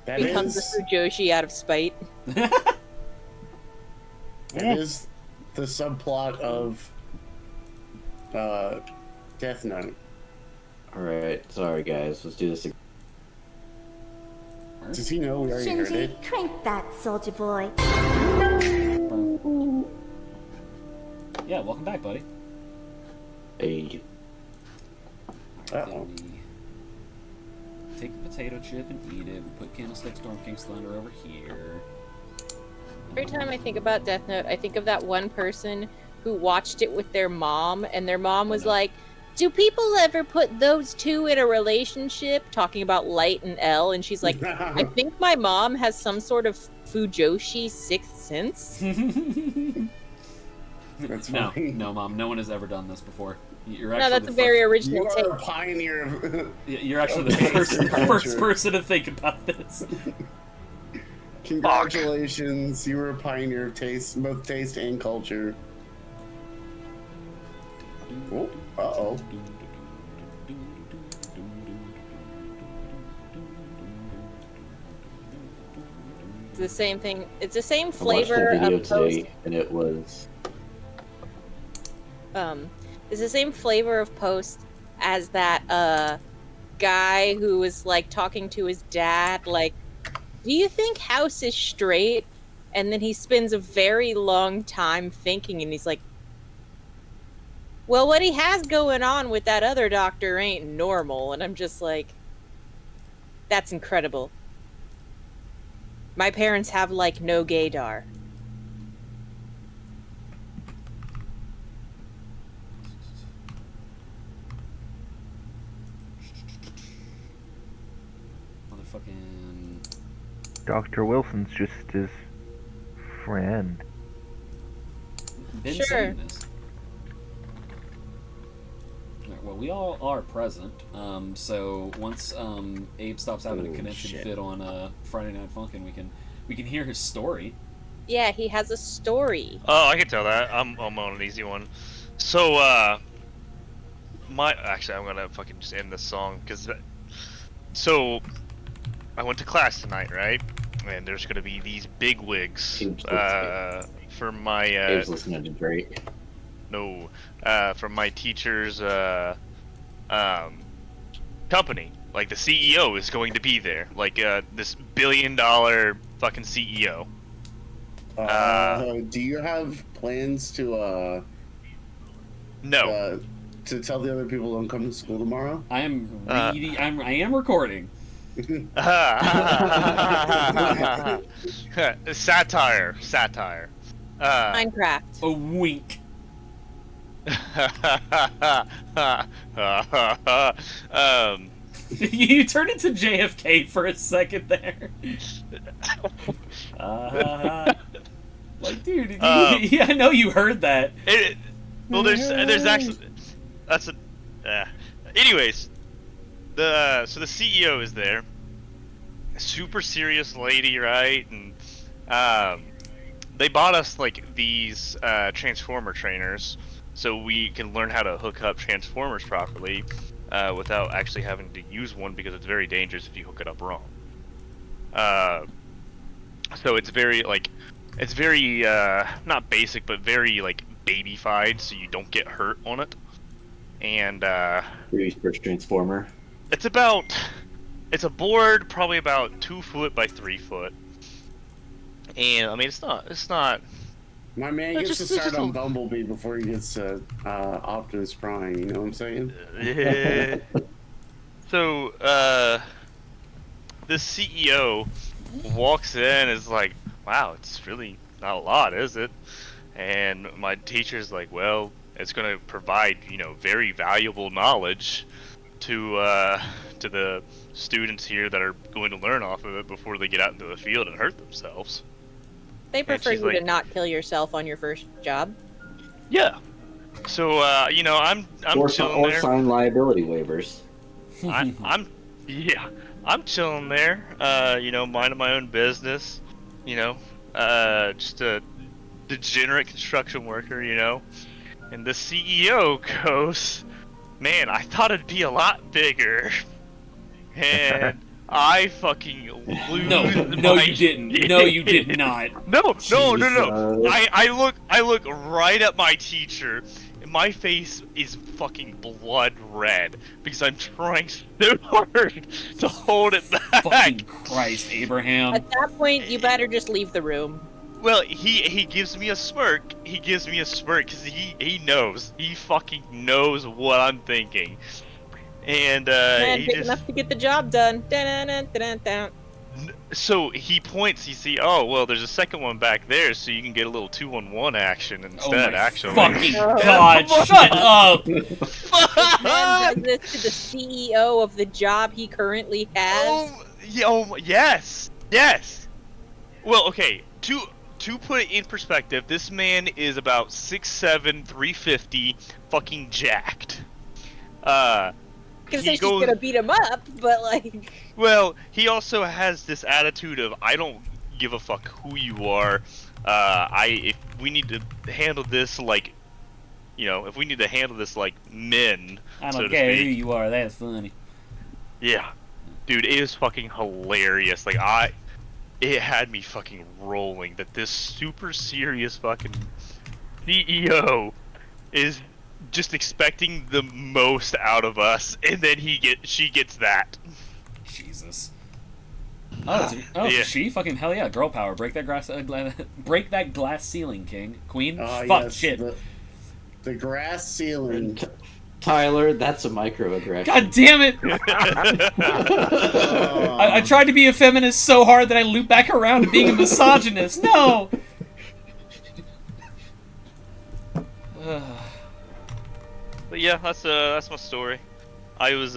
That becomes is, a Fujoshi out of spite. that is the subplot of Death Note. Alright, sorry guys, let's do this again. Does he know we already heard Shinji, it? drink that, soldier boy. Yeah, welcome back, buddy. Hey. Uh-oh. Take a potato chip and eat it. We put Candlestick, Storm King's Thunder over here. Every time I think about Death Note, I think of that one person who watched it with their mom, and their mom was like, do people ever put those two in a relationship? Talking about Light and L, and she's like, I think my mom has some sort of Fujoshi sixth sense. That's No, funny. no, Mom, no one has ever done this before. You're No, actually that's the a very You original take. are a pioneer of... You're actually of the taste and first culture. person to think about this. Congratulations, you were a pioneer of taste, both taste and culture. Oh, uh-oh. It's the same thing. It's the same I watched flavor a video of today, post. and it was... It's the same flavor of post as that guy who was like talking to his dad, like, do you think House is straight? And then he spends a very long time thinking, and he's like, well, what he has going on with that other doctor ain't normal. And I'm just like, that's incredible. My parents have like no gaydar. Motherfucking... Dr. Wilson's just his friend. Been Sure. saying this. Alright, well, we all are present. So once Abe stops having a connected shit. fit on Friday Night Funkin', we can hear his story. Yeah, he has a story. Oh, I can tell that. I'm on an easy one. So, actually, I'm gonna fucking just end this song because. So, I went to class tonight, right? And there's gonna be these big wigs for my Abe's listening to Drake. no, from my teacher's company. Like the CEO is going to be there. Like this $1 billion fucking CEO. Do you have plans to No. to tell the other people don't come to school tomorrow? I am reading. I am recording. Satire. Minecraft. A wink. You turned into JFK for a second there. Like, dude, yeah, I know you heard that. Well, there's actually that's a. Anyways, so the CEO is there, super serious lady, right? And they bought us like these transformer trainers, so we can learn how to hook up transformers properly without actually having to use one because it's very dangerous if you hook it up wrong. So it's very not basic, but very like babyfied, so you don't get hurt on it. And First Transformer. it's a board probably about 2 foot by 3 foot. And I mean, it's not. My man It's gets just- to it's start just on a- Bumblebee before he gets to Optimus Prime. You know what I'm saying? Yeah. So the CEO walks in and is like, "Wow, it's really not a lot, is it?" And my teacher's like, "Well, it's going to provide, very valuable knowledge to the students here that are going to learn off of it before they get out into the field and hurt themselves." They prefer she's you to like- not kill yourself on your first job. Yeah. So I'm Or chilling there. sign liability waivers. I'm chilling there, minding my own business, just a degenerate construction worker, and the CEO goes, "Man, I thought it'd be a lot bigger," and I fucking lose. No, my you didn't. shit. No, you did not. No. Jesus. I look right at my teacher, and my face is fucking blood red because I'm trying so hard to hold it back. Fucking Christ, Abraham. At that point, you better just leave the room. Well, he gives me a smirk. He gives me a smirk because he knows. He fucking knows what I'm thinking. And Man, he big just enough to get the job done. Dun-dun-dun-dun-dun. so he points. You see, oh well, there's a second one back there, so you can get a little 2-on-1 action Oh instead. my Actually, fucking Oh. God, shut up! Man does this to the CEO of the job he currently has. Yes. Well, okay. To put it in perspective, this man is about 6'7", 350, fucking jacked. I was gonna say she's gonna beat him up, but like. Well, he also has this attitude of I don't give a fuck who you are. If we need to handle this like, if we need to handle this like men, I so don't to care who speak. you are, that's funny. Yeah, dude, it is fucking hilarious. Like it had me fucking rolling that this super serious fucking CEO is just expecting the most out of us, and then she gets that. Jesus. Yeah. She fucking hell yeah, girl power. Break that break that glass ceiling, king, queen. Fuck Yes, shit. The grass ceiling. Tyler, that's a microaggression. God damn it! I tried to be a feminist so hard that I loop back around to being a misogynist. No. But yeah, that's my story. I was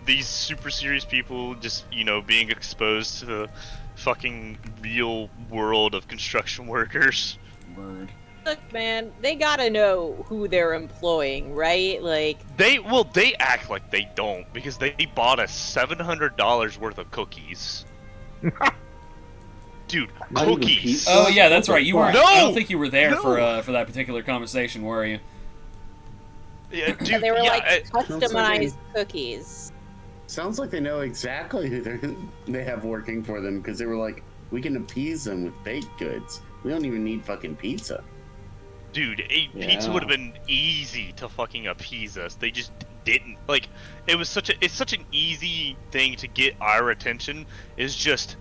these super serious people just being exposed to the fucking real world of construction workers. Word. Look, man, they gotta know who they're employing, right? Like, They act like they don't because they bought us $700 worth of cookies. Dude, Not even cookies. pizza? Oh yeah, that's right. You weren't. No! I don't think you were there No! for that particular conversation, were you? Yeah, dude, they were yeah, like Sounds like customized cookies. Sounds like they know exactly who they have working for them because they were like, we can appease them with baked goods. We don't even need fucking pizza. dude, pizza would have been easy to fucking appease us. They just didn't. Like, it's such an easy thing to get our attention. Is just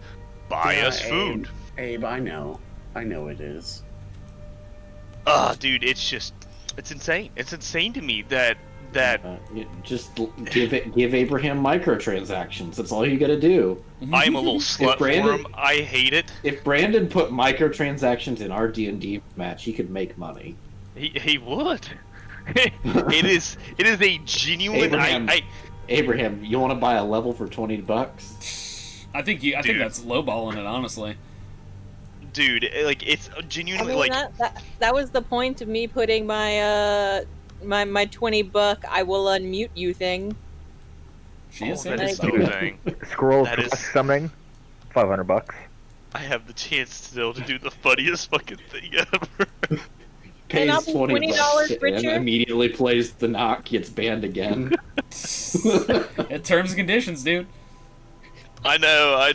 buy us food. Abe, I know it is. Dude, it's insane. It's insane to me that Just give Abraham microtransactions. That's all you gotta do. I'm a little slut for him. I hate it. If Brandon put microtransactions in our D&D match, he could make money. He would. it is a genuine. Abraham, you want to buy a level for $20? I think that's lowballing it, honestly. Dude, like it's genuinely that was the point of me putting my my $20 I will unmute you thing. She is that saying is so. so thing. Scrolls That is- summoning, $500. I have the chance still to do the funniest fucking thing ever. Pays I'll be $20 $20 richer. and immediately plays the knock, gets banned again. Yeah, terms and conditions, dude. I know.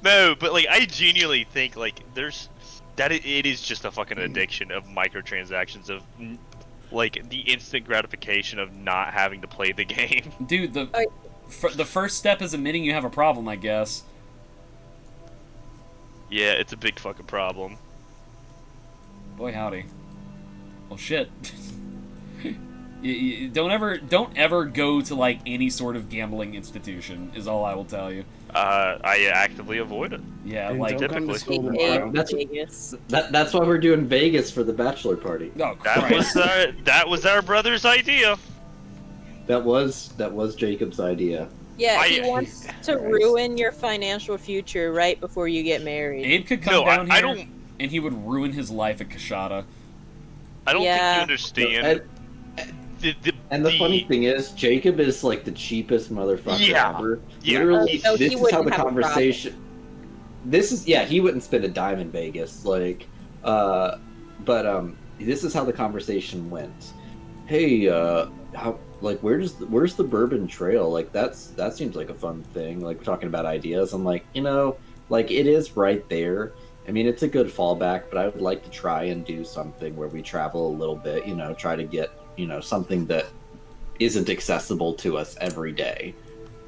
No, but like I genuinely think like it is just a fucking addiction of microtransactions of like the instant gratification of not having to play the game. Dude, the first step is admitting you have a problem, I guess. Yeah, it's a big fucking problem. Boy, howdy. Well, shit. You don't ever go to like any sort of gambling institution. Is all I will tell you. I actively avoid it. Yeah, And like don't come to typically. school Hey, tomorrow. Vegas. That's why we're doing Vegas for the bachelor party. oh That Christ. was our brother's idea. That was Jacob's idea. Yeah, he I- wants to ruin your financial future right before you get married. Abe could come No, down here I don't. and he would ruin his life at Kashada. I don't think Yeah. you understand. And the funny thing is, Jacob is like the cheapest motherfucker Yeah. ever. Yeah. Literally, So he this is how wouldn't the have a problem. conversation. He wouldn't spend a dime in Vegas. Like, but this is how the conversation went. Hey, like, where's the Bourbon Trail? Like, that seems like a fun thing. Like, we're talking about ideas. I'm like, like, it is right there. I mean, it's a good fallback, but I would like to try and do something where we travel a little bit, try to get, something that isn't accessible to us every day.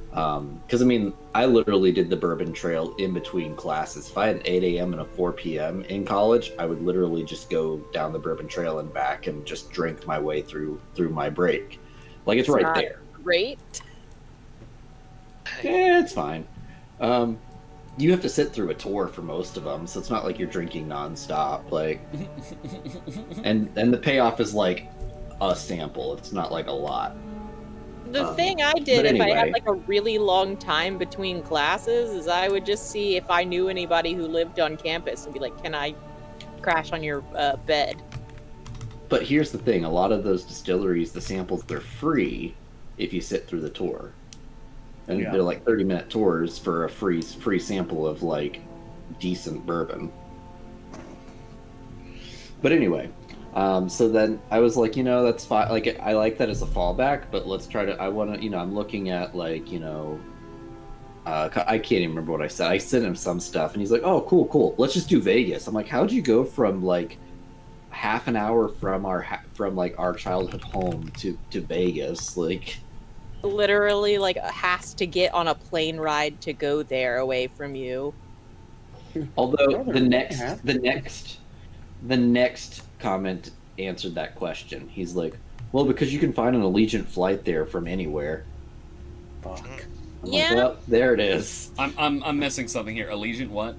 Because, I mean, I literally did the Bourbon Trail in between classes. If I had an 8 a.m. and a 4 p.m. in college, I would literally just go down the Bourbon Trail and back and just drink my way through my break. Like, it's right there. Great. Yeah, it's fine. You have to sit through a tour for most of them, so it's not like you're drinking nonstop. Like, and the payoff is like a sample. It's not like a lot. The thing I did if anyway. I had like a really long time between classes is I would just see if I knew anybody who lived on campus and be like, "Can I crash on your bed?" But here's the thing: a lot of those distilleries, the samples, they're free if you sit through the tour. And they're like 30-minute tours for a free sample of like decent bourbon. But anyway, so then I was like, that's fine. Like, I like that as a fallback, but let's try to. I want to, I'm looking at like, I can't even remember what I said. I sent him some stuff, and he's like, "Oh, cool. Let's just do Vegas." I'm like, "How'd you go from like half an hour from our childhood home to Vegas?" Like. Literally, like, has to get on a plane ride to go there away from you. Although the next comment answered that question. He's like, "Well, because you can find an Allegiant flight there from anywhere." Fuck. I'm Yeah. like, well, there it is. I'm missing something here. Allegiant what?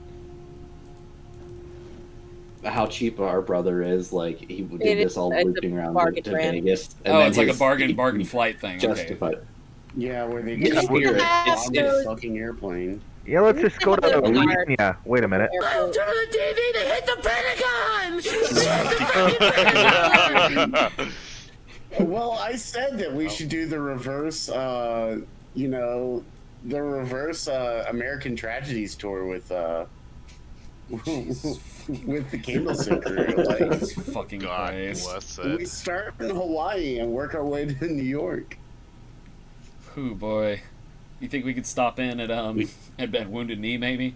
How cheap our brother is. Like, he did this all it's a looping around bargain to brand. Vegas. And Oh, then it's like a his- bargain flight thing. Okay. Justified. Yeah, where they Yeah, just weird. on the It's- fucking airplane. Yeah, let's just go to It's hard. Yeah, wait a minute. Airport. Turn the TV to hit the Pentagon! Well, I said that we should do the reverse, American Tragedies tour with with the Candlestick crew. Like, Jesus fucking God Christ. bless we it. start in Hawaii and work our way to New York. Ooh, boy. You think we could stop in at Wounded Knee, maybe?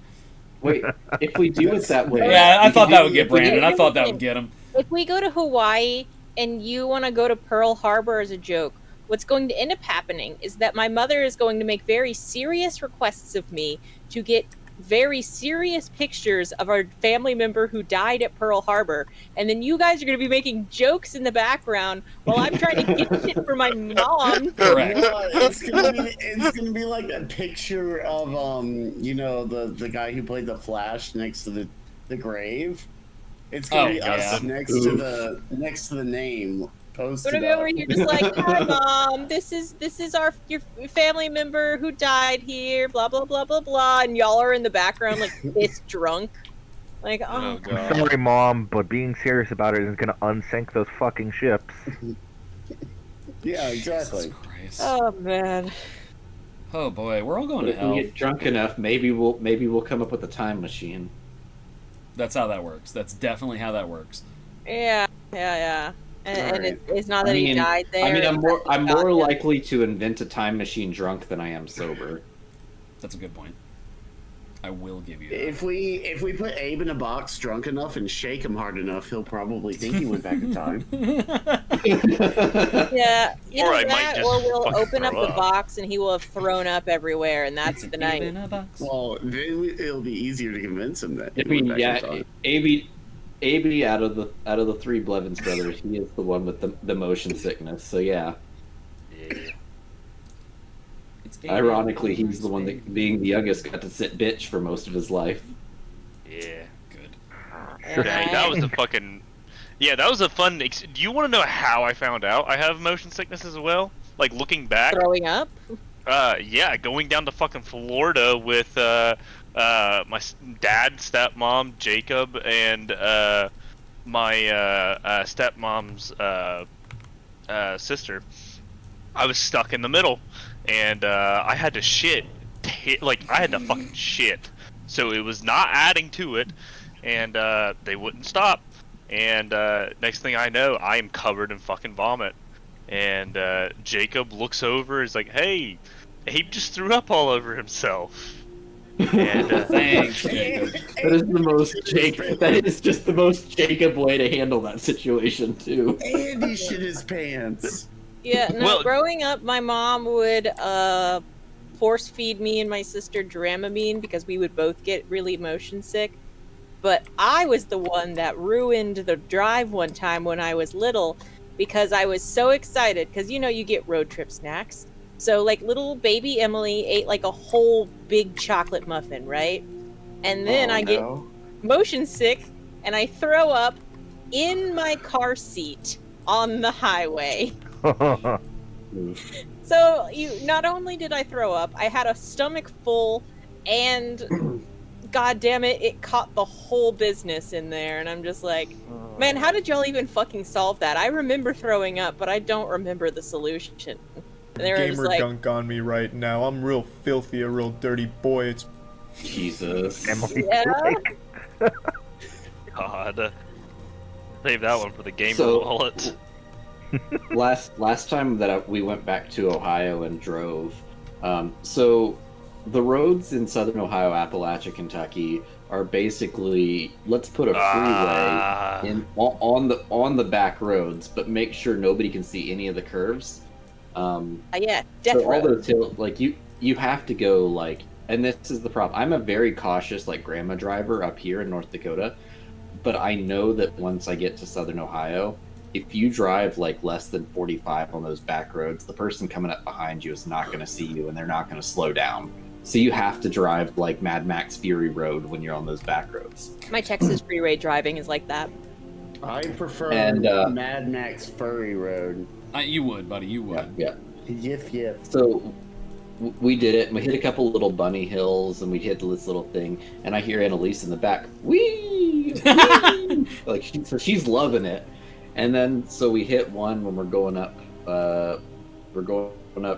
Wait, if we do it that way. Yeah, I we thought can that do- would get if we do- Brandon. I thought that would get him. If we go to Hawaii and you want to go to Pearl Harbor as a joke, what's going to end up happening is that my mother is going to make very serious requests of me to get very serious pictures of our family member who died at Pearl Harbor, and then you guys are going to be making jokes in the background while I'm trying to get shit for my mom. Correct. It's gonna be like that picture of the guy who played the Flash next to the grave. It's gonna be us next to the name posted. We're gonna be over here just like, "Hi, Mom. This is your family member who died here. Blah blah blah blah blah." And y'all are in the background like this drunk, like, Oh oh. god. Sorry, Mom, but being serious about it isn't gonna unsink those fucking ships. Yeah, exactly. Jesus Christ. Oh man. Oh boy, we're all going to If we hell. get drunk enough, maybe we'll come up with a time machine. That's how that works. That's definitely how that works. Yeah. And Alright. it's not that he died there. I mean, I'm more it's that he got likely to invent a time machine drunk than I am sober. That's a good point. I will give you that. If we put Abe in a box drunk enough and shake him hard enough, he'll probably think he went back in time. Yeah, either Or I might that, just or we'll fucking open up throw the up. box and he will have thrown up everywhere, and that's the night. In a box. Well, then it'll be easier to convince him that. I he mean, went back in yeah, time. AB out of the three Blevins brothers, he is the one with the motion sickness. So yeah, Yeah. It's ironically, he's the one that, being the youngest, got to sit bitch for most of his life. Yeah. good. Dang, that was a fucking. Yeah, that was a fun. Do you want to know how I found out I have motion sickness as well? Like looking back. Throwing up? Yeah, going down to fucking Florida with my dad, stepmom, Jacob, and my stepmom's sister. I was stuck in the middle, and I had to shit. I had to fucking shit. So it was not adding to it, and they wouldn't stop. And next thing I know, I am covered in fucking vomit. And Jacob looks over, is like, "Hey, Abe just threw up all over himself." And Thanks, Jacob. That is the most Jacob. That is just the most Jacob way to handle that situation too. And he shit his pants. Yeah, no, Well- growing up, my mom would force feed me and my sister Dramamine because we would both get really motion sick. But I was the one that ruined the drive one time when I was little because I was so excited because, you know, you get road trip snacks. So, like, little baby Emily ate, like, a whole big chocolate muffin, right? And then I get motion sick, and I throw up in my car seat on the highway. So, not only did I throw up, I had a stomach full, and god damn it, it caught the whole business in there, and I'm just like, man, how did y'all even fucking solve that? I remember throwing up, but I don't remember the solution. And they were just Gamer like, dunk on me right now. I'm real filthy, a real dirty boy. It's Jesus. yeah. God, save that one for the gamer So- wallet. last time that we went back to Ohio and drove, so the roads in southern Ohio, Appalachia, Kentucky are basically, let's put a freeway in on the back roads, but make sure nobody can see any of the curves. Yeah, death So all row. those hills, like you have to go like, and this is the problem. I'm a very cautious like grandma driver up here in North Dakota, but I know that once I get to southern Ohio, if you drive like less than 45 on those back roads, the person coming up behind you is not going to see you, and they're not going to slow down. So you have to drive like Mad Max Fury Road when you're on those back roads. My Texas freeway driving is like that. I prefer And, Mad Max Furry Road. You would, buddy. You would. Yeah. Yiff yiff. So we did it, and we hit a couple little bunny hills, and we hit this little thing, and I hear Annalise in the back, wee, wee! Like she's loving it. And then so we hit one when we're going up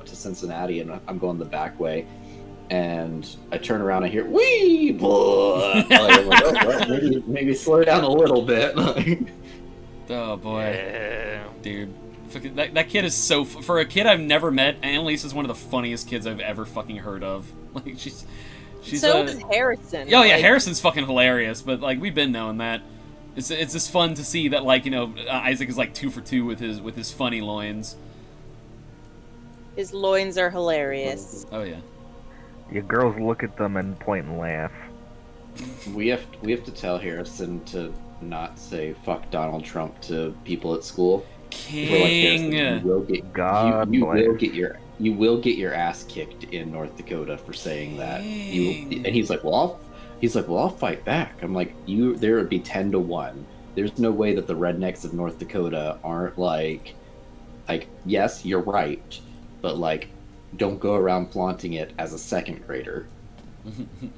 to Cincinnati, and I'm going the back way, and I turn around and I hear wee, blah. Like, I'm like, oh, well, maybe slow down a little bit. Oh boy, Yeah. dude. Fucking- That kid is so for a kid I've never met. Annalise is one of the funniest kids I've ever fucking heard of. Like she's So is Harrison. Oh yeah, like, Harrison's fucking hilarious. But like we've been knowing that. It's just fun to see that like Isaac is like 2 for 2 with his funny loins. His loins are hilarious. Oh yeah. You girls look at them and point and laugh. We have to tell Harrison to not say fuck Donald Trump to people at school. We're like, Harrison, King. you will get God you bless. will get your ass kicked in North Dakota for saying that. And he's like, well, I'll fight back. I'm like, there would be 10 to 1. There's no way that the rednecks of North Dakota aren't like, yes, you're right, but like, don't go around flaunting it as a second grader.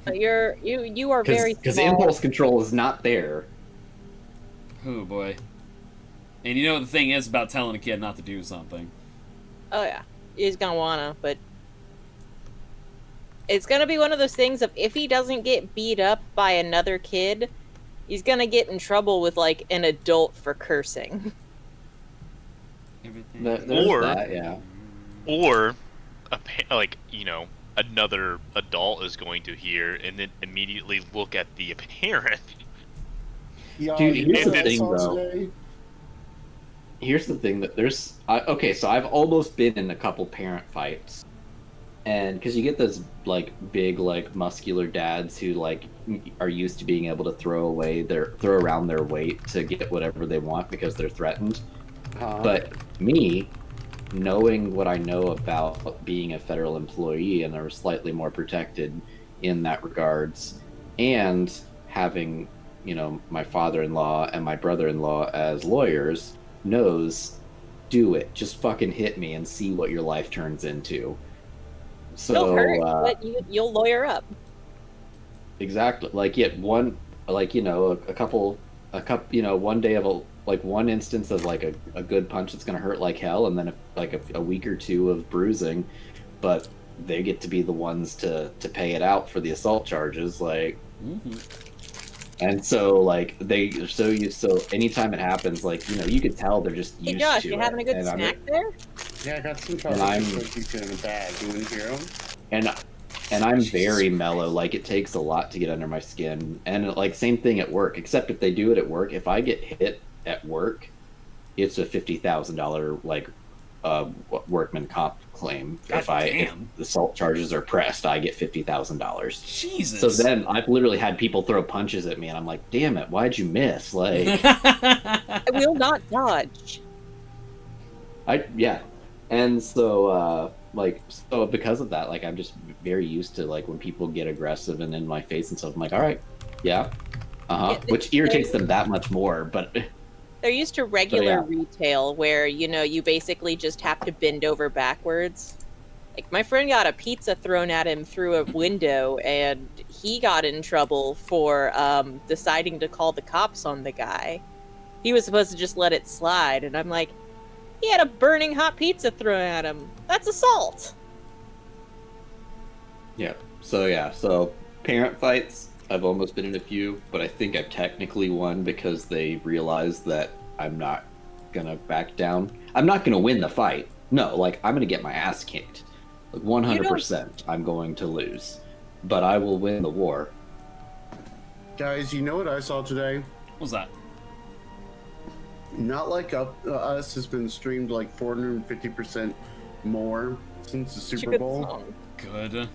But you are very Because small. impulse control is not there. Oh boy. And you know what the thing is about telling a kid not to do something. Oh yeah, he's gonna wanna, but it's gonna be one of those things of if he doesn't get beat up by another kid, he's gonna get in trouble with like an adult for cursing. There's Or- that, yeah. Or, another adult is going to hear and then immediately look at the parent. Y'all Dude, eat here's the that thing, sauce though. today? Here's the thing that okay, so I've almost been in a couple parent fights, and because you get those like big like muscular dads who like are used to being able to throw around their weight to get whatever they want because they're threatened. But me, knowing what I know about being a federal employee and are slightly more protected in that regards, and having my father-in-law and my brother-in-law as lawyers, knows, do it. Just fucking hit me and see what your life turns into. So He'll hurt, but you'll lawyer up. exactly, like yet one, like a couple, one day of one instance of like a good punch that's gonna hurt like hell, and then a week or two of bruising, but they get to be the ones to pay it out for the assault charges, like. Mm-hmm. And so, like, so anytime it happens, like, you could tell they're just Hey used Josh, to you it. having a good And snack there? Yeah, I got some cookies in a bag. You want to hear them? And I'm very mellow. Like, it takes a lot to get under my skin. And, like, same thing at work. Except if they do it at work, if I get hit at work, it's a $50,000, like, workman comp claim. If the assault charges are pressed, I get $50,000. Jesus. So then I've literally had people throw punches at me, and I'm like, damn it, why'd you miss? Like, I will not dodge. Yeah. And so, so because of that, like, I'm just very used to, like, when people get aggressive and in my face and stuff, I'm like, all right, yeah, which irritates them that much more, but... They're used to regular retail where, you know, you basically just have to bend over backwards. Like, my friend got a pizza thrown at him through a window, and he got in trouble for deciding to call the cops on the guy. He was supposed to just let it slide, and I'm like, he had a burning hot pizza thrown at him. That's assault. Yeah. So parent fights, I've almost been in a few, but I think I've technically won because they realized that I'm not gonna back down. I'm not gonna win the fight. No, like, I'm gonna get my ass kicked. Like, 100% I'm going to lose. But I will win the war. Guys, you know what I saw today? What was that? Not Like Us has been streamed like 450% more since the Super Bowl. Good.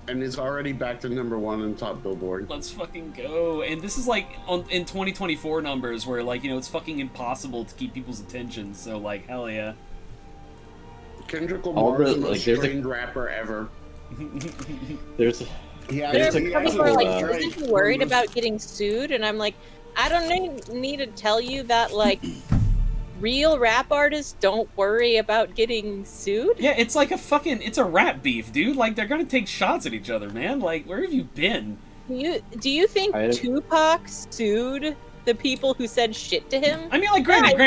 And it's already back to #1 on top Billboard. Let's fucking go. And this is like in 2024 numbers where, like, you know, it's fucking impossible to keep people's attention. So, like, hell yeah. Kendrick Lamar is the most streamed rapper ever. There's people are like, isn't he worried about getting sued? And I'm like, I don't need to tell you that, like, real rap artists don't worry about getting sued. Yeah, it's like it's a rap beef, dude. Like, they're gonna take shots at each other, man. Like, where have you been? Do you think Tupac sued the people who said shit to him? I mean, like, granted.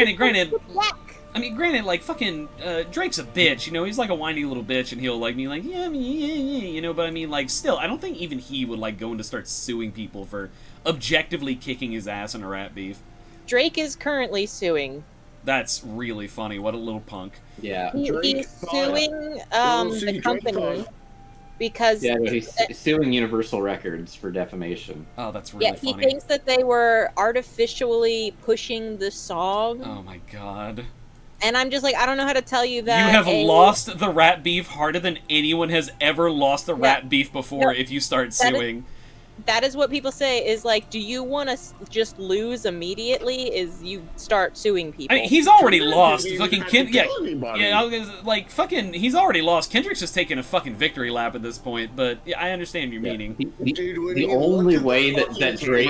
I mean, granted, like, fucking Drake's a bitch, you know. He's like a whiny little bitch, and he'll like be like, yeah, you know. But I mean, like, still, I don't think even he would like go in to start suing people for objectively kicking his ass in a rap beef. Drake is currently suing. That's really funny. What a little punk. Yeah. He's suing the company because... Yeah, he's suing Universal Records for defamation. Oh, that's really funny. Yeah, he thinks that they were artificially pushing the song. Oh my god. And I'm just like, I don't know how to tell you that. You have lost the rap beef harder than anyone has ever lost the rap beef before if you start suing. That is what people say, is like, do you want to just lose immediately? Is you start suing people. I mean, he's already lost. Fucking like, fucking, he's already lost. Kendrick's just taking a fucking victory lap at this point, but yeah, I understand your meaning. The only way that Drake...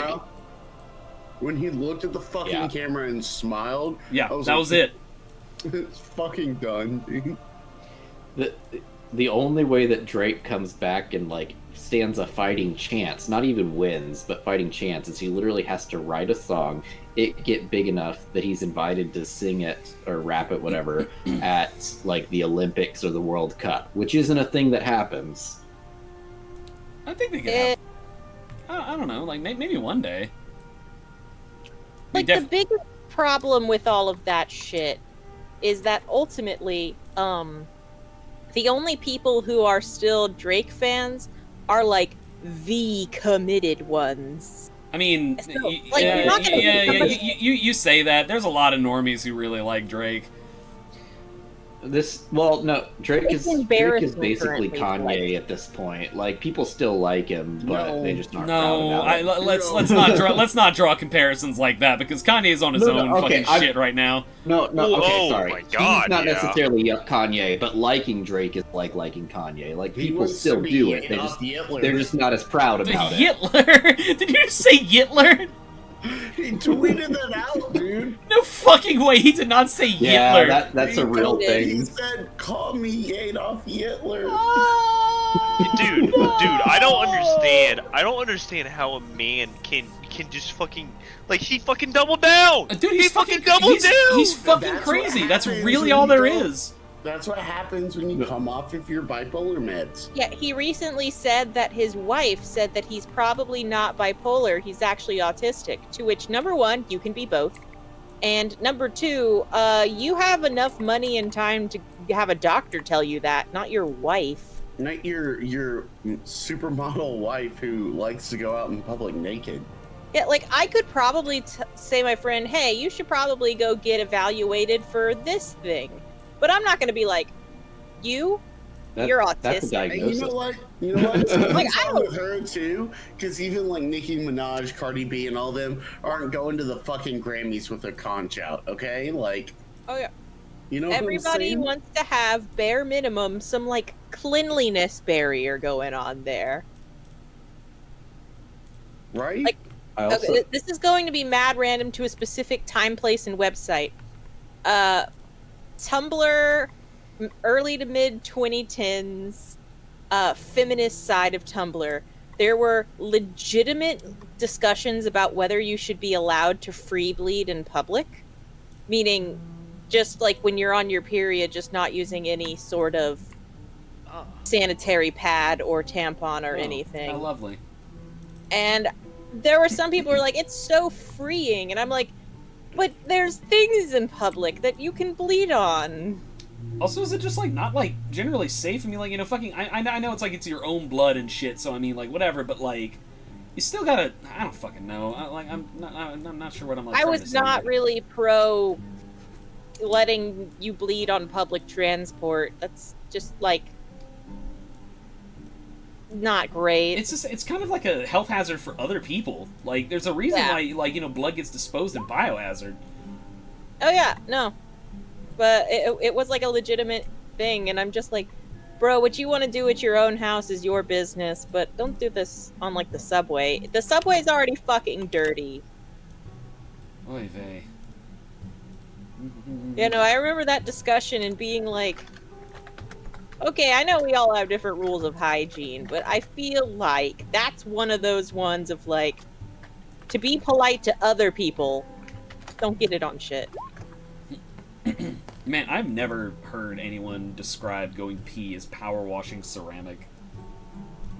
When he looked at the fucking camera and smiled... Yeah, that was it. It's fucking done, dude. The only way that Drake comes back and, like, stands a fighting chance, not even wins, but fighting chance, is he literally has to write a song, it get big enough that he's invited to sing it or rap it, whatever, at, like, the Olympics or the World Cup, which isn't a thing that happens. I think they could have... I don't know, like, maybe one day. Like, the biggest problem with all of that shit is that ultimately, the only people who are still Drake fans are, like, the committed ones. I mean, so, like, you say that. There's a lot of normies who really like Drake. Drake is basically Kanye at this point. Like, people still like him, but they just aren't proud about it. Let's not draw comparisons like that, because Kanye's on his own fucking shit right now. Sorry. My God, he's not necessarily Kanye, but liking Drake is like liking Kanye. Like, people still do it. They're just not as proud about it. Hitler? Did you just say Hitler? He tweeted that out, dude. No fucking way. He did not say Hitler. Yeah, that's a real thing. He said, "Call me Adolf Hitler." Dude, I don't understand how a man can just fucking, like, he fucking doubled down. Dude, he fucking doubled down. He's fucking crazy. That's really all there is. That's what happens when you come off of your bipolar meds. Yeah, he recently said that his wife said that he's probably not bipolar, he's actually autistic. To which, number one, you can be both. And number two, you have enough money and time to have a doctor tell you that, not your wife. Not your supermodel wife who likes to go out in public naked. Yeah, like, I could probably say my friend, hey, you should probably go get evaluated for this thing. But I'm not going to be like, you're autistic. That's a diagnosis. You know what? You know what? Like, I don't... with her too, because even like Nicki Minaj, Cardi B, and all them aren't going to the fucking Grammys with their conch out. Okay, like. Oh yeah. You know. Everybody wants to have bare minimum some like cleanliness barrier going on there. Right. Like, okay, this is going to be mad random to a specific time, place, and website. Tumblr, early to mid 2010s, feminist side of Tumblr. There were legitimate discussions about whether you should be allowed to free bleed in public, meaning just like when you're on your period, just not using any sort of sanitary pad or tampon or anything. How lovely. And there were some people who were like, it's so freeing. And I'm like, but there's things in public that you can bleed on. Also, is it just, like, not, like, generally safe? I mean, like, you know, fucking... I know it's, like, it's your own blood and shit, so, I mean, like, whatever, but, like... You still gotta... I don't fucking know. I'm not sure what I'm, like, I was not really pro letting you bleed on public transport. That's just, like... not great. It's just, it's kind of like a health hazard for other people. Like, there's a reason why, like, you know, blood gets disposed in biohazard. Oh yeah, no. But it was like a legitimate thing, and I'm just like, bro, what you want to do at your own house is your business, but don't do this on, like, the subway. The subway's already fucking dirty. Oy vey. You know, I remember that discussion and being like, okay, I know we all have different rules of hygiene, but I feel like that's one of those ones of, like, to be polite to other people, don't get it on shit. Man, I've never heard anyone describe going pee as power washing ceramic.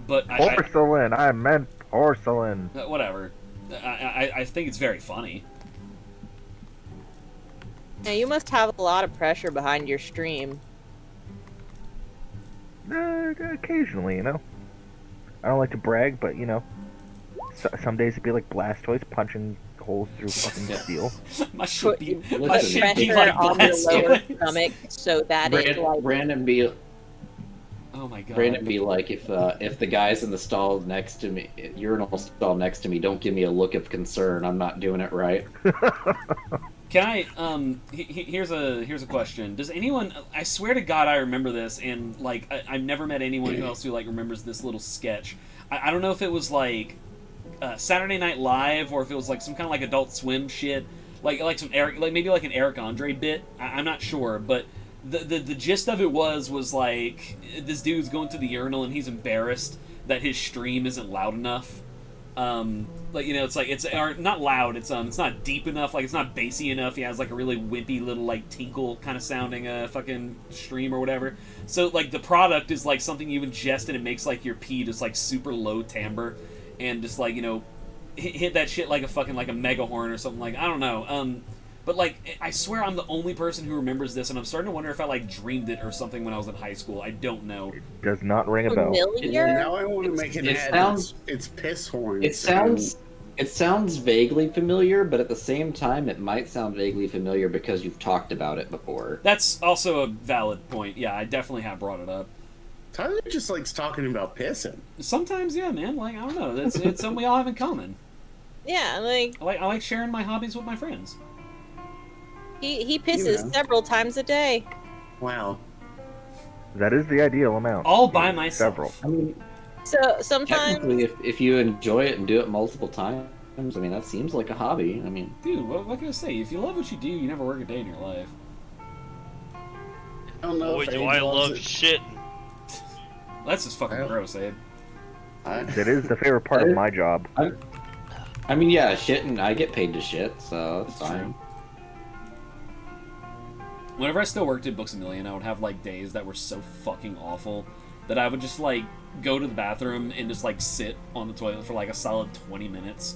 But porcelain, I meant porcelain. Whatever. I think it's very funny. Now, you must have a lot of pressure behind your stream. Occasionally, you know. I don't like to brag, but, you know, some days it'd be like Blastoise punching holes through fucking steel. my shit be pressure like on the lower stomach so that it, like... Brandon be... Oh my god. Brandon be like, if the guys in the stall next to me, urinal stall next to me, don't give me a look of concern, I'm not doing it right. Can I, here's a question. Does anyone, I swear to God I remember this, and, like, I've never met anyone else who, like, remembers this little sketch. I don't know if it was, like, Saturday Night Live, or if it was, like, some kind of, like, Adult Swim shit. Like some Eric, like, maybe, like, an Eric Andre bit. I'm not sure, but the gist of it was, like, this dude's going to the urinal, and he's embarrassed that his stream isn't loud enough. Like, you know, it's like, it's not loud, it's not deep enough, like, it's not bassy enough. He has, like, a really wimpy little, like, tinkle kind of sounding fucking stream or whatever. So, like, the product is, like, something you ingest, and it makes, like, your pee just, like, super low timbre, and just, like, you know, hit that shit like a fucking, like, a mega horn or something, like, I don't know. But, like, I swear I'm the only person who remembers this, and I'm starting to wonder if I, like, dreamed it or something when I was in high school. I don't know. It does not ring a bell. Now I want to make an ad. It's piss horns. It sounds vaguely familiar, but at the same time, it might sound vaguely familiar because you've talked about it before. That's also a valid point. Yeah, I definitely have brought it up. Tyler just likes talking about pissing. Sometimes, yeah, man. Like, I don't know. It's something we all have in common. Yeah, like... I like sharing my hobbies with my friends. He pisses several times a day. Wow. That is the ideal amount. All by myself. Several. I mean, so sometimes... technically, if you enjoy it and do it multiple times, I mean, that seems like a hobby. I mean... Dude, what can I say? If you love what you do, you never work a day in your life. I don't know. Boy, do I love shit. That's just fucking gross, Abe. It is the favorite part of my job. I mean, yeah, shit, and I get paid to shit, so that's fine. True. Whenever I still worked at Books A Million, I would have, like, days that were so fucking awful that I would just, like, go to the bathroom and just, like, sit on the toilet for, like, a solid 20 minutes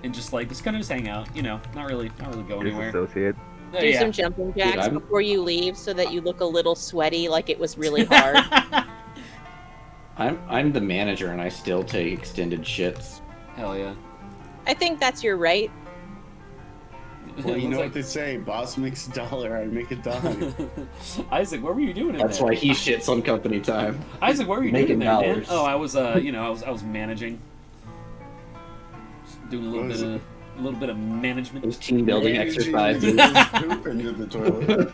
and just, like, just kind of just hang out, you know, not really go anywhere. Disassociate. Do some jumping jacks Dude, before you leave so that you look a little sweaty, like it was really hard. I'm the manager and I still take extended shits. Hell yeah. I think that's your right. Well, you know what they say, boss makes $1, I make a dime. Isaac, what were you doing in That's there? why he shits on company time. Isaac, what were you Making doing there, man? dollars. Oh, I was, I was managing. Just doing a little bit of management. Those team building exercises. Poop into the toilet.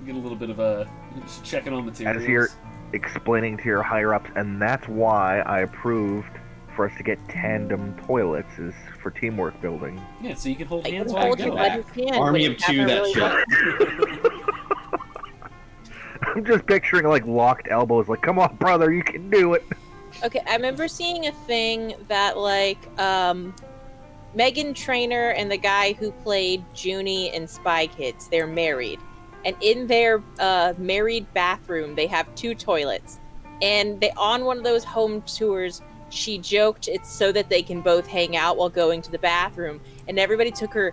Get a little bit of just checking on materials. As you're explaining to your higher ups, and that's why I approved for us to get tandem toilets is for teamwork building. Yeah, so you can hold I hands can while you hold go. your buddy's hand Army when of you two, haven't that really shit. I'm just picturing like locked elbows, like, come on, brother, you can do it. Okay, I remember seeing a thing that like Megan Trainor and the guy who played Junie in Spy Kids, they're married. And in their married bathroom, they have 2 toilets. And they on one of those home tours, she joked it's so that they can both hang out while going to the bathroom. And everybody took her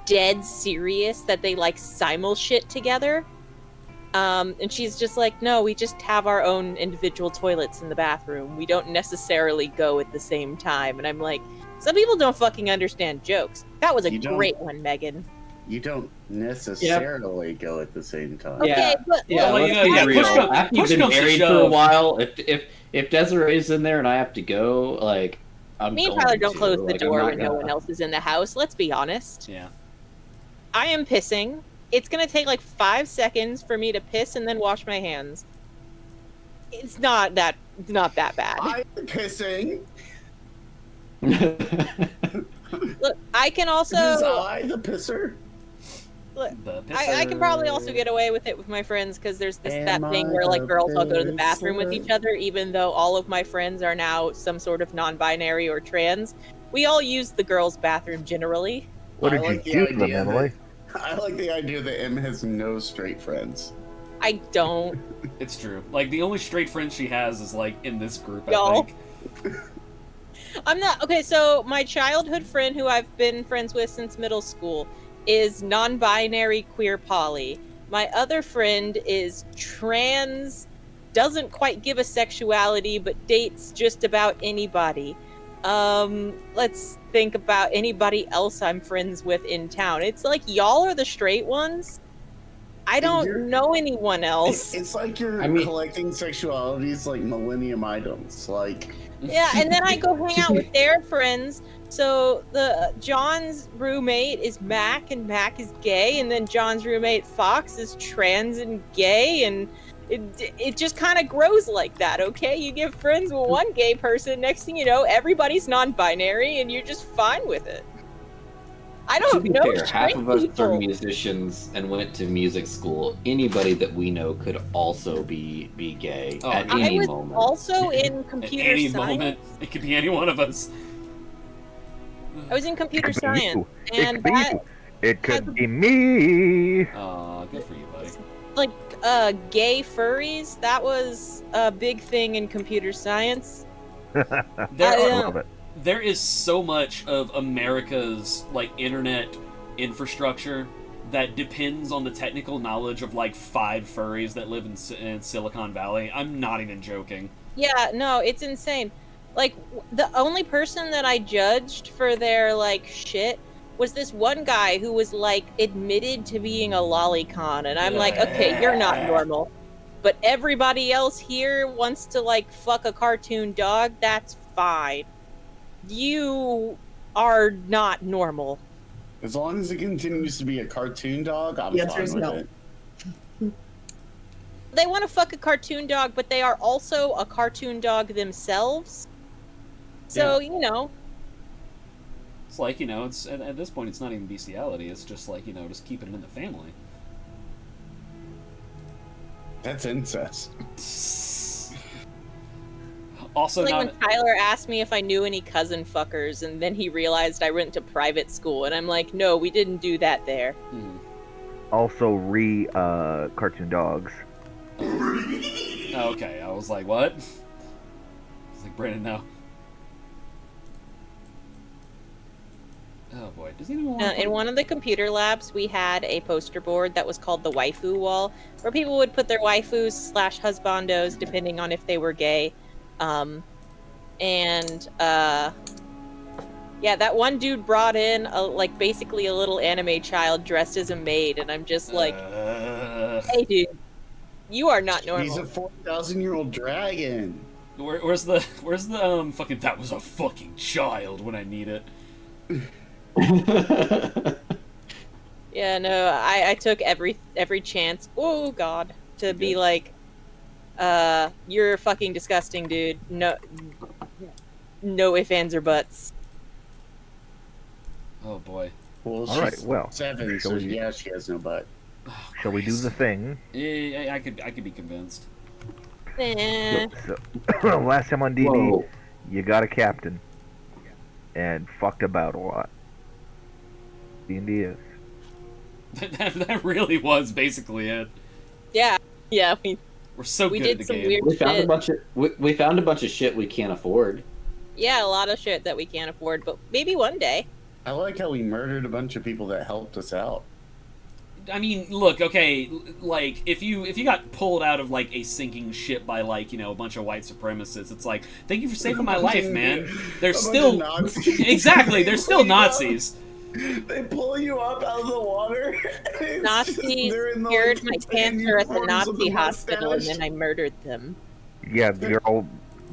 dead serious that they like simul shit together. And she's just like, no, we just have our own individual toilets in the bathroom. We don't necessarily go at the same time. And I'm like, some people don't fucking understand jokes. That was a great one, Megan. You don't necessarily go at the same time. Okay, but After you've been married for a while, if Desiree's in there and I have to go, like, me and Tyler don't close the door when no one else is in the house. Let's be honest. Yeah. I am pissing. It's gonna take like 5 seconds for me to piss and then wash my hands. It's not that bad. I'm pissing. Look, I can also. Is I the pisser? Look, I can probably also get away with it with my friends because there's that thing where like girls all go to the bathroom with each other, even though all of my friends are now some sort of non-binary or trans. We all use the girls' bathroom generally. What did you do to them, Emily? I like the idea that Em has no straight friends. I don't. It's true. Like the only straight friends she has is like in this group. Y'all. I think. I'm not okay. So my childhood friend, who I've been friends with since middle school, is non-binary queer poly. My other friend is trans, doesn't quite give a sexuality, but dates just about anybody. Let's think about anybody else I'm friends with in town. It's like y'all are the straight ones. I don't know anyone else. It's like you're collecting sexualities like Millennium items. Like yeah, and then I go hang out with their friends. So John's roommate is Mac, and Mac is gay, and then John's roommate Fox is trans and gay, and it just kind of grows like that. Okay, you get friends with one gay person, next thing you know, everybody's non-binary, and you're just fine with it. I don't to be know. fair, half of us people. are musicians and went to music school. Anybody that we know could also be gay at any moment. Also in computer at any science. moment, it could be any one of us. I was in computer science, you. and it could be me. Aw, good for you, buddy. Like gay furries. That was a big thing in computer science. There is so much of America's like internet infrastructure that depends on the technical knowledge of like 5 furries that live in Silicon Valley. I'm not even joking. Yeah, no, it's insane. Like the only person that I judged for their like shit was this one guy who was like admitted to being a lolicon, and I'm like, okay, you're not normal. But everybody else here wants to like fuck a cartoon dog. That's fine. You are not normal. As long as it continues to be a cartoon dog, I'm fine with it. They want to fuck a cartoon dog, but they are also a cartoon dog themselves. So, you know. It's like, you know, it's at this point, it's not even bestiality. It's just like, you know, just keeping it in the family. That's incest. Also, like when Tyler asked me if I knew any cousin fuckers, and then he realized I went to private school, and I'm like, no, we didn't do that there. Also, cartoon dogs. Okay, I was like, what? It's like, Brandon, no. Oh boy, does anyone want In one of the computer labs, we had a poster board that was called the waifu wall, where people would put their waifus / husbandos, depending on if they were gay. Yeah, that one dude brought in basically a little anime child dressed as a maid, and I'm just like, hey dude, you are not normal. He's a 4,000-year-old dragon. Where's the fucking that was a fucking child when I need it. Yeah, no, I took every chance. Oh god, to be like, you're fucking disgusting, dude. No ifs, ands, or buts. Oh boy. Well, All right, well, 7, so yeah, she has no butt. Oh, shall we do the thing? Yeah, I could be convinced. So, last time on DD, Whoa. you got a captain and fucked about a lot. D&D is. that really was basically it. Yeah, We're so we good at did the some game. weird We found shit. a bunch of we found a bunch of shit we can't afford. Yeah, a lot of shit that we can't afford, but maybe one day. I like how we murdered a bunch of people that helped us out. I mean, look, okay, like if you got pulled out of like a sinking ship by like, you know, a bunch of white supremacists, it's like, thank you for saving my life, man. They're still exactly, they're still Nazis. They pull you up out of the water. Nazis cured my cancer at the Nazi hospital, and then I murdered them. Yeah, they're all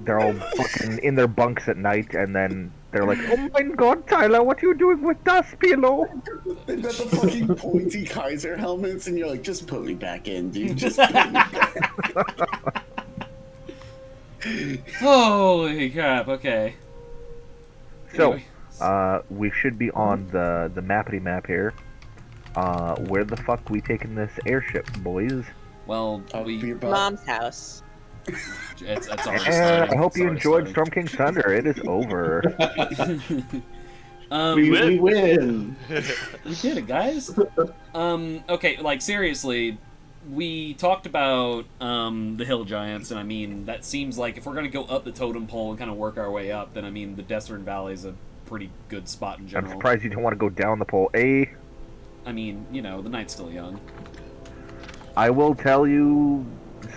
fucking in their bunks at night, and then they're like, "Oh my God, Tyler, what are you doing with us, pillow?" They've got the fucking pointy Kaiser helmets, and you're like, "Just put me back in, dude. Just put me back." Holy crap! Okay. So, Anyway. we should be on the mappity map here. Where the fuck we taking this airship, boys? Well, Up we your butt. Mom's house. it's already And starting. I hope It's you already enjoyed starting. Storm King's Thunder. It is over. We win. We did it, guys. Okay, like seriously, we talked about the hill giants, and I mean that seems like if we're gonna go up the totem pole and kind of work our way up, then I mean the Desert Valley is a pretty good spot in I'm general. surprised you don't want to go down the pole. I mean, you know, the night's still young. I will tell you,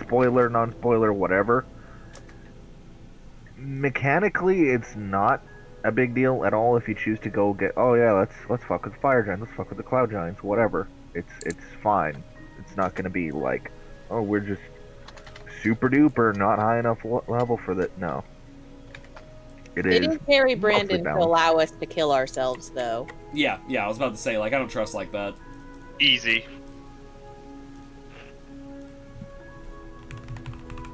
spoiler, non-spoiler, whatever. Mechanically, it's not a big deal at all if you choose to go get. Oh yeah, let's fuck with fire giants. Let's fuck with the cloud giants. Whatever. It's fine. It's not gonna be like, oh, we're just super duper not high enough level for that. No. It It is Harry mostly Brandon to balanced. allow us to kill ourselves, though. Yeah, I was about to say, like, I don't trust like that. Easy.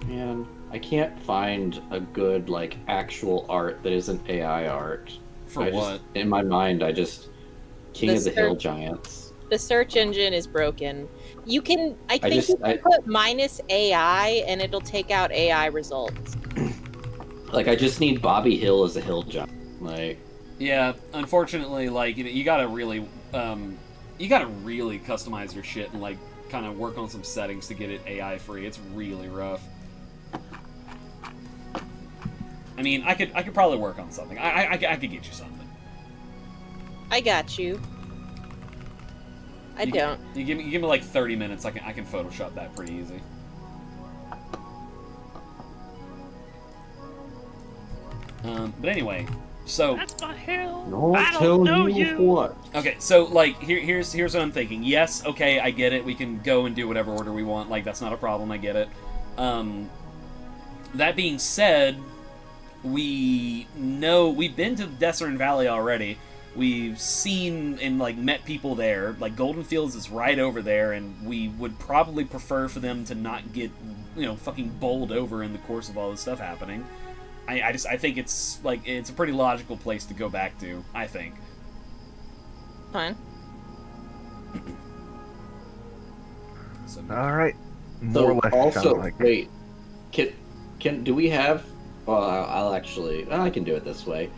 Man, I can't find a good like actual art that isn't AI art. For I what? Just, in my mind, I just King The of the Hill search- Giants. The search engine is broken. You can, I think just- you can put minus AI, and it'll take out AI results. Like I just need Bobby Hill as a hill giant. Like Yeah, unfortunately, like you gotta really customize your shit and like kind of work on some settings to get it AI free. It's really rough. I mean, I could probably work on something. I could get you something. I got you. I don't. You give me like 30 minutes. I can Photoshop that pretty easy. But anyway, so That's my hell. no, I tell don't know you you. what. okay, so like here's what I'm thinking. Yes, okay, I get it. We can go and do whatever order we want. Like that's not a problem. I get it. That being said, we know we've been to the Desert Valley already. We've seen and like met people there. Like Golden Fields is right over there, and we would probably prefer for them to not get, you know, fucking bowled over in the course of all this stuff happening. I think it's like it's a pretty logical place to go back to. I think. Fine. So, All right. More So or less. also, sounds like it. wait, can do we have? Well, I'll actually. I can do it this way.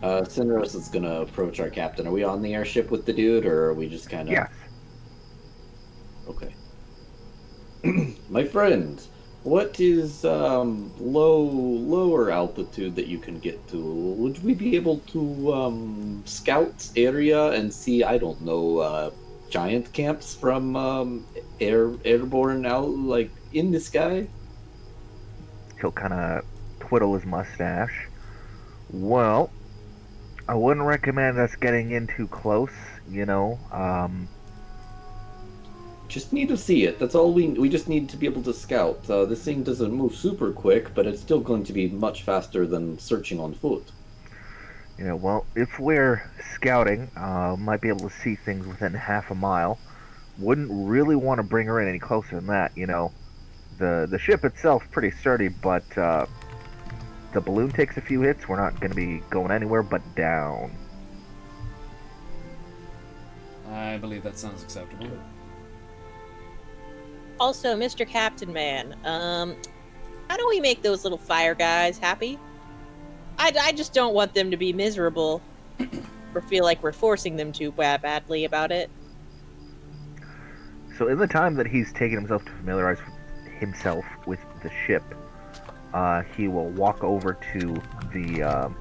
Cinderos is gonna approach our captain. Are we on the airship with the dude, or are we just kind of? Yes. Okay. My friend, What is lower altitude that you can get to? Would we be able to scout area and see, I don't know, giant camps from airborne out, like, in the sky? He'll kind of twiddle his mustache. Well, I wouldn't recommend us getting in too close, you know. Just need to see it. That's all we just need to be able to scout. This thing doesn't move super quick, but it's still going to be much faster than searching on foot. Yeah, well, if we're scouting, might be able to see things within half a mile. Wouldn't really want to bring her in any closer than that, you know. The ship itself pretty sturdy, but the balloon takes a few hits. We're not going to be going anywhere but down. I believe that sounds acceptable. Also, Mr. Captain Man, how do we make those little fire guys happy? I just don't want them to be miserable or feel like we're forcing them to badly about it. So in the time that he's taken himself to familiarize himself with the ship, he will walk over to the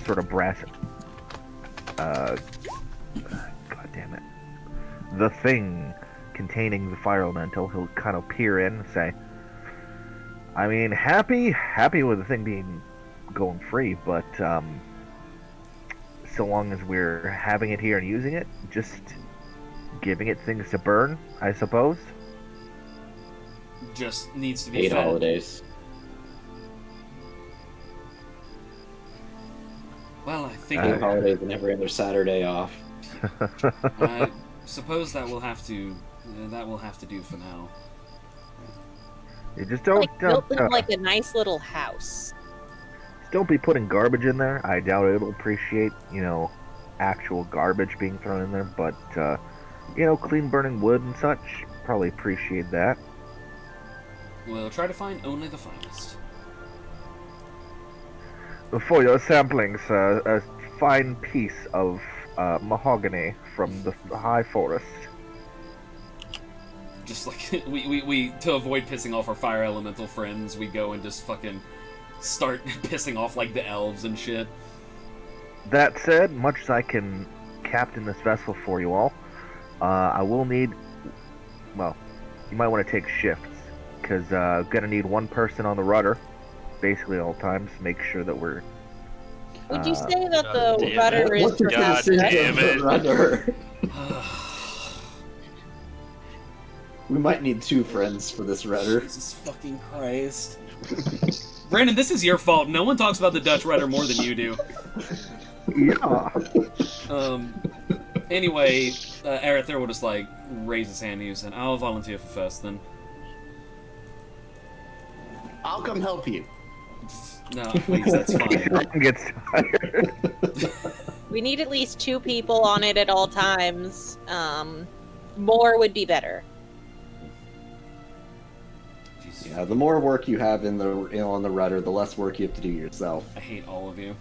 sort of brass. God damn it! The thing containing the fire elemental. He'll kind of peer in and say, "I mean, happy with the thing being going free, but so long as we're having it here and using it, just giving it things to burn, I suppose." Just needs to be 8 fed. holidays. Well, I think 8 holidays and every other Saturday off. I suppose that will have to do for now. You just don't Like built them like a nice little house. don't be putting garbage in there. I doubt it'll appreciate, you know, actual garbage being thrown in there, but you know, clean burning wood and such, probably appreciate that. We'll try to find only the finest. For your samplings, a fine piece of mahogany from the high forest. Just like we to avoid pissing off our fire elemental friends, we go and just fucking start pissing off like the elves and shit. That said, much as I can captain this vessel for you all, I will need, well, you might want to take shifts, because gonna need one person on the rudder, basically all times, make sure that we're... Would you say that the damn rudder it. is What's the God percentage damn of it. the rudder? We might need 2 friends for this rudder. Jesus fucking Christ. Brandon, this is your fault. No one talks about the Dutch rudder more than you do. Yeah. Anyway, Arether will just like raise his hand and I'll volunteer for first then. I'll come help you. No, please, that's fine. Gets tired. We need at least 2 people on it at all times. More would be better. Jesus. Yeah, the more work you have on the rudder, the less work you have to do yourself. I hate all of you.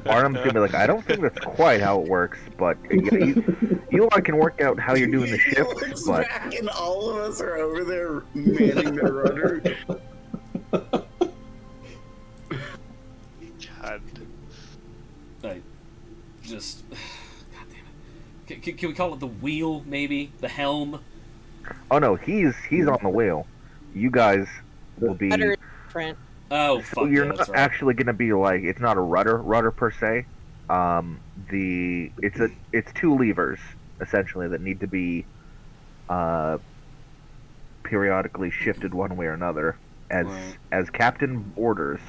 Barnum's gonna be like, I don't think that's quite how it works, but you I can work out how you're doing the He shift, looks but back and all of us are over there manning the rudder. God. I just... God damn it. Can we call it the wheel, maybe? The helm? oh no, he's on the wheel. You guys will be. Rudder is different. Oh, So fuck you're yeah, not that's right. actually gonna be like, it's not a rudder per se. It's 2 levers essentially that need to be periodically shifted one way or another as Right. as captain orders.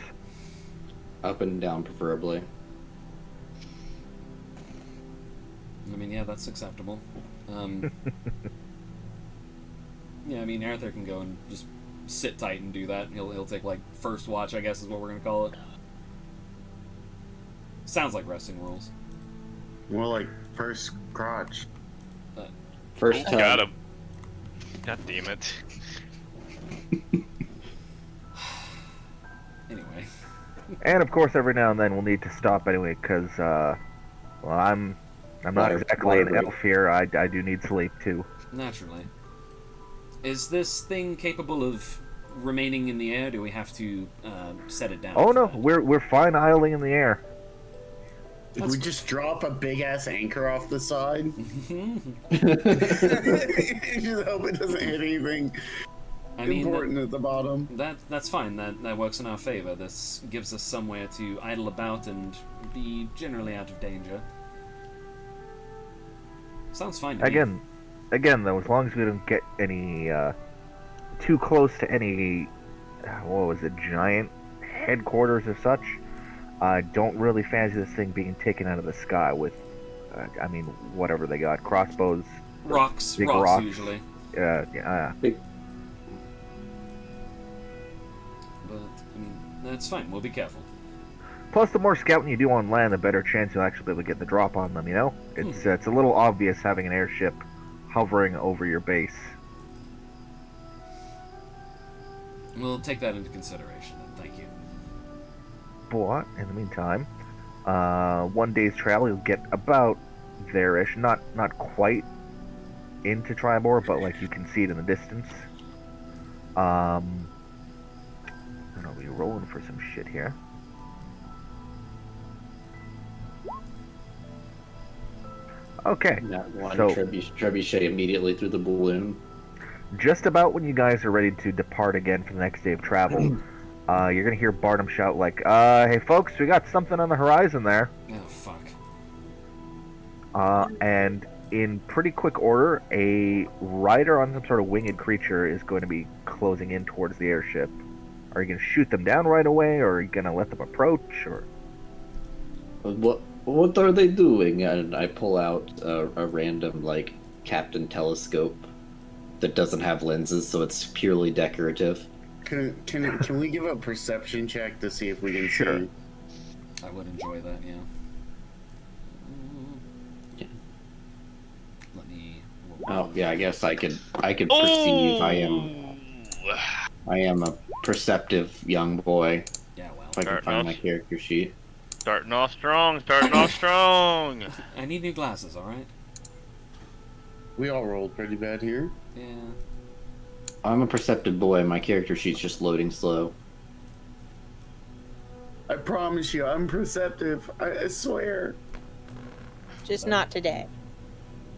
Up and down, preferably. I mean, yeah, that's acceptable. Yeah, I mean, Arthur can go and just sit tight and do that. He'll take, like, first watch, I guess is what we're gonna call it. Sounds like resting rules. More like first crotch. First time. Got him. God damn it. Anyway. And of course, every now and then we'll need to stop anyway, because well, I'm not Water- exactly water an break. elf here. I do need sleep too. Naturally. Is this thing capable of remaining in the air? Do we have to set it down? Oh for no, that? we're fine idling in the air. Did we just drop a big ass anchor off the side? Just hope it doesn't hit anything important at the bottom. That's fine. That works in our favor. This gives us somewhere to idle about and be generally out of danger. Sounds fine to me. Again though, as long as we don't get any too close to any what was it, giant headquarters or such, I don't really fancy this thing being taken out of the sky with I mean whatever they got, crossbows, rocks usually. Yeah. Big. But I mean that's fine. We'll be careful. Plus, the more scouting you do on land, the better chance you'll actually be able to get the drop on them, you know? It's a little obvious having an airship hovering over your base. We'll take that into consideration, then. Thank you. But, in the meantime, 1 day's travel, you'll get about there-ish. Not quite into Tribor, but, like, you can see it in the distance. I don't know, we're rolling for some shit here. Okay, so trebuchet immediately through the balloon. Just about when you guys are ready to depart again for the next day of travel, you're gonna hear Barnum shout like, "Hey folks, we got something on the horizon there." Oh fuck. And in pretty quick order, a rider on some sort of winged creature is going to be closing in towards the airship. Are you gonna shoot them down right away, or are you gonna let them approach, or? What are they doing? And I pull out a random, like, Captain Telescope that doesn't have lenses, so it's purely decorative. Can we give a perception check to see if we can Sure. see? I would enjoy that, yeah. Let me... Oh yeah, I guess I could perceive. I am a perceptive young boy. Yeah, well. If I can find my character sheet. Starting off strong. I need new glasses, alright? We all rolled pretty bad here. Yeah. I'm a perceptive boy. My character sheet's just loading slow. I promise you, I'm perceptive. I swear. Just not today.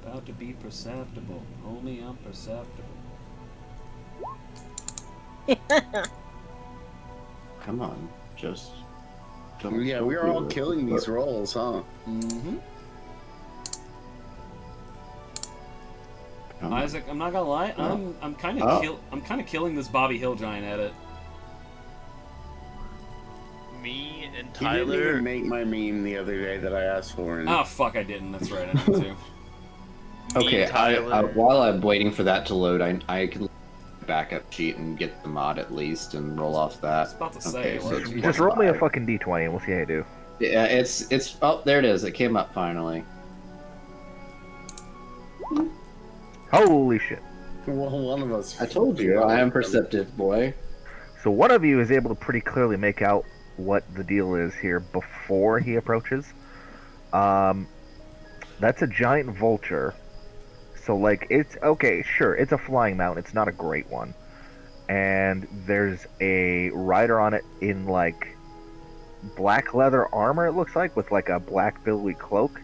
About to be perceptible. Homie, I'm perceptible. Come on, just. Yeah, we are all killing these rolls, huh? Mm-hmm. Isaac, I'm not gonna lie, I'm kind of killing this Bobby Hill giant at it. Me and He didn't Tyler. even make my meme the other day that I asked for. And... Oh fuck, I didn't. That's right, I need to. Okay, while I'm waiting for that to load, I can backup sheet and get the mod at least and roll off that. I was about to say, Okay, so it's Just roll me a fucking d20 and we'll see how you do. Yeah, it's oh, there it is. It came up finally. Holy shit. Well, one of us. I told you, I am perceptive, boy. So one of you is able to pretty clearly make out what the deal is here before he approaches. That's a giant vulture. So, like, it's, okay, sure, it's a flying mount, it's not a great one. And there's a rider on it in, like, black leather armor, it looks like, with, like, a black billowy cloak.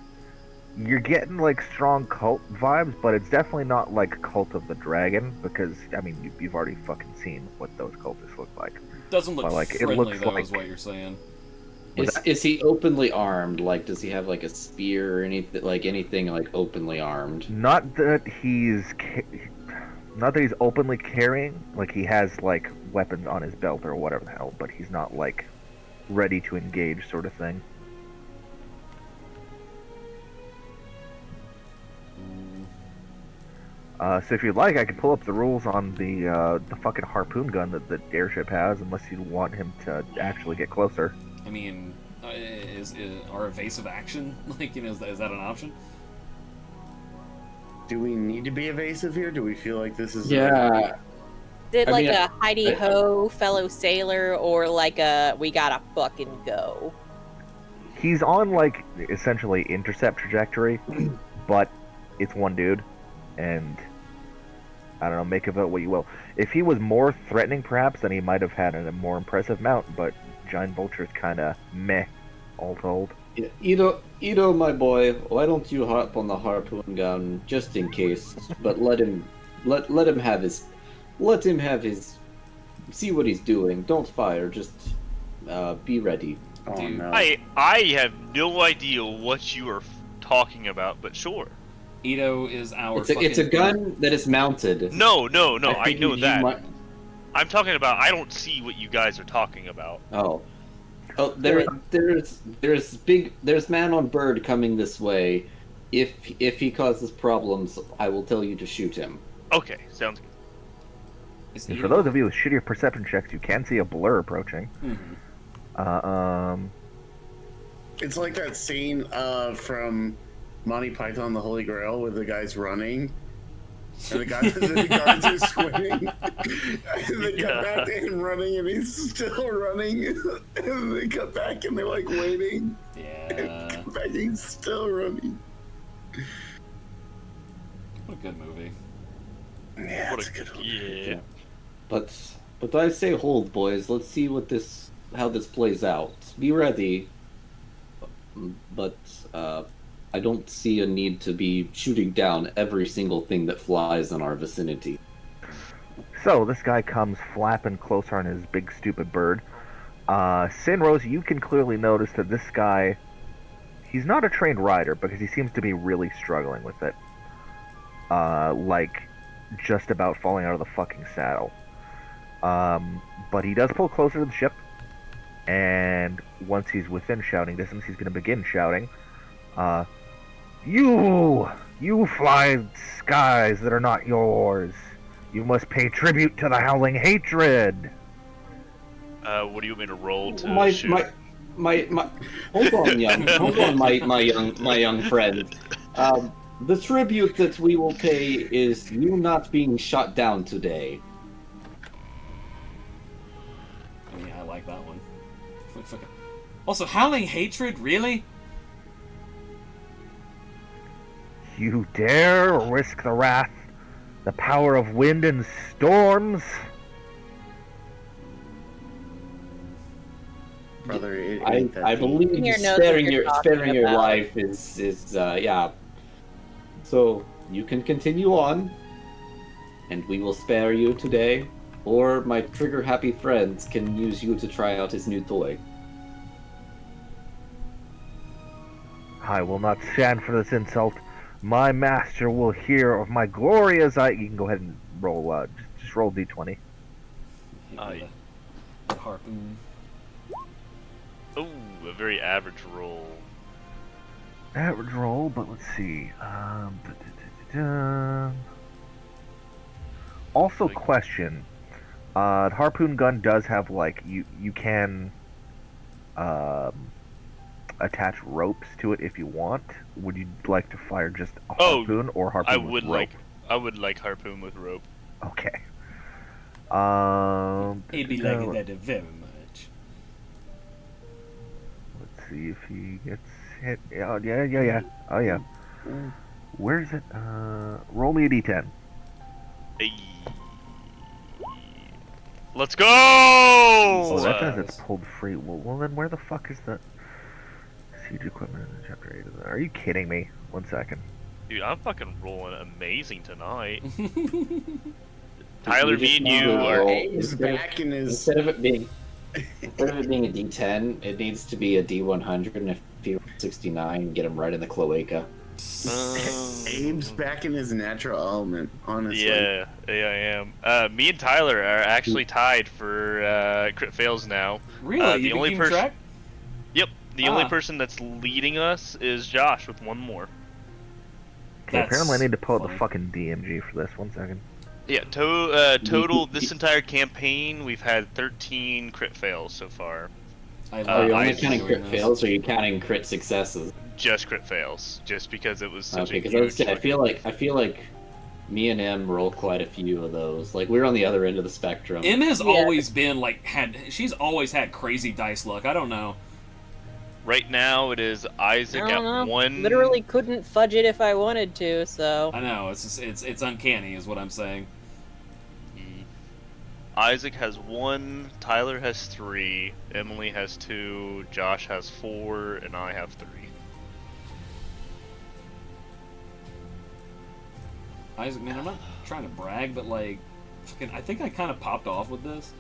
You're getting, like, strong cult vibes, but it's definitely not, like, Cult of the Dragon, because, I mean, you've already fucking seen what those cultists look like. Doesn't look But, like, friendly, it looks though, like... is what you're saying. Is he openly armed? Like, does he have like a spear or anything? Like anything like openly armed? Not that he's openly carrying, like he has like weapons on his belt or whatever the hell, but he's not like ready to engage, sort of thing. So if you'd like, I could pull up the rules on the fucking harpoon gun that the airship has, unless you want him to actually get closer. I mean, is our evasive action, like, you know, is that an option? Do we need to be evasive here? Do we feel like this is... Yeah. Did like a Heidi Ho fellow sailor or like a we gotta fucking go? He's on like essentially intercept trajectory, but it's one dude, and I don't know, make of it what you will. If he was more threatening, perhaps, then he might have had a more impressive mount, but Giant Vulture's kind of meh, all told. Ito, my boy, why don't you hop on the harpoon gun just in case? But let him have his, see what he's doing. Don't fire, just be ready. Oh, Dude. no. I have no idea what you are talking about, but sure. Ito is our. It's a gun that is mounted. No, I figured know you that. might- I'm talking about. I don't see what you guys are talking about. Oh, there's man on bird coming this way. If he causes problems, I will tell you to shoot him. Okay, sounds good. Is And Ito- for those of you with shittier perception checks, you can see a blur approaching. Mhm. It's like that scene from Monty Python and the Holy Grail where the guy's running and the guards are squinting. And they cut back to him running and he's still running. And they cut back and they're like waiting. And Yeah. cut back and he's still running. What a good movie. Yeah, What it's a a good one. yeah. But I say hold, boys. Let's see how this plays out. Be ready. But I don't see a need to be shooting down every single thing that flies in our vicinity. So, this guy comes flapping closer on his big stupid bird. Sinrose, you can clearly notice that this guy, he's not a trained rider because he seems to be really struggling with it. Like, just about falling out of the fucking saddle. But he does pull closer to the ship, and once he's within shouting distance, he's going to begin shouting, You fly skies that are not yours. You must pay tribute to the howling hatred. What do you want me to roll to My shoot? hold on, my young friend. The tribute that we will pay is you not being shot down today. Yeah, I like that one. Also, howling hatred, really? You dare risk the wrath, the power of wind and storms? Brother, it I ain't that deep. believe Your notes sparing that you're your talking about. life is yeah. So you can continue on, and we will spare you today, or my trigger happy friends can use you to try out his new toy. I will not stand for this insult. My master will hear of my glory as I... You can go ahead and roll, just roll d20. Yeah. The harpoon. Oh, a very average roll. Average roll, but let's see. Also, question. The harpoon gun does have, like, you can attach ropes to it if you want. Would you like to fire just a harpoon or harpoon I with would rope? I would like harpoon with rope. Okay. He'd be liking that very much. Let's see if he gets hit. Yeah. Oh yeah. Where's it? Roll me a d10. Hey. Let's go! Oh, that says it's pulled free. Well, then where the fuck is the siege equipment in chapter 8 of that? Are you kidding me? 1 second. Dude, I'm fucking rolling amazing tonight. Tyler, me and you are. He's back in his. Instead of it being a D10, it needs to be a D100, and if you 69, get him right in the cloaca. Abe's back in his natural element, honestly. Yeah, I am. Me and Tyler are actually tied for crit fails now. Really? The You only keep person. track? Yep, the only person that's leading us is Josh with one more. Okay, That's apparently I need to pull out the funny. fucking DMG for this. 1 second. Yeah, total this entire campaign we've had 13 crit fails so far. I Are you I only see counting crit this. fails, or are you counting crit successes? Just crit fails, just because it was such Okay, a because huge. I feel like me and M roll quite a few of those. Like we're on the other end of the spectrum. M has Yeah. always been like she's always had crazy dice luck. I don't know. Right now it is Isaac I don't at know. 1. Literally couldn't fudge it if I wanted to, so. I know it's uncanny, is what I'm saying. Isaac has 1, Tyler has 3, Emily has 2, Josh has 4, and I have 3. Isaac, man, I'm not trying to brag, but like, fucking, I think I kind of popped off with this.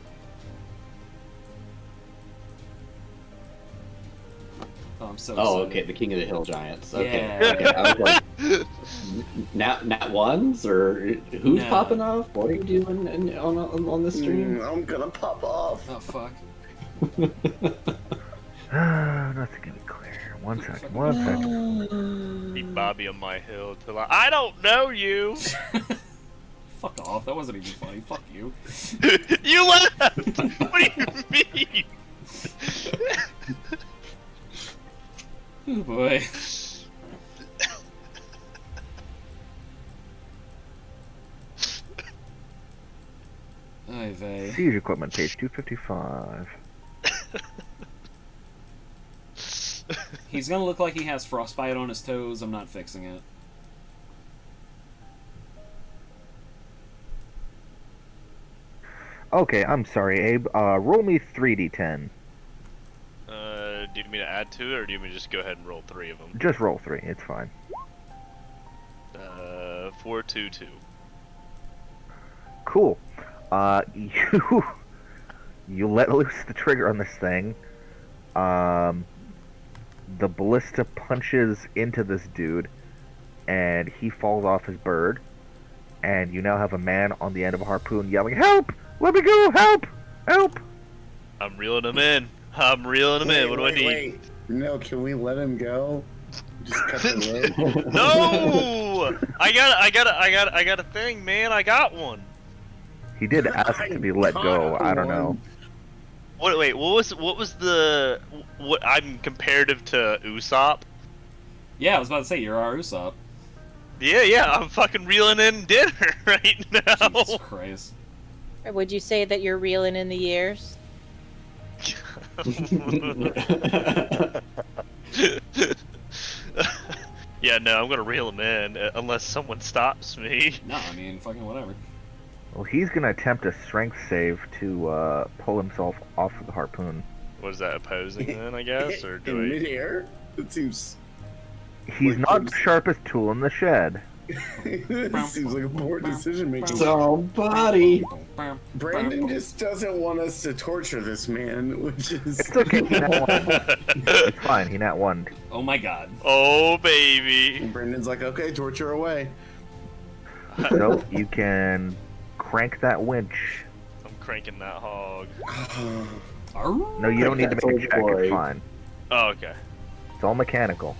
Oh, I'm so excited. Okay, the King of the Hill Giants. Okay, Yeah. okay. I was like, nat ones or who's popping off? What are you doing on the stream? I'm gonna pop off. Oh fuck. Nothing can be clear. One second. Keep Bobby on my hill till I don't know you. Fuck off. That wasn't even funny. Fuck you. You left. What do you mean? Oh boy. Ay vey. Siege equipment, page 255. He's gonna look like he has frostbite on his toes. I'm not fixing it. Okay, I'm sorry, Abe. Roll me 3d10. Do you need me to add to it, or do you want me to just go ahead and roll 3 of them? Just roll 3, it's fine. 4, 2, 2. Cool. You let loose the trigger on this thing. The ballista punches into this dude, and he falls off his bird. And you now have a man on the end of a harpoon yelling, "Help! Let me go! Help! Help!" I'm reeling him in. I'm reeling him in. What do I need? Wait. No, can we let him go? Just cut the rope. No! I got a thing, man. I got one. He did ask to be let go. I don't know. Wait, what was the what? I'm comparative to Usopp. Yeah, I was about to say you're our Usopp. Yeah, I'm fucking reeling in dinner right now. Jesus Christ. Or would you say that you're reeling in the years? Yeah, no, I'm gonna reel him in unless someone stops me. No, I mean, fucking whatever. Well, he's gonna attempt a strength save to pull himself off of the harpoon. What is that, opposing then, I guess? Or do in I... midair? It seems. He's not the sharpest tool in the shed. It seems like a poor decision making. Somebody. Brandon just doesn't want us to torture this man, which is. It's okay. He nat one. It's fine. He nat one. Oh my god. Oh, baby. And Brandon's like, okay, torture away. So you can crank that winch. I'm cranking that hog. No, you don't need to make a check. It's fine. Oh, okay. It's all mechanical.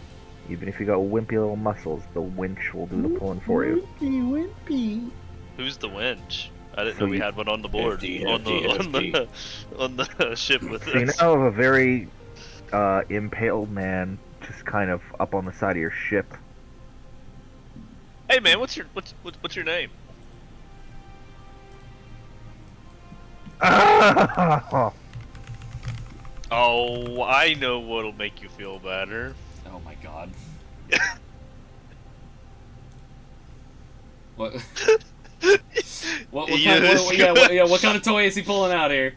Even if you got wimpy little muscles, the winch will do the pulling for you. Wimpy. Who's the winch? I didn't So know we you- had one on the board. FD, on the ship with So you us. now have a very impaled man just kind of up on the side of your ship. Hey man, what's your name? Oh, I know what'll make you feel better. Oh my god. What? What kind of toy is he pulling out here?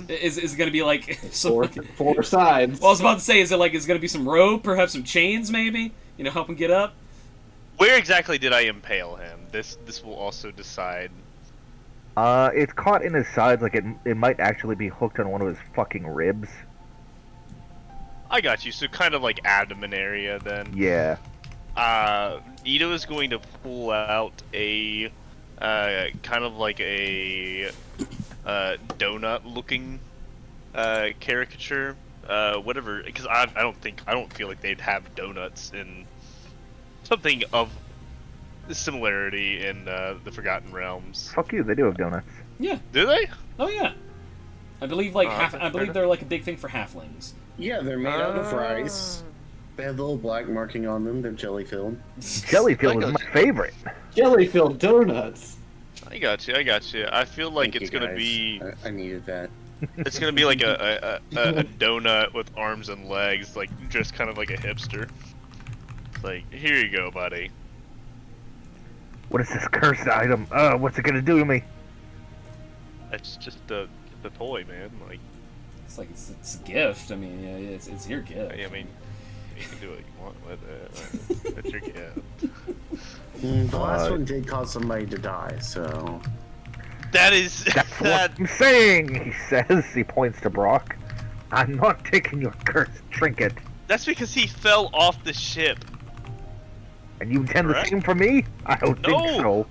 Is it gonna be like Four sides. Well, I was about to say, is it gonna be some rope, perhaps some chains, maybe? You know, help him get up. Where exactly did I impale him? This will also decide. It's caught in his sides, like it might actually be hooked on one of his fucking ribs. I got you. So kind of like abdomen area then. Yeah. Ito is going to pull out a kind of like a donut-looking caricature, whatever. Because I don't feel like they'd have donuts in something of similarity in the Forgotten Realms. Fuck you, they do have donuts. Yeah. Do they? Oh yeah. I believe I believe they're like a big thing for halflings. Yeah, they're made out of rice. They have the little black marking on them. They're jelly filled. Jellyfield is my favorite. Jelly-filled donuts. I got you. I feel like Thank it's you, gonna guys. be I needed that. it's gonna be like a donut with arms and legs, like just kind of like a hipster. It's like, here you go, buddy. What is this cursed item? What's it gonna do to me? It's just the toy, man. Like, It's like it's a gift. I mean, it's your gift. I mean, you can do what you want with it. It's your gift. The last one did cause somebody to die, so. That is That's what I'm saying, he says. He points to Brock. I'm not taking your cursed trinket. That's because he fell off the ship. And you intend Correct? the same for me? I don't think No. so.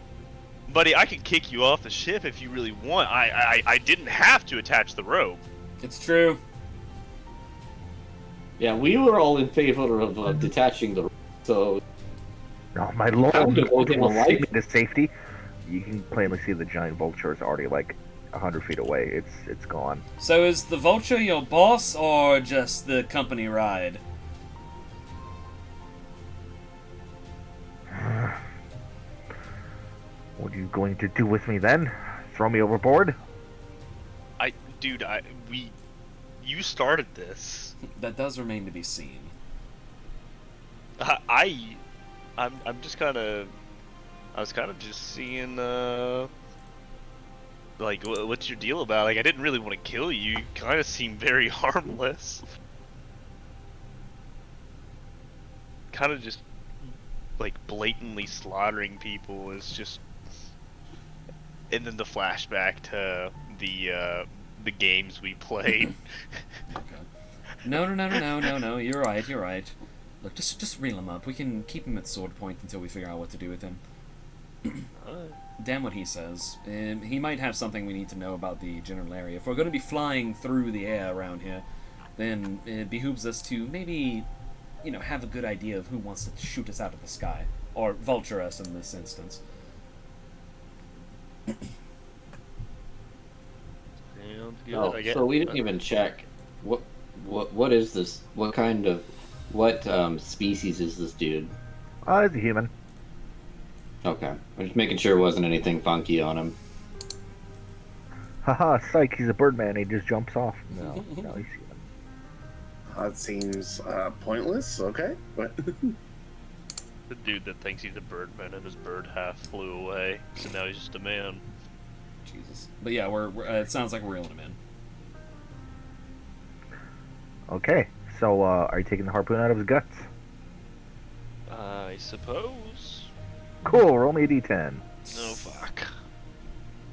Buddy, I can kick you off the ship if you really want. I didn't have to attach the rope. It's true. Yeah, we were all in favor of detaching the. So Oh, my lord, Found it, will okay, well, see me like- to safety. You can plainly see the giant vulture is already like 100 feet away. It's gone. So is the vulture your boss or just the company ride? What are you going to do with me then? Throw me overboard? Dude, you started this. That does remain to be seen. I'm just kind of. I was kind of just seeing, like, what's your deal about? Like, I didn't really want to kill you. You kind of seem very harmless. Kind of just, like, blatantly slaughtering people is just. And then the flashback to the games we played. No. You're right. Look, just reel him up. We can keep him at sword point until we figure out what to do with him. Damn what he says. He might have something we need to know about the general area. If we're going to be flying through the air around here, then it behooves us to maybe, have a good idea of who wants to shoot us out of the sky. Or vulture us in this instance. Oh, so we didn't even check. What is this? What species is this dude? It's a human. Okay, I'm just making sure it wasn't anything funky on him. Haha, psych, he's a birdman, he just jumps off. No, he's human. That seems pointless. Okay. What? The dude that thinks he's a birdman and his bird half flew away, so now he's just a man. Jesus. But yeah, we're it sounds like we're reeling him in. Okay, so are you taking the harpoon out of his guts? I suppose. Cool, roll me a d10. No, fuck.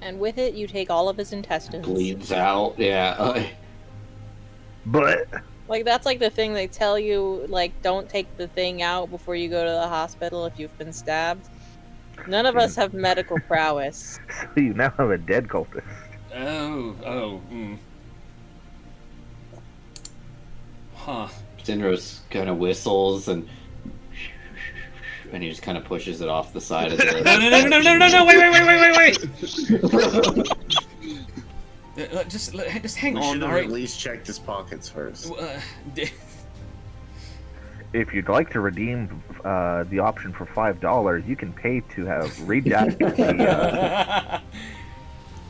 And with it, you take all of his intestines. Bleeds out. Yeah. But Like, that's like the thing they tell you, like, don't take the thing out before you go to the hospital if you've been stabbed. None of us have medical prowess. so you now have a dead cultist. Huh. Sinros kind of whistles and he just kind of pushes it off the side of the. Wait! Just hang We on, should have alright? at least checked his pockets first. If you'd like to redeem the option for $5, you can pay to have redacted the.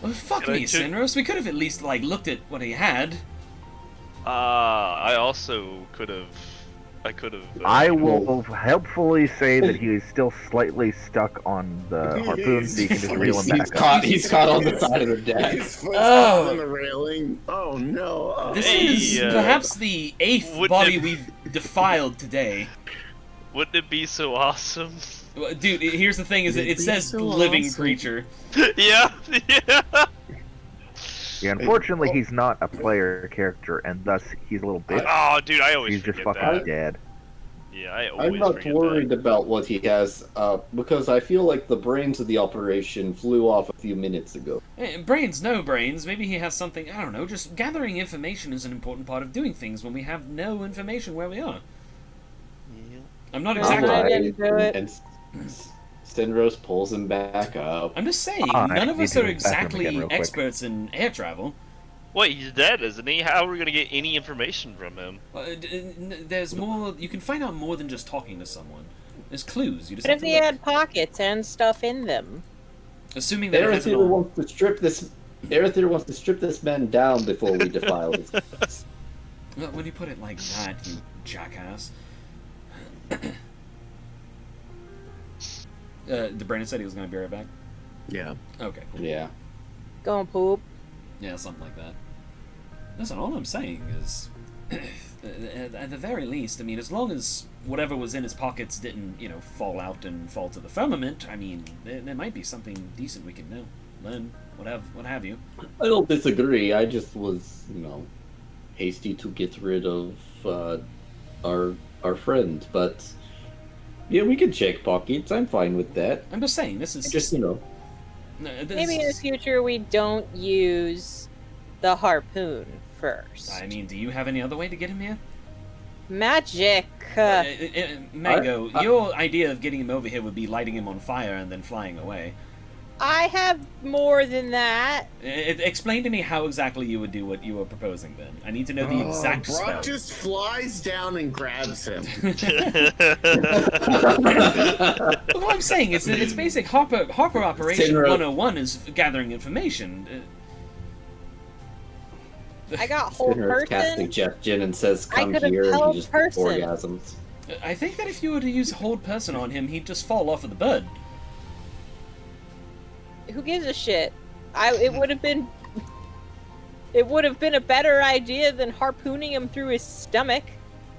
Well, fuck Can I me, check- Sinros. We could have at least, like, looked at what he had. I also could have. I could have. I will helpfully say that he is still slightly stuck on the harpoon, so you can just reel him back up. He's caught on the side of the deck. His foot's Oh. caught on the railing. Oh no. Oh. This Hey, is perhaps the 8th wouldn't body it- we've defiled today. Wouldn't it be so awesome? Well, dude, here's the thing: is It'd it be says so living awesome. creature. Yeah. Yeah, unfortunately, he's not a player character, and thus he's a little bitch. Oh, dude, I always He's just forget fucking that. dead. Yeah, I always I'm not forget worried that. about what he has, because I feel like the brains of the operation flew off a few minutes ago. Brains, no brains. Maybe he has something. I don't know. Just gathering information is an important part of doing things when we have no information where we are. I'm not exactly. I didn't do it. And Stenros pulls him back up. I'm just saying, I none of need us to are go to the bathroom exactly again real quick. experts in air travel. Wait, he's dead, isn't he? How are we gonna get any information from him? There's more. You can find out more than just talking to someone. There's clues. You just What have if to he look. had pockets and stuff in them? Assuming that it has it Arethyr all. wants to strip this. Arethyr wants to strip this man down before we defile his guts. Well, when you put it like that, you jackass. Brandon said he was going to be right back. Yeah. Okay. Cool. Yeah. Go and poop. Yeah, something like that. Listen, all I'm saying is, at the very least, I mean, as long as whatever was in his pockets didn't, you know, fall out and fall to the firmament, I mean, there might be something decent we can know, learn, what have you. I don't disagree. I just was, hasty to get rid of our friend, but yeah, we can check pockets. I'm fine with that. I'm just saying, this is Just Maybe in the future we don't use the harpoon first. I mean, do you have any other way to get him here? Magic. Mango, your idea of getting him over here would be lighting him on fire and then flying away. I have more than that. Explain to me how exactly you would do what you were proposing then. I need to know the exact Brock spell. just flies down and grabs him. What I'm saying is that it's basic Harper Operation 101 is gathering information. I got hold Spinner casts person. suggestion and says, I "Come could've here," and held he just person. orgasms. I think that if you were to use hold person on him, he'd just fall off of the bed. Who gives a shit? It would have been a better idea than harpooning him through his stomach.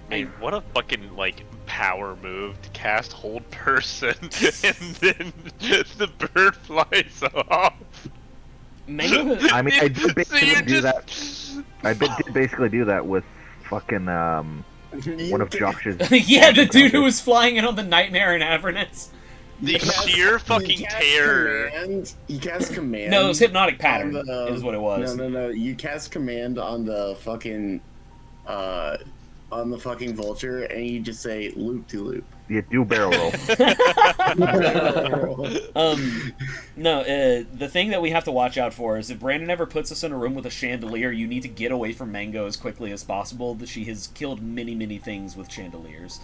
Hey, what a fucking, power move to cast hold person, and then the bird flies off. Mango, I mean, I did basically you're do that. just- I did basically do that with fucking one of Josh's. yeah, the dude who was flying in on the Nightmare in Avernus. The sheer fucking terror. You cast command. No, it was hypnotic on pattern. the- Is what it was. No. You cast command on the fucking vulture, and you just say loop to loop. You do barrel roll. No, the thing that we have to watch out for is if Brandon ever puts us in a room with a chandelier, you need to get away from Mango as quickly as possible. She has killed many things with chandeliers.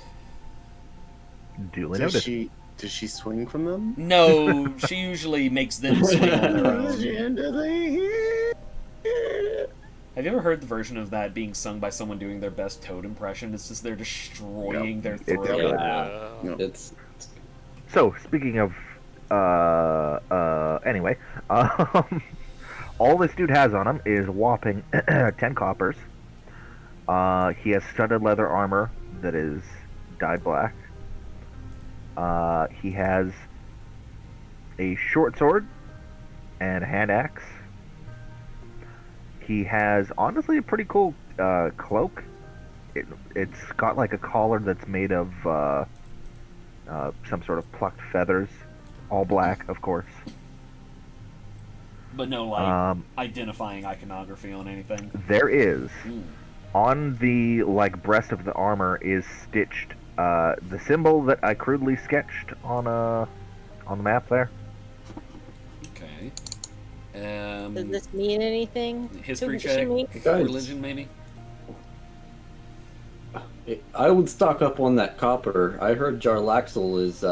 Duly noted. Does she swing from them? No, she usually makes them swing on their own. Have you ever heard the version of that being sung by someone doing their best Toad impression? It's just they're destroying their throat. It's So, speaking of, anyway, all this dude has on him is whopping 10 coppers. He has studded leather armor that is dyed black. He has a short sword and a hand axe. He has, honestly, a pretty cool cloak. It's got like a collar that's made of some sort of plucked feathers, all black, of course. But no, identifying iconography on anything. There is. On the breast of the armor is stitched the symbol that I crudely sketched on the map there. Okay. Does this mean anything? History to check, me? religion maybe. I would stock up on that copper. I heard Jarlaxle is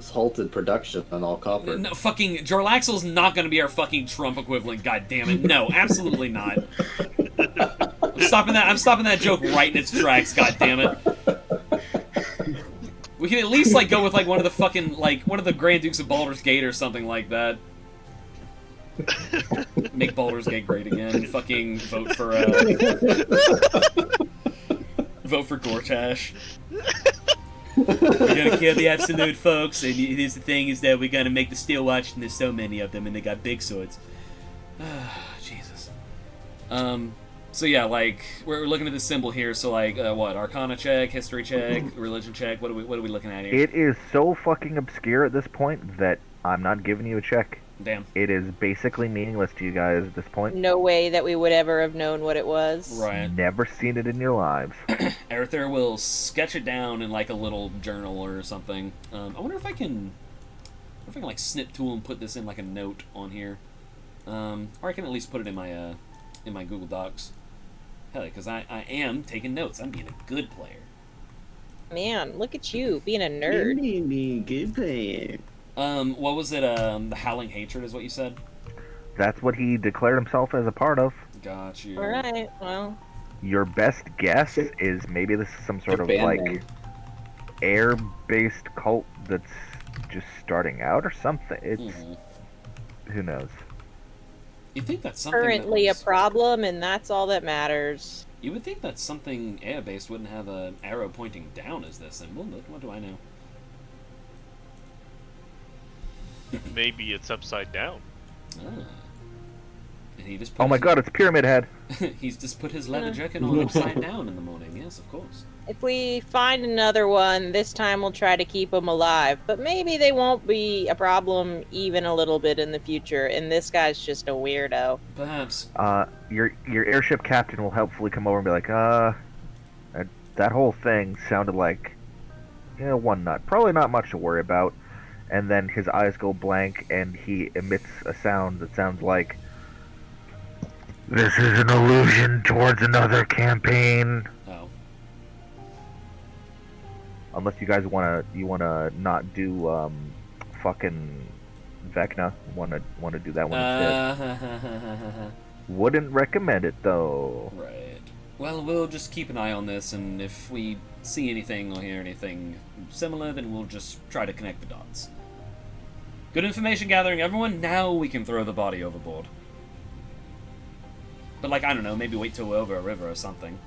halted production on all copper. No, fucking Jarlaxle's not going to be our fucking Trump equivalent. God damn it! No, absolutely not. I'm stopping that joke right in its tracks. God damn it. We can at least go with one of the fucking one of the Grand Dukes of Baldur's Gate or something like that. Make Baldur's Gate great again. Fucking vote for Gortash. We're gonna kill the Absolute, folks, and here's the thing: is that we're gonna make the Steel Watch, and there's so many of them, and they got big swords. Jesus. So yeah, we're looking at the symbol here. So what? Arcana check, history check, religion check. What are we looking at here? It is so fucking obscure at this point that I'm not giving you a check. Damn. It is basically meaningless to you guys at this point. No way that we would ever have known what it was. Right. Never seen it in your lives. Aerother will sketch it down in a little journal or something. I wonder if I can snip tool and put this in a note on here, or I can at least put it in my Google Docs. Hell, because I am taking notes. I'm being a good player. Man, look at you being a nerd. Being good player. What was it? The Howling Hatred is what you said? That's what he declared himself as a part of. Got you. Alright, well. Your best guess is maybe this is some sort of air-based cult that's just starting out or something. It's who knows. You think that's something currently that was... a problem, and that's all that matters. You would think that something air-based wouldn't have an arrow pointing down as their symbol, but what do I know? Maybe it's upside down. Ah. And he just put Oh my god, it's Pyramid Head. He's just put his leather jacket on upside down in the morning. Yes, of course. If we find another one, this time we'll try to keep them alive. But maybe they won't be a problem even a little bit in the future, and this guy's just a weirdo. Perhaps. Your airship captain will helpfully come over and be like, that whole thing sounded like, one nut. Probably not much to worry about. And then his eyes go blank, and he emits a sound that sounds like, "This is an allusion towards another campaign." Oh. Unless you guys wanna not do fucking Vecna. Wanna do that one instead. Wouldn't recommend it though. Right. Well, we'll just keep an eye on this, and if we see anything or hear anything similar, then we'll just try to connect the dots. Good information gathering, everyone. Now we can throw the body overboard. But, like, I don't know, maybe wait till we're over a river or something.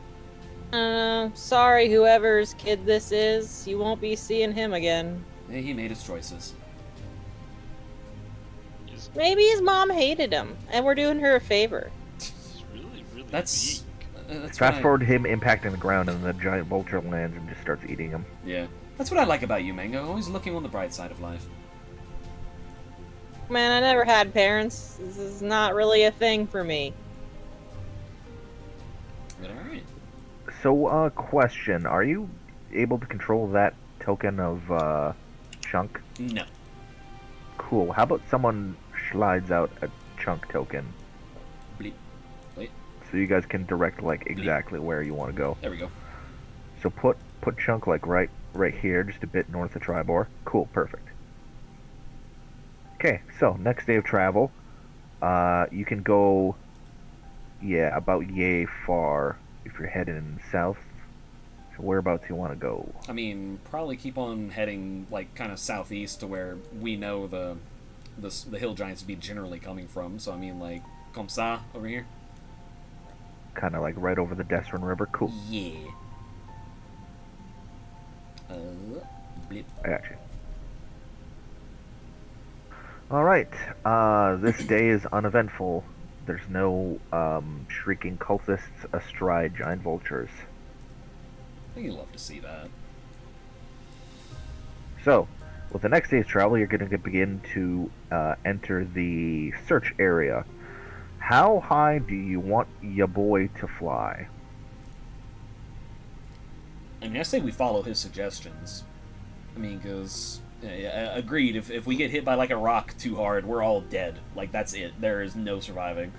Sorry, whoever's kid this is. You won't be seeing him again. Yeah, he made his choices. Maybe his mom hated him, and we're doing her a favor. It's really, really That's Fast forward to him impacting the ground, and the giant vulture lands and just starts eating him. Yeah. That's what I like about you, Mango. Always looking on the bright side of life. Man, I never had parents. This is not really a thing for me. But alright. So, question. Are you able to control that token of, chunk? No. Cool. How about someone slides out a chunk token? Bleep. Wait. So you guys can direct, like, exactly where you want to go. There we go. So put chunk, like, right here, just a bit north of Tribor. Cool, perfect. Okay, so, next day of travel. You can go, about yay far if you're heading south. So whereabouts you want to go? I mean, probably keep on heading, like, kind of southeast to where we know the hill giants to be generally coming from. So, I mean, like, comme ça, over here. Kind of, like, right over the Desrin River. Cool. Yeah. Blip. I got you. Alright, this day is uneventful. There's no, shrieking cultists astride giant vultures. I think you'd love to see that. So, with the next day's travel, you're going to begin to enter the search area. How high do you want ya boy to fly? I mean, I say we follow his suggestions. I mean, because... agreed, if we get hit by, like, a rock too hard, we're all dead. Like, that's it. There is no surviving.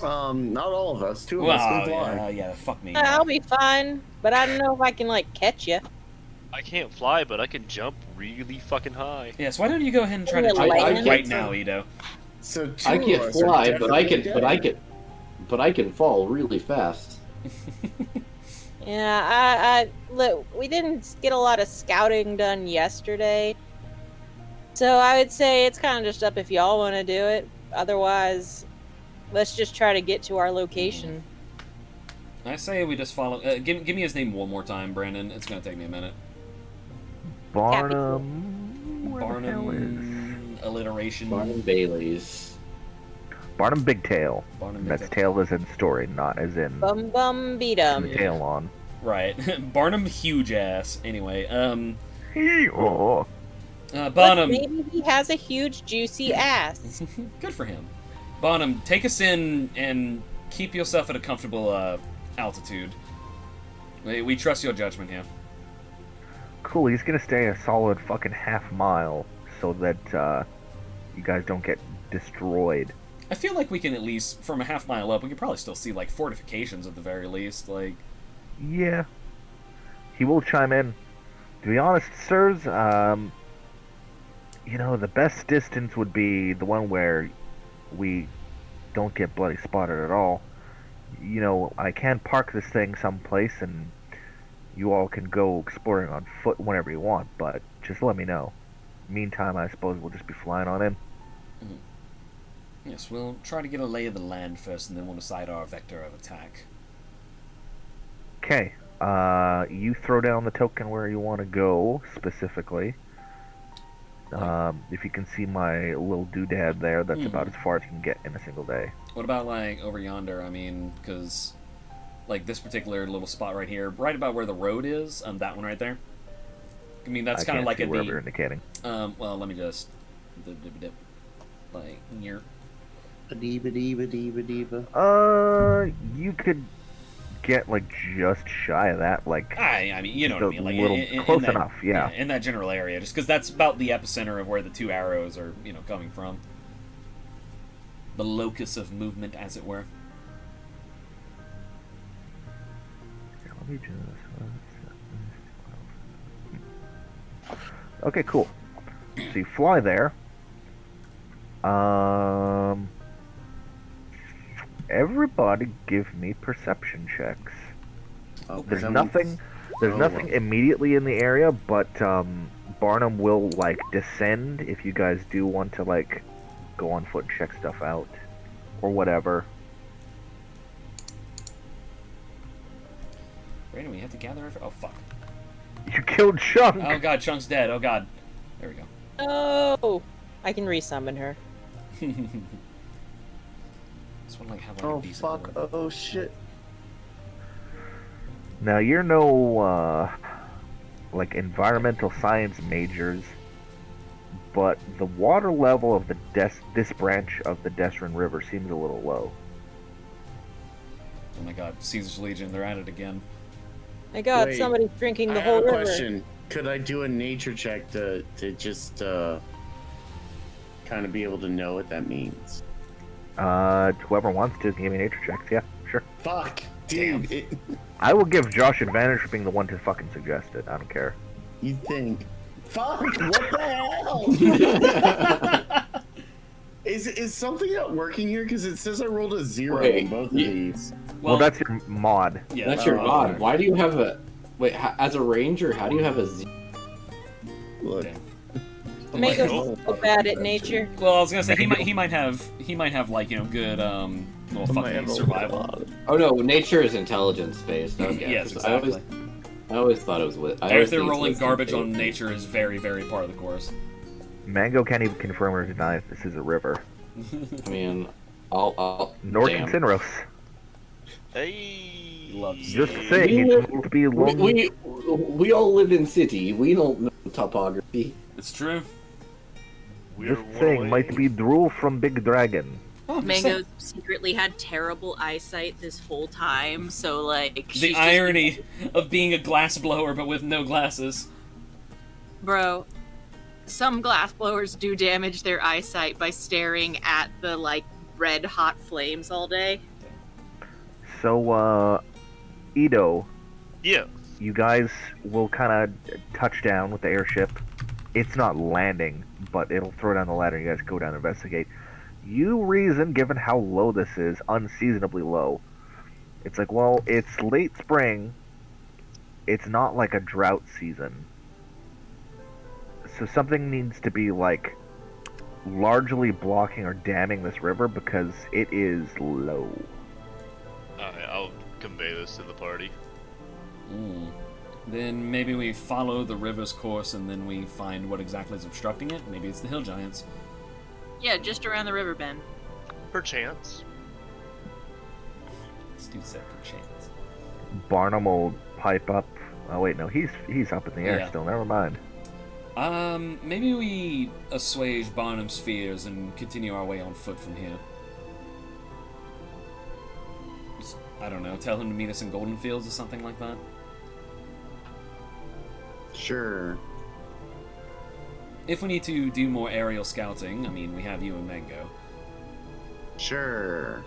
Not all of us. Two of us can fly. Yeah, fuck me. I'll be fine, but I don't know if I can, like, catch you. I can't fly, but I can jump really fucking high. Yeah, so why don't you go ahead and try to I jump right can't- now, Ido? So two I of can't us are fly, but definitely I can fall really fast. Yeah, look, we didn't get a lot of scouting done yesterday. So I would say it's kind of just up if y'all want to do it. Otherwise, let's just try to get to our location. I say we just follow... give me his name one more time, Brandon. It's gonna take me a minute. Barnum... Where the hell is... Barnum... Alliteration. Barnum Bailey's. Barnum Bigtail. Barnum That's Bigtail. tail as in story, not as in Bum bum beat 'em. the tail on. Right. Barnum huge ass. Anyway, Hee-haw. But Bonham... maybe he has a huge juicy ass. Good for him. Bonham, take us in and keep yourself at a comfortable altitude. We trust your judgment here. Cool, he's gonna stay a solid fucking half mile so that you guys don't get destroyed. I feel like we can at least, from a half mile up, we can probably still see, like, fortifications at the very least. Like, Yeah. He will chime in. To be honest, sirs, the best distance would be the one where we don't get bloody spotted at all. I can park this thing someplace and you all can go exploring on foot whenever you want, but just let me know. Meantime, I suppose we'll just be flying on in. Yes, we'll try to get a lay of the land first, and then we'll decide our vector of attack. Okay. You throw down the token where you want to go, specifically. If you can see my little doodad there, that's about as far as you can get in a single day. What about, like, over yonder? I mean, because, like, this particular little spot right here, right about where the road is, that one right there. I mean, that's kind of like wherever you're indicating. Well, let me just... Like, here. You could get, like, just shy of that, like... I mean, you know what I mean. Like, close that, enough, yeah. In that general area, just because that's about the epicenter of where the 2 arrows are, you know, coming from. The locus of movement, as it were. Let me just... Okay, cool. So you fly there. Everybody give me perception checks. There's nothing immediately in the area, but Barnum will, like, descend if you guys do want to, like, go on foot and check stuff out or whatever. Brandon, we have to gather... Oh, fuck. You killed Chunk! Oh, God, Chunk's dead. Oh, God. There we go. Oh! I can resummon her. This one, like, have, like, Oh, a decent fuck. roll. Oh, shit. Now, you're no, like, environmental science majors, but the water level of this branch of the Desrin River seems a little low. Oh, my God. Caesar's Legion, they're at it again. My God, Wait, somebody's drinking the I whole have a river. question. Could I do a nature check to just kind of be able to know what that means? Whoever wants to give me nature checks, yeah, sure. Fuck, dude. I will give Josh advantage for being the one to fucking suggest it. I don't care. You think? Fuck! What the hell? Is something not working here? Because it says I rolled a 0 Wait, on both of these. Well, that's your mod. Yeah, That's your mod. okay. Why do you have a... Wait, as a ranger, how do you have a Z? Look. Mango's so bad at nature. Well, I was gonna say he might have like, you know, good little fucking survival. Oh no, nature is intelligence based. Okay. Yes, exactly. I always thought it was with. If they're rolling garbage on nature is very, very part of the course. Mango can't even confirm or deny if this is a river. I mean, I'll Nor damn. can Sinros. Hey. Loves Just it. saying, We it's supposed to be long. we all live in city. We don't know topography. It's true. We're Just saying, might be drool from Big Dragon. Oh, Mango secretly had terrible eyesight this whole time, so like the she's irony of being a glass blower but with no glasses. bro. Some glass blowers do damage their eyesight by staring at the like red hot flames all day. So, Edo, Yeah. you guys will kind of touch down with the airship. It's not landing, but it'll throw down the ladder and you guys go down and investigate. You reason, given how low this is, unseasonably low. It's like, well, it's late spring. It's not like a drought season. So something needs to be, like, largely blocking or damming this river because it is low. I'll convey this to the party. Then maybe we follow the river's course and then we find what exactly is obstructing it. Maybe it's the hill giants. Yeah, just around the river bend. Perchance. This dude said perchance. Barnum will pipe up. Oh wait, no, he's up in the air Yeah. still. Never mind. Maybe we assuage Barnum's fears and continue our way on foot from here. Just, I don't know, tell him to meet us in Golden Fields or something like that. Sure. If we need to do more aerial scouting, I mean, we have you and Mango. Sure.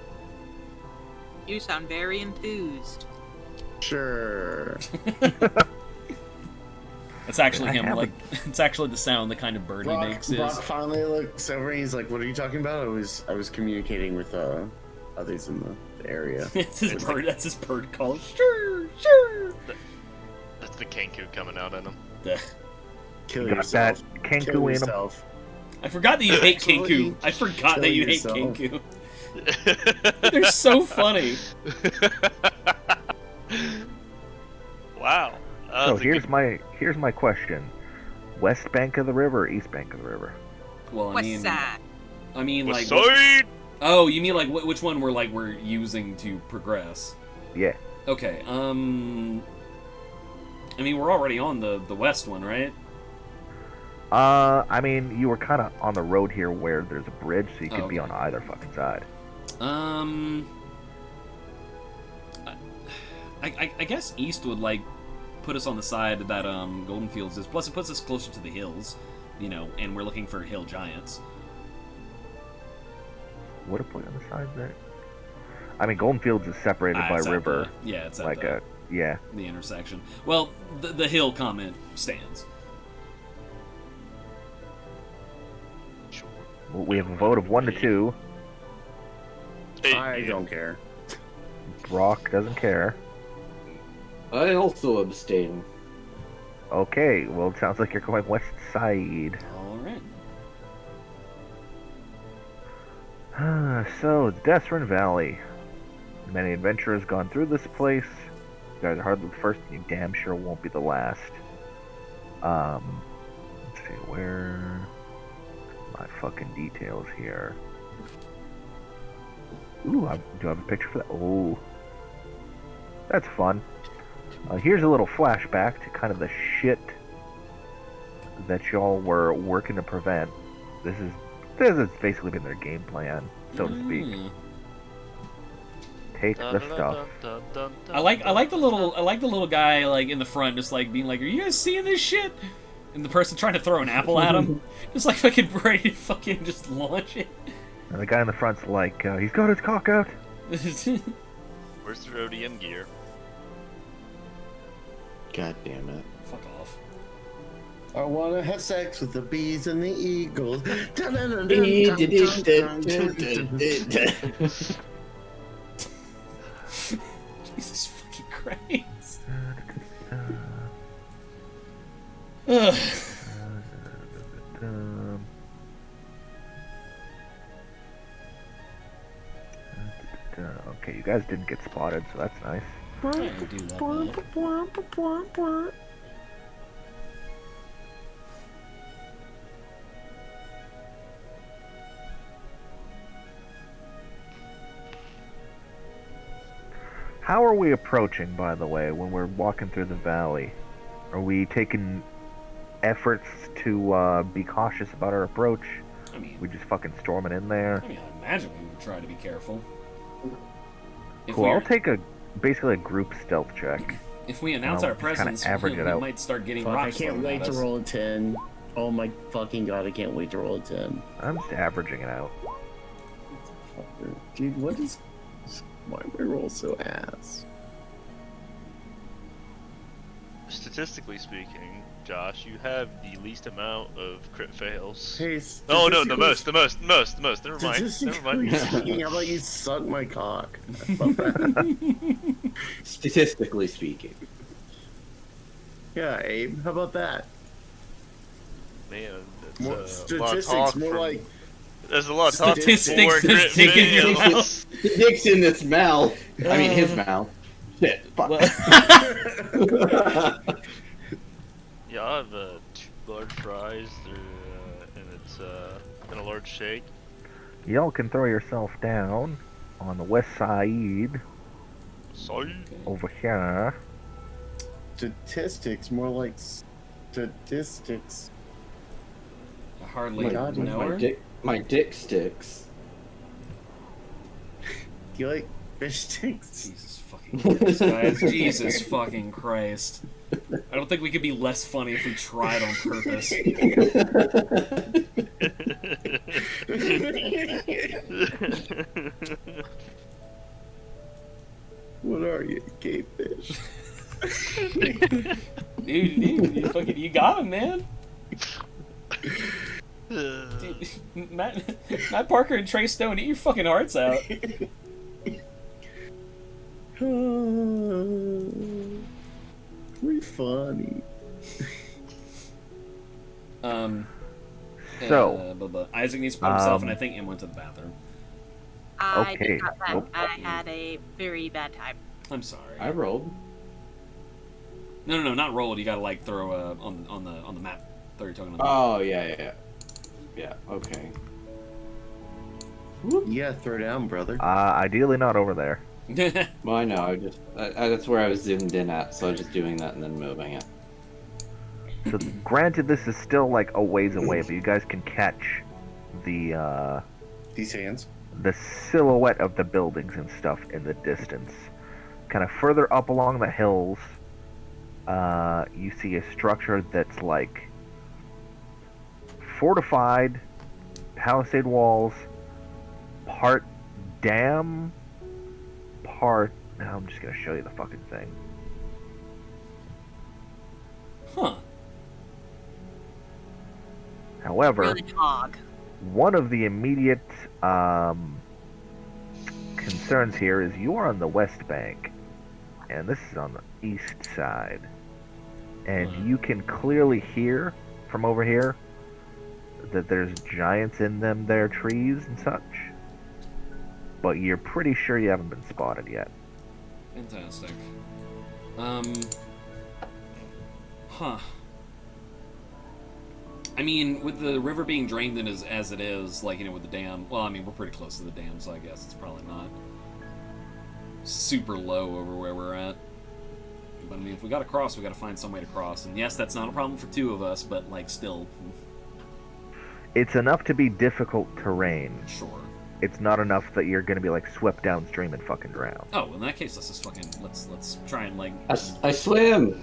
You sound very enthused. Sure. It's actually I him, haven't- like, it's actually the sound the kind of bird he makes is. Brock finally looks over and he's like, "What are you talking about?" I was communicating with others in the area. It's his bird, that's his bird call. Sure, sure. That's the Kenku coming out in him. Ugh. Kill You got yourself. that Kenku Kill in him. yourself. I forgot that you hate Actually, Kenku. I forgot kill that you yourself. hate Kenku. They're so funny. Wow. So That's a here's good- my question: West bank of the river, or east bank of the river? Well, West side. I mean, West like, side! oh, you mean like which one we're using to progress? Yeah. Okay. I mean, we're already on the west one, right? I mean, you were kind of on the road here where there's a bridge, so you could be Okay. on either fucking side. I guess east would like put us on the side that Golden Fields is. Plus, it puts us closer to the hills, you know, and we're looking for hill giants. Would it put on the side there? I mean, Golden Fields is separated by It's at river, yeah, it's at like the, yeah. the intersection. Well, the hill comment stands. Sure. Well, we have a vote of 1 to 2. Hey, I don't care. Brock doesn't care. I also abstain. Okay, well, it sounds like you're going west side. All right. So, it's Desrin Valley. Many adventurers gone through this place. You guys are hardly the first, and you damn sure won't be the last. Let's see, where... My fucking details here. Ooh, do I have a picture for that? Oh. That's fun. Here's a little flashback to kind of the shit that y'all were working to prevent. This has basically been their game plan, so to speak. Mm. Take the stuff. I like the little guy like in the front, just like being like, "Are you guys seeing this shit?" And the person trying to throw an apple at him, just like fucking ready to fucking just launch it. And the guy in the front's like, he's got his cock out. Where's the Rhodium gear? God damn it. Fuck off. I wanna have sex with the bees and the eagles. Jesus fucking Christ. Ugh. Okay, you guys didn't get spotted, so that's nice. I do love that. How are we approaching, by the way, when we're walking through the valley? Are we taking efforts to be cautious about our approach? I mean, We just fucking storming in there? I imagine we would try to be careful. If Cool, we I'll take basically a group stealth check. If we announce I'll our just kinda presence, average we it out. might start getting Fuck, I rocks can't thrown wait at to us. roll a 10. Oh my fucking god, I can't wait to roll a 10. I'm just averaging it out. Dude, what is... Why do I roll so ass? Statistically speaking, Josh, you have the least amount of crit fails. Hey, Oh no, the most. Never mind. Never Statistically mind. speaking, how about you suck my cock? How about that? Statistically speaking. Yeah, Abe, how about that? Man, More that's a lot of statistics, talk more from- like... There's a lot of talk Statistics for crit that's taken your fails. mouth. The dick's in its mouth. I mean, his mouth. Shit. Fuck. Yeah, I have 2 large fries, and it's and a large shake. Y'all can throw yourself down on the west side Sorry. over here. Statistics, more like statistics. I hardly God, know her. My dick sticks. Do you like fish sticks? Jesus fucking Christ, guys. Jesus fucking Christ. I don't think we could be less funny if we tried on purpose. What are you, gay fish? Dude, you got him, man. Dude, Matt Parker and Trey Stone, eat your fucking hearts out. We funny. So, Isaac needs to put himself, and I think Em went to the bathroom. I Okay. did not back. Nope. I had a very bad time. I'm sorry. I rolled. No, not rolled. You gotta like throw on the map. Throw your token on the map. Oh yeah. Okay. Yeah, throw down, brother. ideally not over there. Well, I know. That's where I was zoomed in at, so I was just doing that and then moving it. So, granted, this is still like a ways away, but you guys can catch the These hands. the silhouette of the buildings and stuff in the distance. Kind of further up along the hills, you see a structure that's like fortified, palisade walls, part dam, part. Now I'm just gonna show you the fucking thing. Huh. However, Really hog. one of the immediate concerns here is you are on the west bank, and this is on the east side, and you can clearly hear from over here that there's giants in them there trees and such, but you're pretty sure you haven't been spotted yet. Fantastic. Huh. I mean, with the river being drained in as it is, like, you know, with the dam, well, I mean, we're pretty close to the dam, so I guess it's probably not super low over where we're at. But, I mean, if we gotta cross, we gotta find some way to cross. And yes, that's not a problem for two of us, but, like, still. It's enough to be difficult terrain. Sure. It's not enough that you're gonna be, like, swept downstream and fucking drown. Oh, in that case, let's just fucking, let's try and, like... I swim!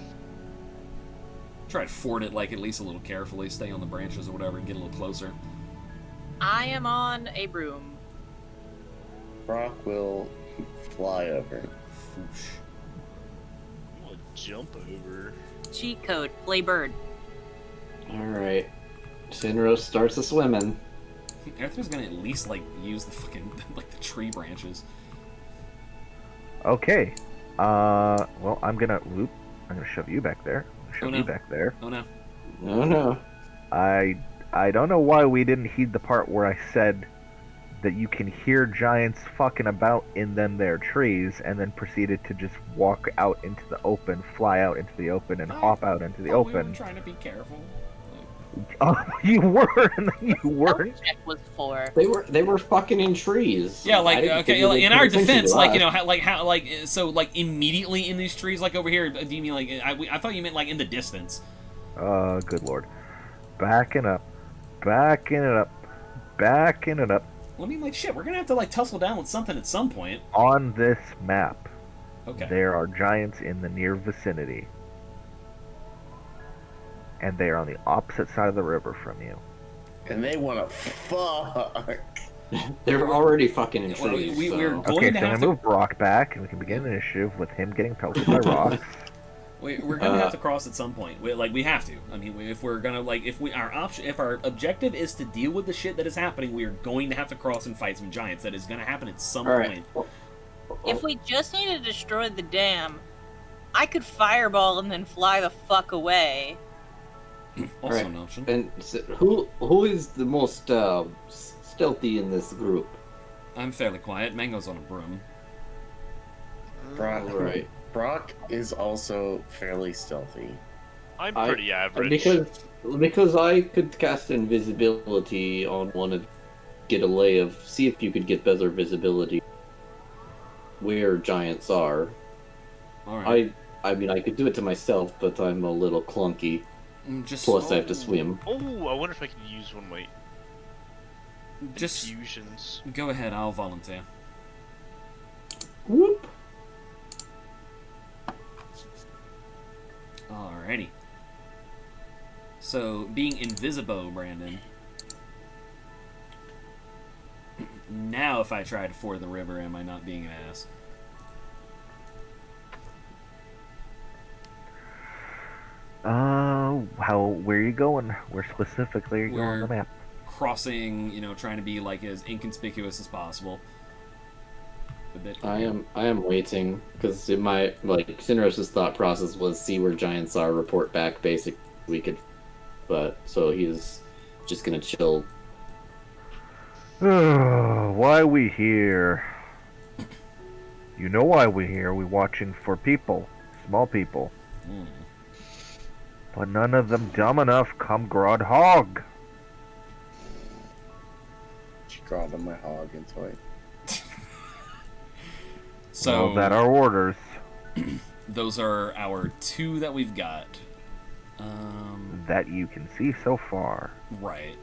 Try to ford it, like, at least a little carefully, stay on the branches or whatever, and get a little closer. I am on a broom. Brock will fly over. Foosh. I'm gonna jump over. Cheat code. Play bird. Alright. Sinro starts a swimming. Arthur's gonna at least, like, use the fucking, like, the tree branches. Okay. Well, I'm gonna shove you back there. Shove you back there. Oh no. No, no. I don't know why we didn't heed the part where I said that you can hear giants fucking about in them there trees, and then proceeded to just walk out into the open, fly out into the open, and hop out into the open. We were trying to be careful. Oh, you were, and then you weren't. Check was for. They were fucking in trees. Yeah, like, okay, in our defense, like, you know, how so, like, immediately in these trees, like, over here, do you mean, like, I thought you meant, like, in the distance. Good lord. Backing up. Backing it up. Backing it up. Well, I mean, like, shit, we're gonna have to, like, tussle down with something at some point. On this map, okay, there are giants in the near vicinity. And they are on the opposite side of the river from you. And they want to fuck. They're already fucking in trees. We're going Okay, to so have we move Brock back, and we can begin initiative with him getting pelted by rocks. We're gonna have to cross at some point. We have to. I mean, if we're gonna, like, if our objective is to deal with the shit that is happening, we are going to have to cross and fight some giants. That is gonna happen at some point. If we just need to destroy the dam, I could fireball and then fly the fuck away. Also an option. And so who is the most stealthy in this group? I'm fairly quiet. Mango's on a broom. Brock is also fairly stealthy. I'm pretty average. Because I could cast invisibility on one and get a lay of, see if you could get better visibility where giants are. All right. I mean, I could do it to myself, but I'm a little clunky. Plus, I have to swim. Oh, I wonder if I can use one of my just infusions. Go ahead, I'll volunteer. Whoop. Alrighty. So, being invisible, Brandon. Now, if I try to ford the river, am I not being an ass? Where are you going? Where specifically are you going on the map? Crossing, you know, trying to be, like, as inconspicuous as possible. I am waiting, because in my, like, Sinros's thought process was see where giants are, report back, basically, we could, but, so he's just gonna chill. Why we here? You know why we here. We watching for people. Small people. But none of them dumb enough come grod hog. She crawled on my hog into it. So well, that are orders. Those are our 2 that we've got. That you can see so far. Right.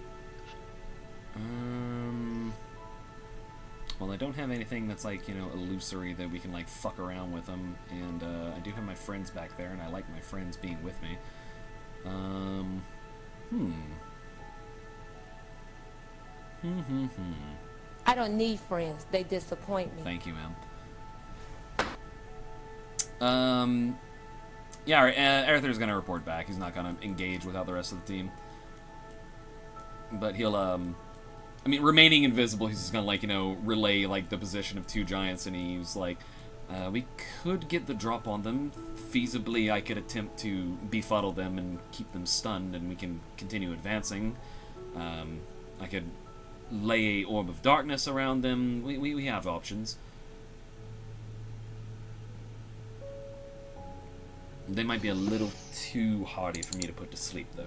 Well, I don't have anything that's like, illusory that we can like fuck around with them, and I do have my friends back there, and I like my friends being with me. I don't need friends. They disappoint me. Thank you, ma'am. Yeah, Arthur's gonna report back. He's not gonna engage without the rest of the team. But he'll, remaining invisible, he's just gonna, like, relay, like, the position of 2 giants, and he's like, we could get the drop on them. Feasibly, I could attempt to befuddle them and keep them stunned, and we can continue advancing. I could lay a orb of darkness around them. We have options. They might be a little too hardy for me to put to sleep, though.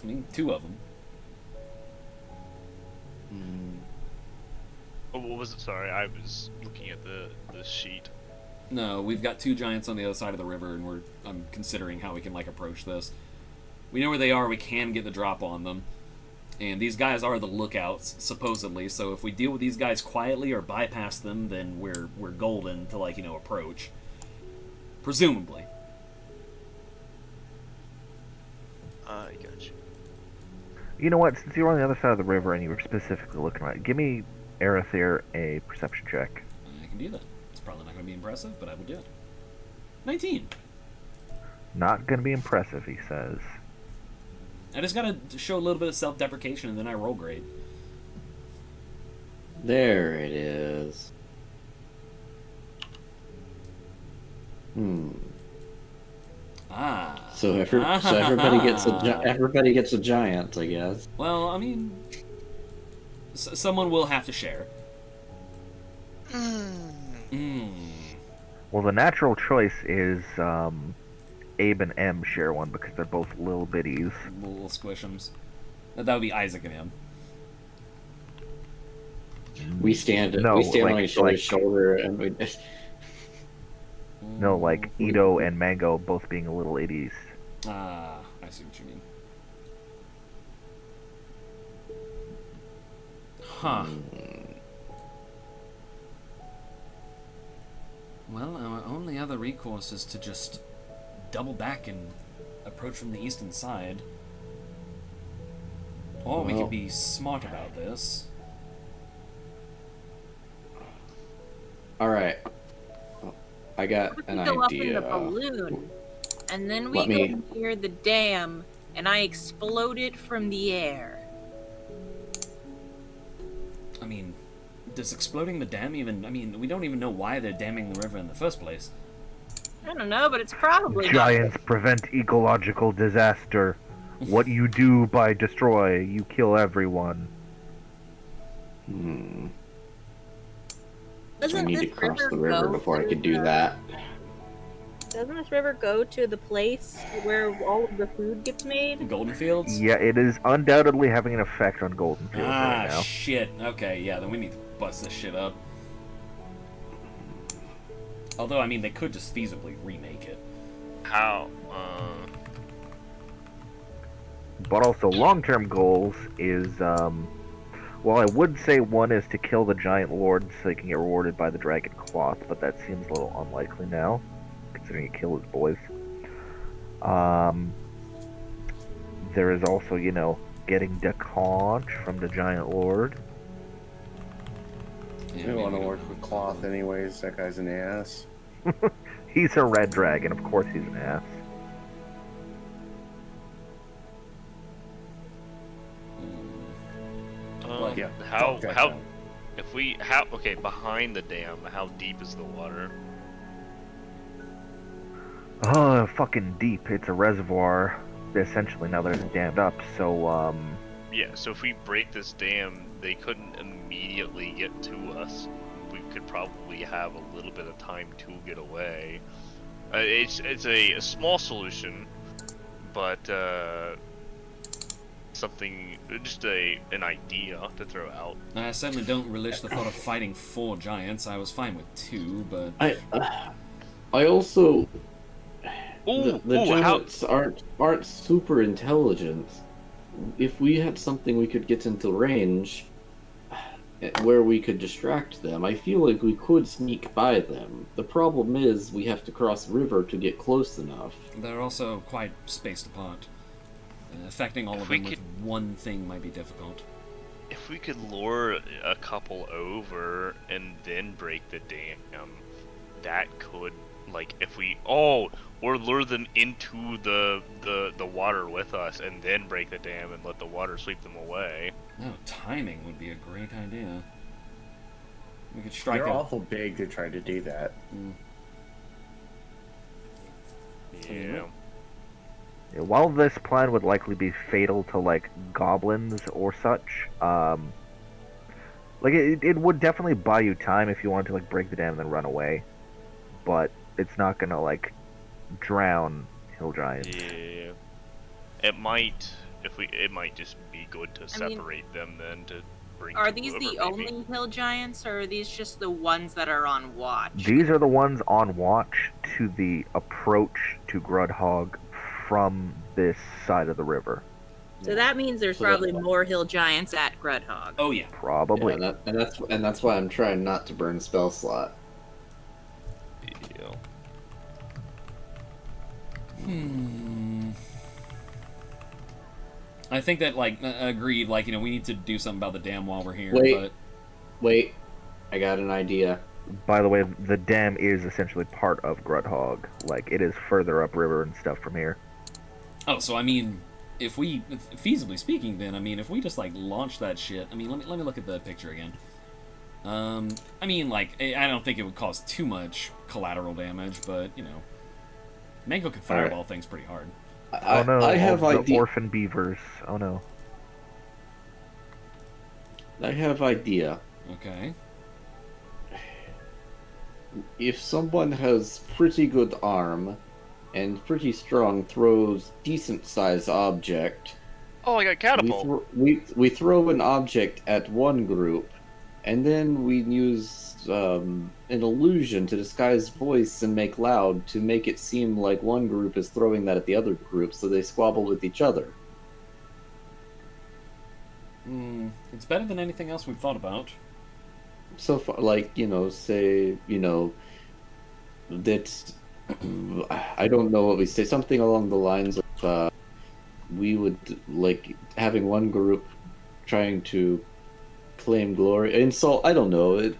I mean, 2 of them. Oh, what was it? Sorry, I was looking at the sheet. No, we've got 2 giants on the other side of the river, and I'm considering how we can, like, approach this. We know where they are. We can get the drop on them. And these guys are the lookouts, supposedly, so if we deal with these guys quietly or bypass them, then we're golden to, like, approach. Presumably. I got you. You know what? Since you're on the other side of the river and you were specifically looking at it, give me Arethyr a perception check. I can do that. It's probably not going to be impressive, but I will do it. 19. Not going to be impressive, he says. I just gotta show a little bit of self-deprecation, and then I roll great. There it is. So everybody gets a giant, I guess. Well, I mean, someone will have to share. Well, the natural choice is Abe and M share one because they're both little bitties. Little squishums. That would be Isaac and him. We stand on each other's shoulder and we. No, like Ito and Mango both being little itties. I see what you mean. Huh. Well, our only other recourse is to just double back and approach from the eastern side. Or we could be smart about this. Alright. I got an idea. Go up in the balloon, and then we go near the dam, and I explode it from the air. I mean, does exploding the dam even... I mean, we don't even know why they're damming the river in the first place. I don't know, but it's probably Giants prevent ecological disaster. What you do by destroy, you kill everyone. I need to cross the river before I could do that. Doesn't this river go to the place where all of the food gets made? Golden Fields? Yeah, it is undoubtedly having an effect on Golden Fields right now. Shit. Okay, yeah, then we need to bust this shit up. Although, I mean, they could just feasibly remake it. How? But also, long-term goals is, well, I would say one is to kill the giant lord so they can get rewarded by the dragon cloth, but that seems a little unlikely now, considering he killed his boys. There is also, you know, getting the conch from the giant lord. I don't want to work with cloth anyways. That guy's an ass. He's a red dragon, of course he's an ass. Yeah. How behind the dam, how deep is the water? Oh, fucking deep. It's a reservoir, essentially, now that it's dammed up, so, Yeah, so if we break this dam, they couldn't immediately get to us. We could probably have a little bit of time to get away. It's a small solution, but something, just an idea to throw out. I certainly don't relish the thought of fighting 4 giants. I was fine with 2, but I also Ooh, the ooh, giants aren't super intelligent. If we had something we could get into range where we could distract them, I feel like we could sneak by them. The problem is we have to cross the river to get close enough. they're also quite spaced apart. Affecting all of them with one thing might be difficult. If we could lure a couple over and then break the dam, that could, like, if we or lure them into the water with us and then break the dam and let the water sweep them away. No, timing would be a great idea. We could strike They're a... awful big to try to do that. Yeah. Yeah, while this plan would likely be fatal to, like, goblins or such, like, it would definitely buy you time if you wanted to, like, break the dam and then run away. But it's not gonna, like, drown hill giants. Yeah. It might, it might just be good to separate them then to bring. Are these the only hill giants, or are these just the ones that are on watch? These are the ones on watch to the approach to Grudhog from this side of the river. So that means there's probably more hill giants at Grudhog. Oh yeah, probably. Yeah, and that's why I'm trying not to burn spell slot. Yeah. I think that, like, agreed, like, we need to do something about the dam while we're here, Wait, I got an idea. By the way, the dam is essentially part of Grudhog. Like, it is further upriver and stuff from here. Oh, so I mean, if we, feasibly speaking, then, I mean, if we just, like, launch that shit, I mean, let me look at the picture again. I mean, like, I don't think it would cause too much collateral damage, but, Mango can fireball things pretty hard. Oh no, I have the orphan beavers. Oh no. I have idea. Okay. If someone has pretty good arm and pretty strong, throws decent sized object. Oh, like a catapult. We throw an object at one group, and then we use an illusion to disguise voice and make loud to make it seem like one group is throwing that at the other group, so they squabble with each other. It's better than anything else we've thought about. So far, like, say, that I don't know what we say. Something along the lines of we would like having one group trying to claim glory, insult. I don't know.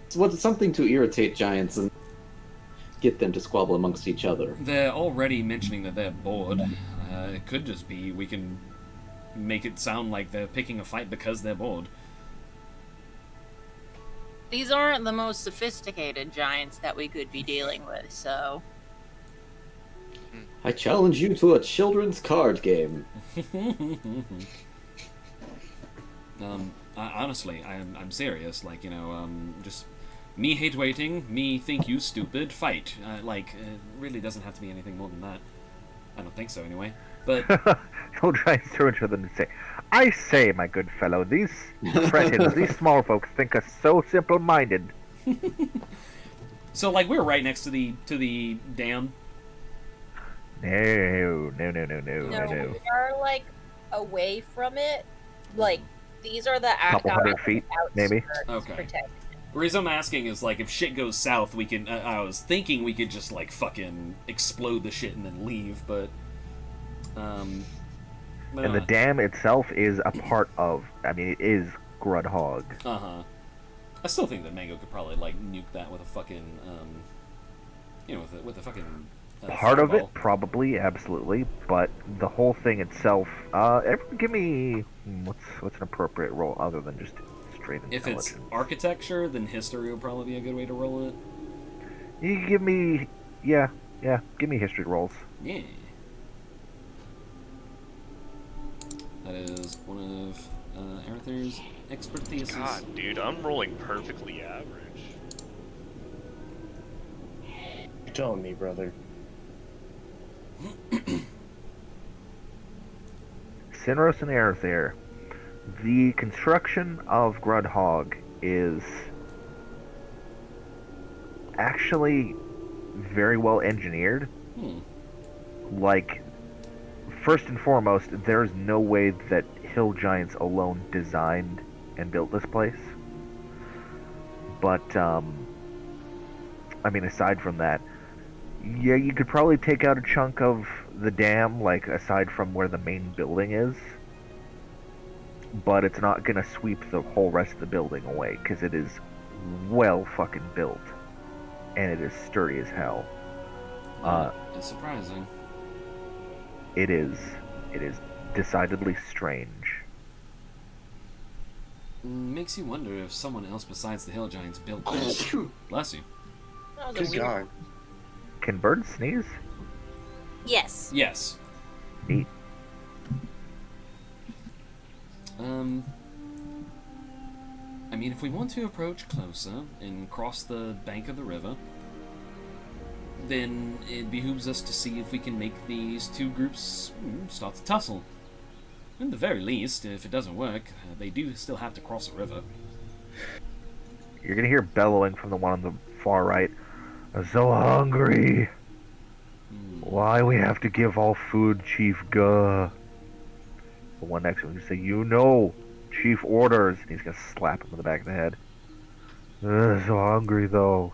Something to irritate giants and get them to squabble amongst each other. They're already mentioning that they're bored. It could just be we can make it sound like they're picking a fight because they're bored. These aren't the most sophisticated giants that we could be dealing with, so... I challenge you to a children's card game. Honestly, I'm serious. Like, just me hate waiting, me think you stupid, fight. It really doesn't have to be anything more than that. I don't think so, anyway. But Hill giants turn to them and say, "I say, my good fellow, these cretins, these small folks think us so simple-minded." So, like, we're right next to the dam. No. We are, like, away from it. Like, these are the couple hundred feet, maybe. Okay. The reason I'm asking is, like, if shit goes south, we can. I was thinking we could just, like, fucking explode the shit and then leave, but. And the dam itself is a part of. I mean, it is Grudhog. I still think that Mango could probably, like, nuke that with a fucking. With a fucking. Part fireball. of it, probably, absolutely, but the whole thing itself. Everyone, give me what's an appropriate roll other than just straight intelligence. If it's architecture, then history would probably be a good way to roll it. You give me, yeah, Yeah, give me history rolls. Yeah. That is one of Arthur's expertise. God, dude, I'm rolling perfectly average. You're telling me, brother. Sinros and Arthur. The construction of Grudhog is actually very well engineered. Like, first and foremost, there's no way that Hill Giants alone designed and built this place. But, I mean, aside from that, yeah, you could probably take out a chunk of the dam, like, aside from where the main building is. But it's not gonna sweep the whole rest of the building away, because it is well fucking built. And it is sturdy as hell. It's surprising. It is decidedly strange. Makes you wonder if someone else besides the Hill Giants built this. Bless you. Good God. Can birds sneeze? Yes. Yes. Neat. I mean, if we want to approach closer and cross the bank of the river, then it behooves us to see if we can make these two groups start to tussle. At the very least, if it doesn't work, they do still have to cross a river. You're gonna hear bellowing from the one on the far right. I'm so hungry. Why we have to give all food, Chief Guh? The one next to him just say, you know, Chief orders. And he's gonna slap him in the back of the head. So hungry though.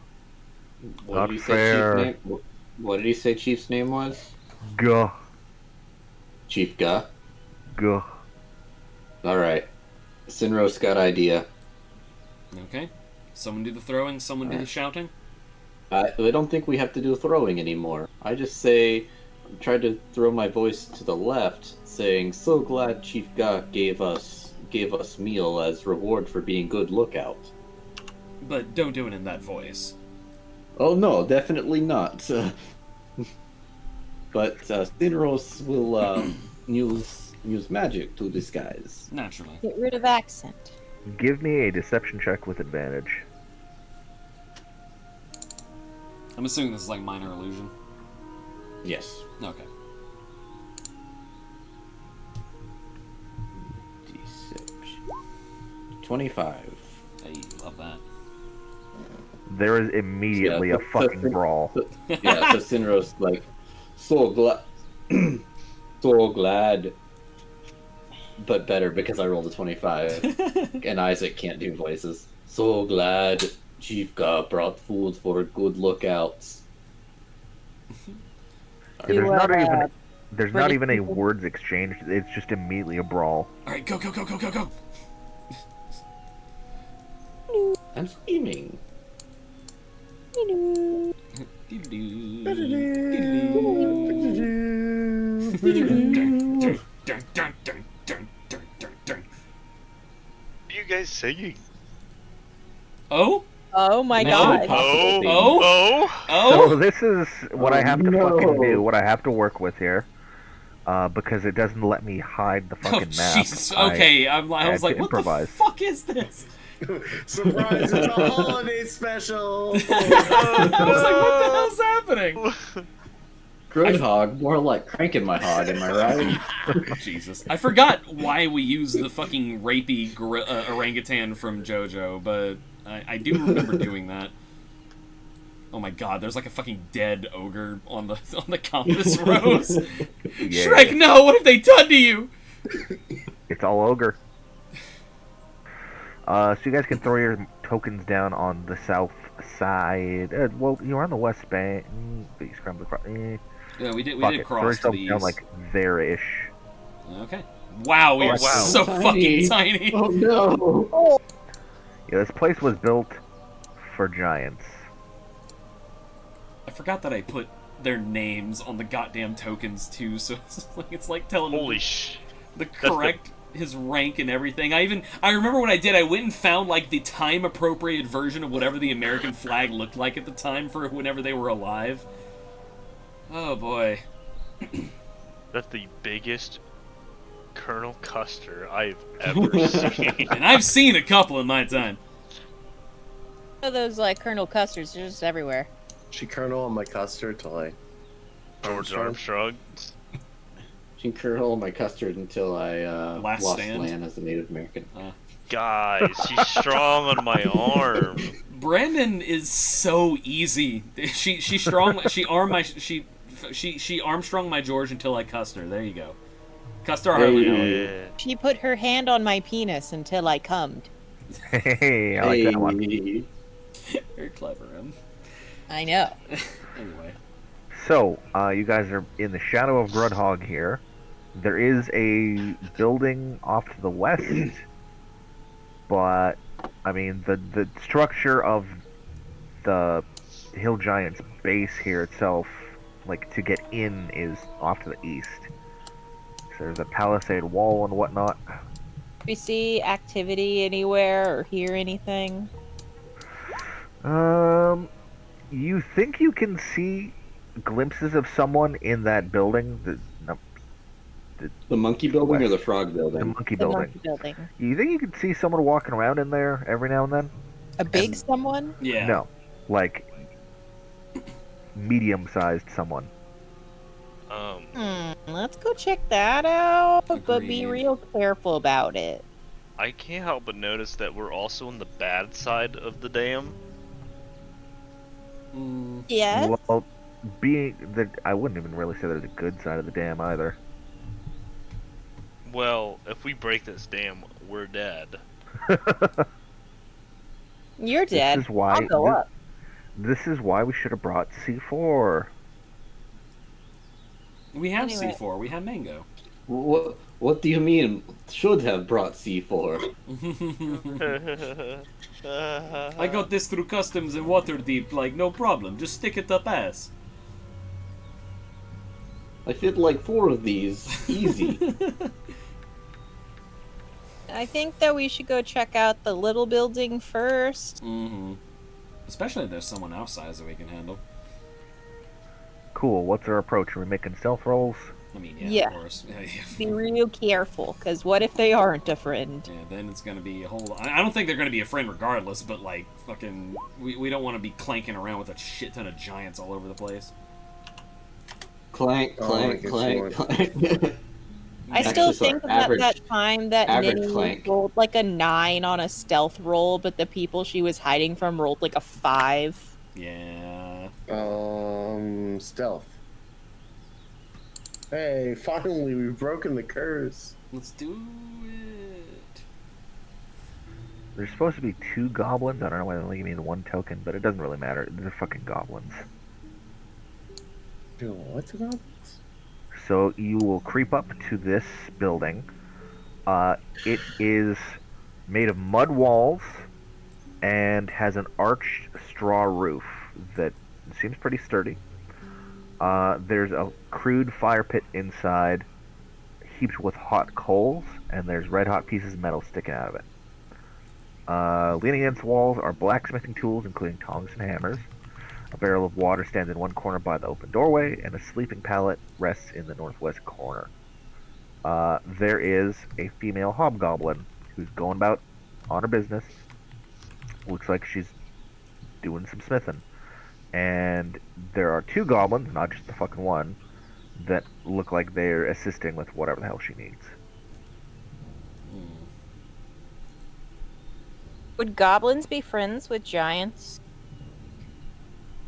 What did he say Chief's name was? Guh. Chief Guh? Guh. Alright. Sinros got idea. Okay. Someone do the throwing, someone do the shouting. I don't think we have to do throwing anymore. I just say, try to throw my voice to the left, saying, "So glad Chief Guh gave us meal as reward for being good lookout." But don't do it in that voice. Oh no, definitely not. But Sinros will use magic to disguise. Naturally. Get rid of accent. Give me a deception check with advantage. I'm assuming this is like minor illusion. Yes. Okay. Deception. 25. Hey, love that. There is immediately a fucking brawl. Yeah, so Sinros like, so glad, but better because I rolled a 25, and Isaac can't do voices. So glad Chief Guh brought food for good lookouts. There's not even a words exchanged. It's just immediately a brawl. All right, go, go, go, go, go, go. I'm screaming. What are you guys singing? Oh? Oh my god. So this is what I have to fucking do, what I have to work with here. Because it doesn't let me hide the fucking map. Jesus. Okay, I was like, what improvise. the fuck is this? Surprise, it's a holiday special! I was like, what the hell's happening? Grudhog, more like cranking my hog, am I right? Jesus. I forgot why we use the fucking rapey orangutan from JoJo, but I do remember doing that. Oh my god, there's like a fucking dead ogre on the compass rose. Yeah. Shrek, no, what have they done to you? It's all ogre. So you guys can throw your tokens down on the south side. Well, you're on the west bank. But you scrambled across. Yeah, we did Throw cross to yourself the down east. like there-ish. Okay. Wow, we are so fucking tiny. Oh no! Yeah, this place was built for giants. I forgot that I put their names on the goddamn tokens too, so it's like telling Holy him sh! the correct his rank and everything. I remember what I did. I went and found like the time appropriate version of whatever the American flag looked like at the time for whenever they were alive. Oh boy. That's the biggest Colonel Custer I've ever seen. And I've seen a couple in my time. Those like Colonel Custards, they're just everywhere. She Colonel on my custard till I. George Armstrong. She Colonel my custard until I Last lost stand? land as a Native American. Guys, she's strong on my arm. Brandon is so easy. She strong. She Armstrong my George until I cussed her. There you go. Cussed her hardly know. She put her hand on my penis until I cummed. Hey, I like that one. Very clever, him. I know. Anyway. So, you guys are in the shadow of Grudhog here. There is a building off to the west, but, I mean, the structure of the Hill Giant's base here itself, like, to get in is off to the east. So there's a palisade wall and whatnot. Do we see activity anywhere or hear anything? You think you can see glimpses of someone in that building? The monkey building or the frog building? The monkey The building. monkey building. You think you can see someone walking around in there every now and then? A big someone? Yeah. No, like medium-sized someone. Let's go check that out, but be Agreed. real careful about it. I can't help but notice that we're also on the bad side of the dam. Yes? Well, being that I wouldn't even really say there's a good side of the dam either. Well, if we break this dam, we're dead. You're dead. This is why. I'll go up. This is why we should have brought C4. We have Anyway. C4. We have mango. What do you mean? Should have brought C4. I got this through customs and Waterdeep, like, no problem. Just stick it up ass. I fit like 4 of these. Easy. I think that we should go check out the little building first. Mm-hmm. Especially if there's someone outside that we can handle. Cool. What's our approach? Are we making stealth rolls? I mean, yeah, Yeah. of course. Be real careful, because what if they aren't a friend? Yeah, then it's gonna be a whole. I don't think they're gonna be a friend regardless, but like, fucking, we don't want to be clanking around with a shit ton of giants all over the place. Clank, clank, clank, clank. I still Actually, think sorry, about that time that average Minnie clank. rolled like a 9 on a stealth roll, but the people she was hiding from rolled like a 5. Yeah. Stealth. Hey, finally, we've broken the curse. Let's do it. There's supposed to be 2 goblins. I don't know why they only give me the 1 token, but it doesn't really matter. They're fucking goblins. What's it called? So you will creep up to this building. It is made of mud walls and has an arched straw roof that seems pretty sturdy. There's a crude fire pit inside, heaped with hot coals, and there's red hot pieces of metal sticking out of it. Leaning against the walls are blacksmithing tools, including tongs and hammers. A barrel of water stands in one corner by the open doorway, and a sleeping pallet rests in the northwest corner. There is a female hobgoblin who's going about on her business. Looks like she's doing some smithing. And there are 2 goblins, not just the fucking one, that look like they're assisting with whatever the hell she needs. Would goblins be friends with giants?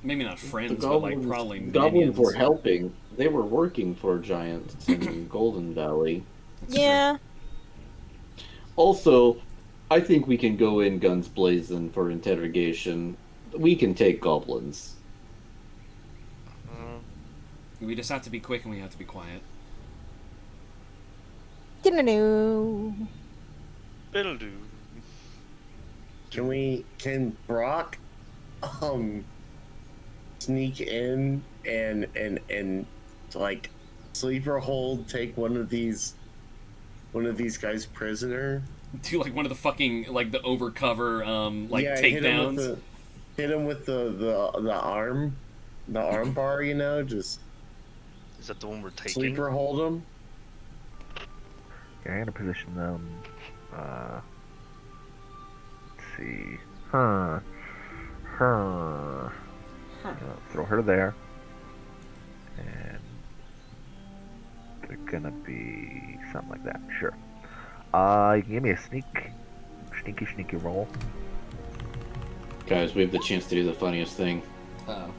Maybe not The friends, but like goblins, probably goblins minions. were helping. They were working for giants in Golden Valley. That's Yeah. Also, I think we can go in guns blazing for interrogation. We can take goblins. true. We just have to be quick and we have to be quiet. Do. It'll do. Can Brock, sneak in and like sleeper hold, take one of these guys prisoner? Do like one of the fucking like the overcover like takedowns. Hit him with the arm bar, just Is that the one we're taking? Sleeper Hold'em. Okay, I'm gonna position them. Let's see. Her. Throw her there. And they're gonna be something like that. Sure. You can give me a sneaky roll. Guys, we have the chance to do the funniest thing. Oh.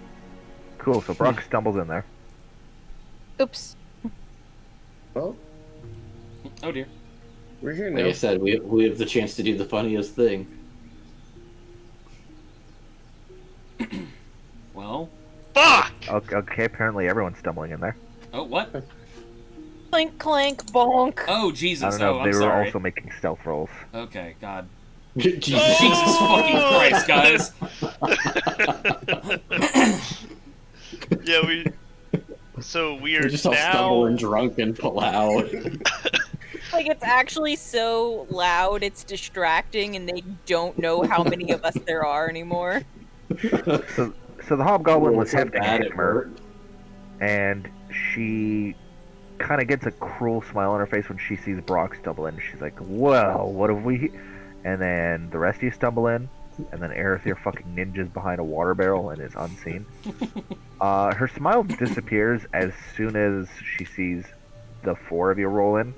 Cool. So Brock stumbles in there. Oops. Oh, Oh dear. we're here Like now. I said, we have the chance to do the funniest thing. Well. Fuck! Okay, apparently everyone's stumbling in there. Oh, what? Clink, clink, bonk. Oh, I Jesus. don't know. Oh, They I'm were sorry. also making stealth rolls. Okay, God. Jesus. Jesus fucking Christ, guys. Yeah, we are We're just all now. stumbling drunk and pull out. Like, it's actually so loud, it's distracting, and they don't know how many of us there are anymore. So the hobgoblin was so hefting a bad it hammer, worked. and she kind of gets a cruel smile on her face when she sees Brock stumble in. She's like, "Well, what have we?" And then the rest of you stumble in, and then Aerithir fucking ninjas behind a water barrel and is unseen. Her smile disappears as soon as she sees the four of you roll in.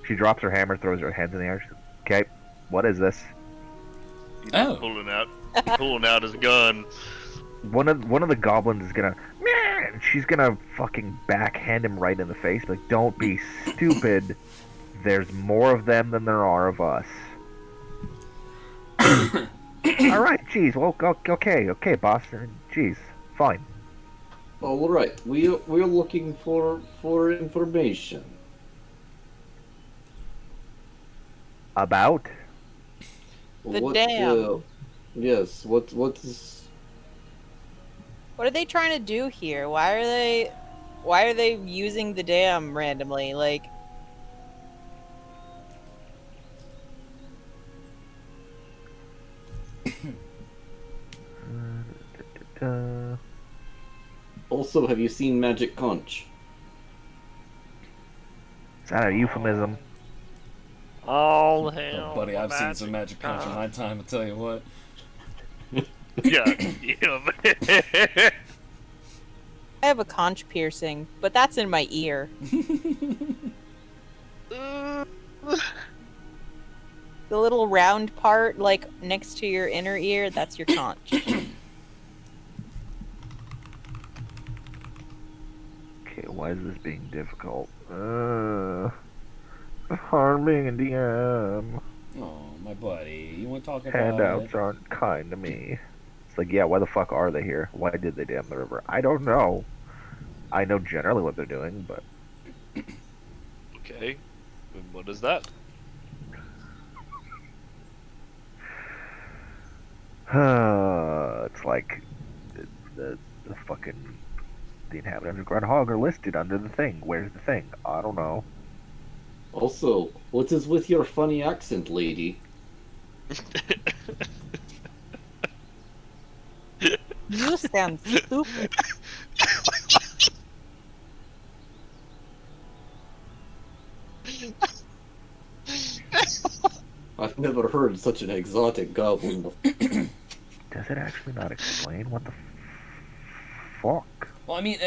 She drops her hammer, throws her hands in the air. She's like, "Okay, what is this?" Oh. Pulling out his gun. One of the goblins is gonna, and she's gonna fucking backhand him right in the face. Like, don't be stupid. There's more of them than there are of us. All right, jeez. Well, okay, boss. Jeez, fine. All right, we're looking for information. About? The dam. Yes. What is? What are they trying to do here? Why are they using the dam randomly? Like, Also, have you seen Magic Conch? Is that a euphemism? All Oh, hell. buddy, I've seen some magic conch in my time, I'll tell you what. Yeah. I have a conch piercing, but that's in my ear. The little round part, like, next to your inner ear, that's your conch. Okay, why is this being difficult? It's hard being a DM. Oh, my buddy. You want to talk about Handouts it? aren't kind to me. It's like, yeah, why the fuck are they here? Why did they dam the river? I don't know. I know generally what they're doing, but... Okay. And what is that? It's like the fucking the inhabitants of Grunhog are listed under the thing. Where's the thing? I don't know. Also, what is with your funny accent, lady? You sound stupid. I've never heard such an exotic goblin before. Does it actually not explain what the fuck? Well, I mean,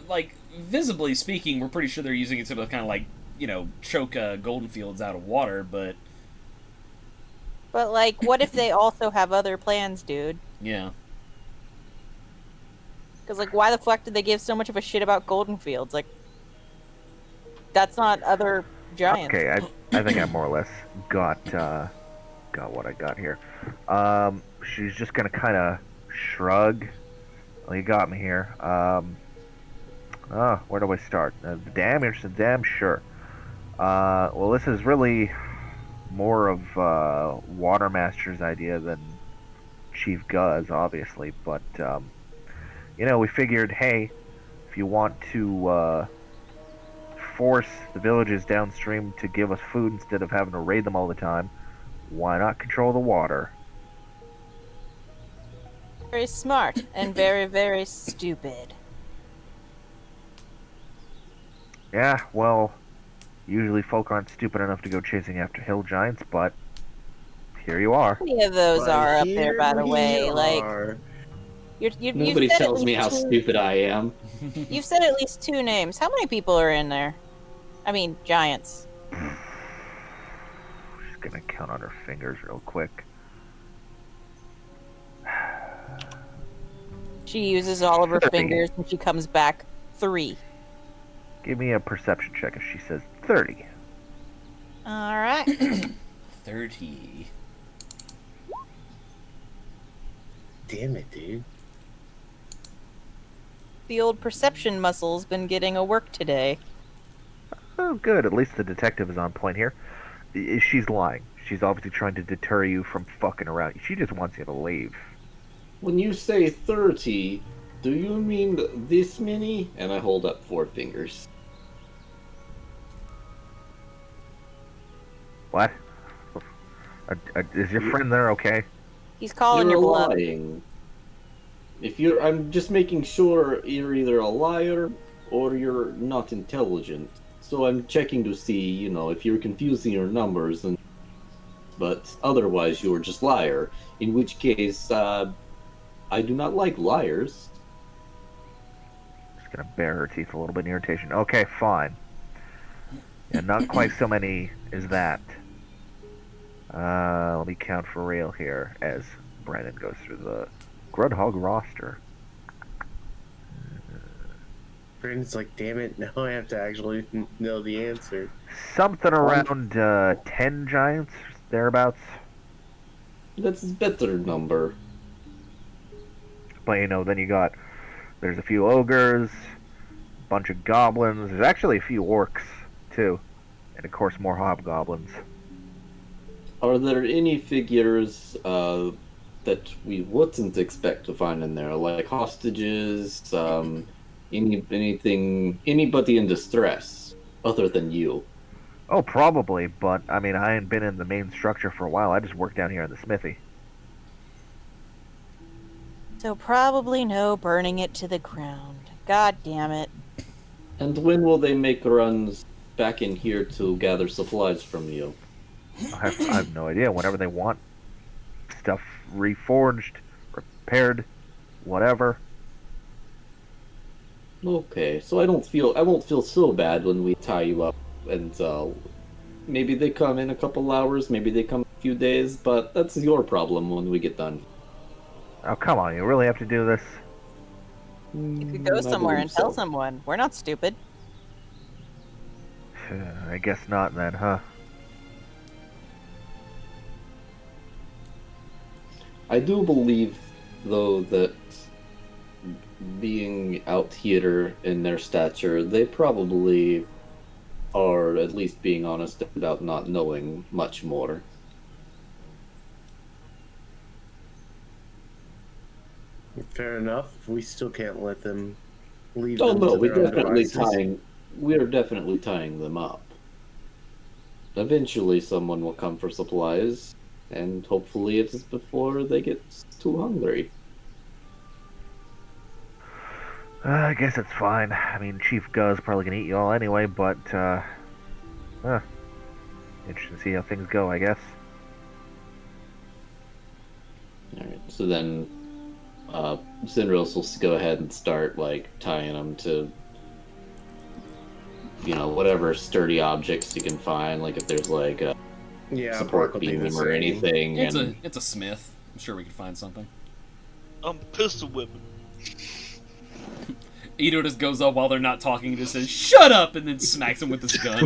like, visibly speaking, we're pretty sure they're using it to kind of, like, you know, choke golden fields out of water, but... But, like, what if they also have other plans, dude? Yeah. Because, like, why the fuck did they give so much of a shit about golden fields? Like, that's not other giants. Okay, I think I more or less got what I got here. She's just gonna kind of shrug. Well, you got me here. Where do I start? The dam? You're just a dam? Sure. Well, this is really more of Watermaster's idea than Chief Guz, obviously, but you know, we figured, hey, if you want to force the villages downstream to give us food instead of having to raid them all the time, why not control the water? Very smart and very, very stupid. Yeah, well, usually folk aren't stupid enough to go chasing after hill giants, but here you are. How many of those are up there, by the way? Like, you've Nobody said at tells me least how two, stupid I am. You've said at least 2 names. How many people are in there? I mean, giants. Just gonna count on her fingers real quick. She uses all of her fingers and she comes back 3. Give me a perception check if she says 30. All right. 30. Damn it, dude. The old perception muscle's been getting a work today. Oh, good. At least the detective is on point here. She's lying. She's obviously trying to deter you from fucking around. She just wants you to leave. When you say 30, do you mean this many? And I hold up 4 fingers. What? Is your friend there okay? He's calling your bluff. Lying. I'm just making sure you're either a liar or you're not intelligent. So I'm checking to see, if you're confusing your numbers, but otherwise you're just liar. In which case, I do not like liars. Just gonna bare her teeth a little bit in irritation. Okay, fine. Yeah, not quite so many as that. Let me count for real here as Brandon goes through the Grudhog roster. Brandon's like, damn it, now I have to actually know the answer. Something around 10 giants, thereabouts. That's a better number. But then there's a few ogres, a bunch of goblins, there's actually a few orcs, too. And of course more hobgoblins. Are there any figures that we wouldn't expect to find in there, like hostages, anybody in distress, other than you? Oh, probably, but I ain't been in the main structure for a while. I just work down here in the smithy. So probably no burning it to the ground. God damn it. And when will they make runs back in here to gather supplies from you? I have no idea. Whenever they want stuff reforged, repaired, whatever. Okay, so I won't feel so bad when we tie you up, and maybe they come in a couple hours, maybe they come a few days, but that's your problem when we get done. Oh, come on, you really have to do this? You could go somewhere and tell someone. We're not stupid. I guess not then, huh? I do believe, though, that being out here in their stature, they probably are at least being honest about not knowing much more. Fair enough. We still can't let them leave. Oh them no, to their own devices. we're definitely tying them up. Eventually someone will come for supplies, and hopefully it is before they get too hungry. I guess it's fine. Chief Guz's probably gonna eat you all anyway, but, interesting to see how things go, I guess. Alright, so then, Zinros will go ahead and start, tying them to, whatever sturdy objects you can find, if there's, a support beam or anything. It's a smith. I'm sure we could find something. I'm pistol whipping. Ito just goes up while they're not talking and just says, "Shut up!" and then smacks him with his gun.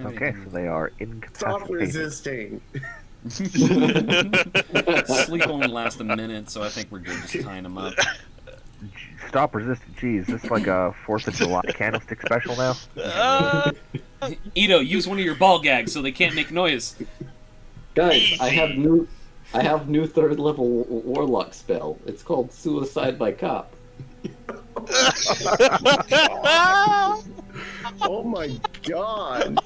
Okay, so they are incapacitated. Stop resisting. Sleep only lasts a minute, so I think we're good just tying them up. Stop resisting. Jeez, this is like a 4th of July Candlestick special now? Ito, use one of your ball gags so they can't make noise. Guys, I have new 3rd level warlock spell. It's called Suicide by Cop. Oh my god.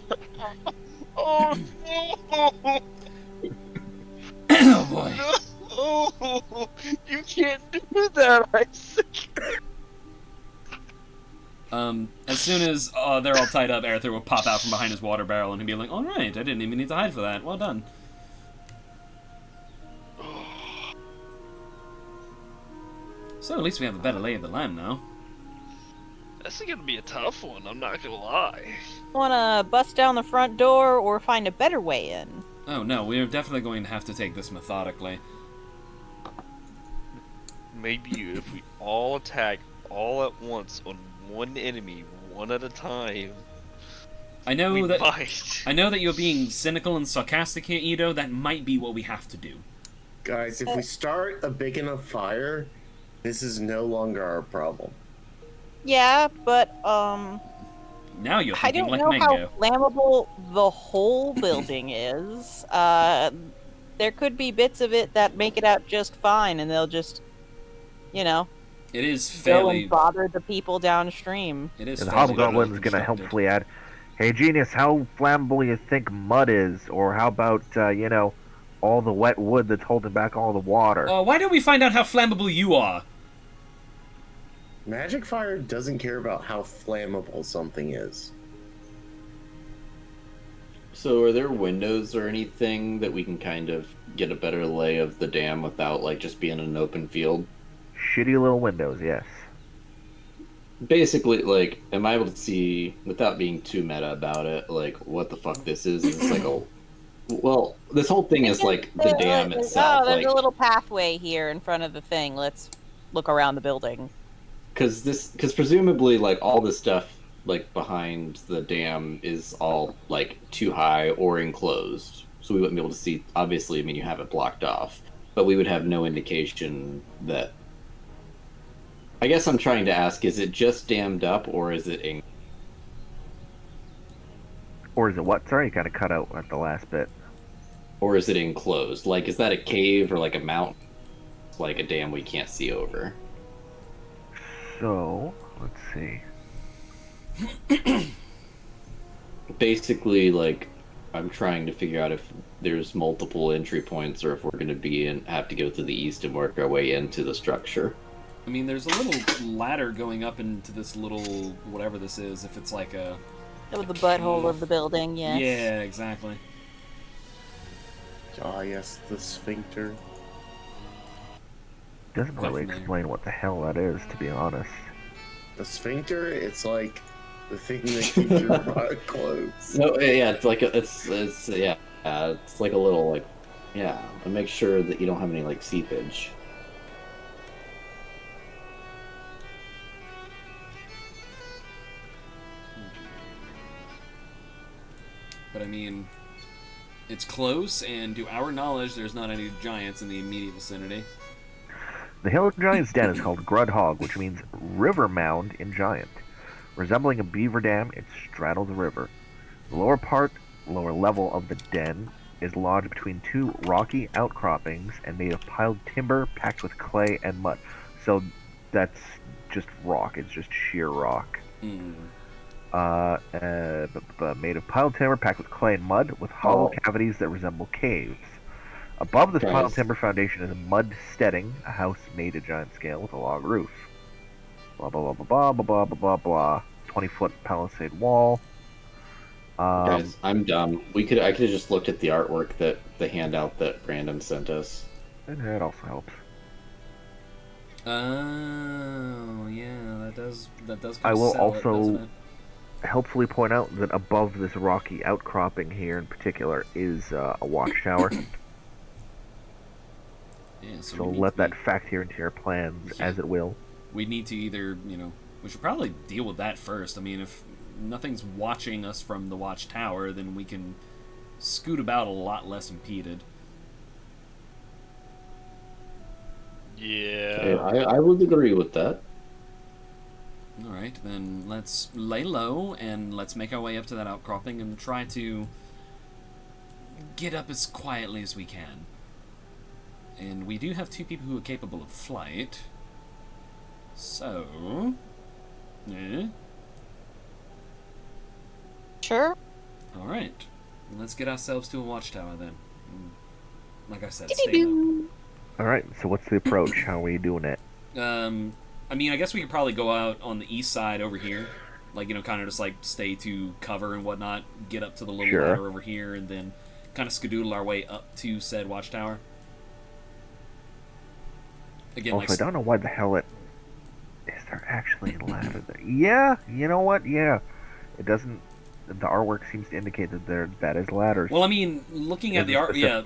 Oh boy. You can't do that, Isaac. As soon as they're all tied up, Arether will pop out from behind his water barrel and he'll be like, "All right, I didn't even need to hide for that. Well done." So at least we have a better lay of the land now. This is gonna be a tough one. I'm not gonna lie. Wanna bust down the front door or find a better way in? Oh no, we're definitely going to have to take this methodically. Maybe if we all attack all at once on one enemy, one at a time. I know we that might. I know that you're being cynical and sarcastic here, Ito. That might be what we have to do. Guys, if we start a big enough fire, this is no longer our problem. Yeah, but Now you're I thinking don't like know Mango. how flammable the whole building is. There could be bits of it that make it out just fine, and they'll just, you know, It is go fairly. and bother the people downstream. It is. And the fairly Hobgoblin is well going to constructed. helpfully add, "Hey, genius, how flammable you think mud is? Or how about, you know, all the wet wood that's holding back all the water?" Why don't we find out how flammable you are? Magic fire doesn't care about how flammable something is. So are there windows or anything that we can kind of get a better lay of the dam without, like, just being in an open field? Shitty little windows, yes. Basically, like, am I able to see, without being too meta about it, like, what the fuck this is? Is this like a... Well, this whole thing is, like, the dam itself. Oh, there's Like, a little pathway here in front of the thing. Let's look around the building. because presumably, like, all this stuff, like, behind the dam is all, like, too high or enclosed. So we wouldn't be able to see, obviously, I mean, you have it blocked off. But we would have no indication that... I guess I'm trying to ask, is it just dammed up, or is it... Or is it what? Sorry, you kind of cut out at the last bit. Or is it enclosed? Like, is that a cave or, like, a mountain? Like a dam we can't see over? So, let's see. Basically, like, I'm trying to figure out if there's multiple entry points or if we're going to be in, have to go to the east and work our way into the structure. I mean, there's a little ladder going up into this little whatever this is. If it's like a Oh, the butthole of the building, yes. Yeah, exactly. Ah, yes, the sphincter. Doesn't really Definitely. explain what the hell that is, to be honest. The sphincter, it's like the thing that keeps your butt closed. No, yeah, it's like it's like a little, like, yeah, and make sure that you don't have any, like, seepage. But I mean, it's close, and to our knowledge, there's not any giants in the immediate vicinity. The Hill Giant's den is called Grudhog, which means river mound in giant. Resembling a beaver dam, it straddles a river. The lower level of the den is lodged between two rocky outcroppings and made of piled timber packed with clay and mud. So that's just rock. It's just sheer rock. Mm. Made of piled timber packed with clay and mud, with hollow cavities that resemble caves. Above this piled timber foundation is a mud steading, a house made to giant scale with a log roof. Blah blah blah blah blah blah blah blah blah. 20-foot palisade wall. Guys, I'm dumb. I could have just looked at the artwork, that the handout that Brandon sent us. And that also helps. Oh, yeah, that does. I will sell it, doesn't also it? helpfully point out that above this rocky outcropping here in particular is a watchtower. Yeah, So we need let to that be- factor into your plans as it will. We need to either, we should probably deal with that first. I mean, if nothing's watching us from the watchtower, then we can scoot about a lot less impeded. Yeah. I would agree with that. Alright, then let's lay low and let's make our way up to that outcropping and try to get up as quietly as we can. And we do have two people who are capable of flight. So... yeah. Sure. Alright. Let's get ourselves to a watchtower then. Like I said, stay low. All right. So what's the approach? How are we doing it? I mean, I guess we could probably go out on the east side over here. Like, you know, kind of just, like, stay to cover and whatnot. Get up to the little ladder over here, and then kind of skedoodle our way up to said watchtower. Again, also, I don't know why the hell it... Is there actually a ladder there? Yeah, you know what? Yeah. It doesn't... The artwork seems to indicate that that is ladders. Well, I mean, looking at the art... Yeah,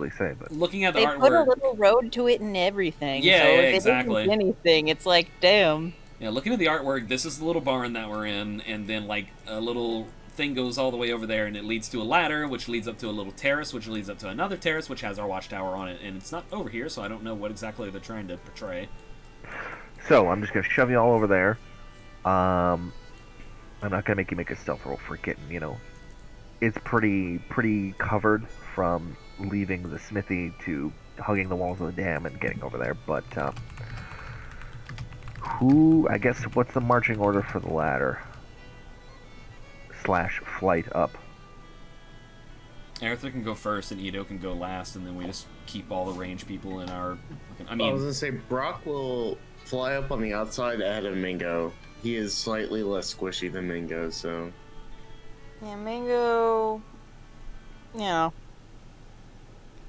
looking at the they artwork... put a little road to it and everything. Yeah, so if exactly. it isn't anything, it's like, damn. Yeah, looking at the artwork, this is the little barn that we're in, and then, like, a little thing goes all the way over there, and it leads to a ladder, which leads up to a little terrace, which leads up to another terrace, which has our watchtower on it, and it's not over here, so I don't know what exactly they're trying to portray. So, I'm just going to shove you all over there. I'm not going to make you make a stealth roll for getting, you know... It's pretty covered from leaving the smithy to hugging the walls of the dam and getting over there, but, I guess, what's the marching order for the ladder? / flight up. Arthur can go first and Ito can go last, and then we just keep all the range people in our... I mean... I was gonna say, Brock will fly up on the outside ahead of Mingo. He is slightly less squishy than Mingo, so... Yeah, Mango... You know...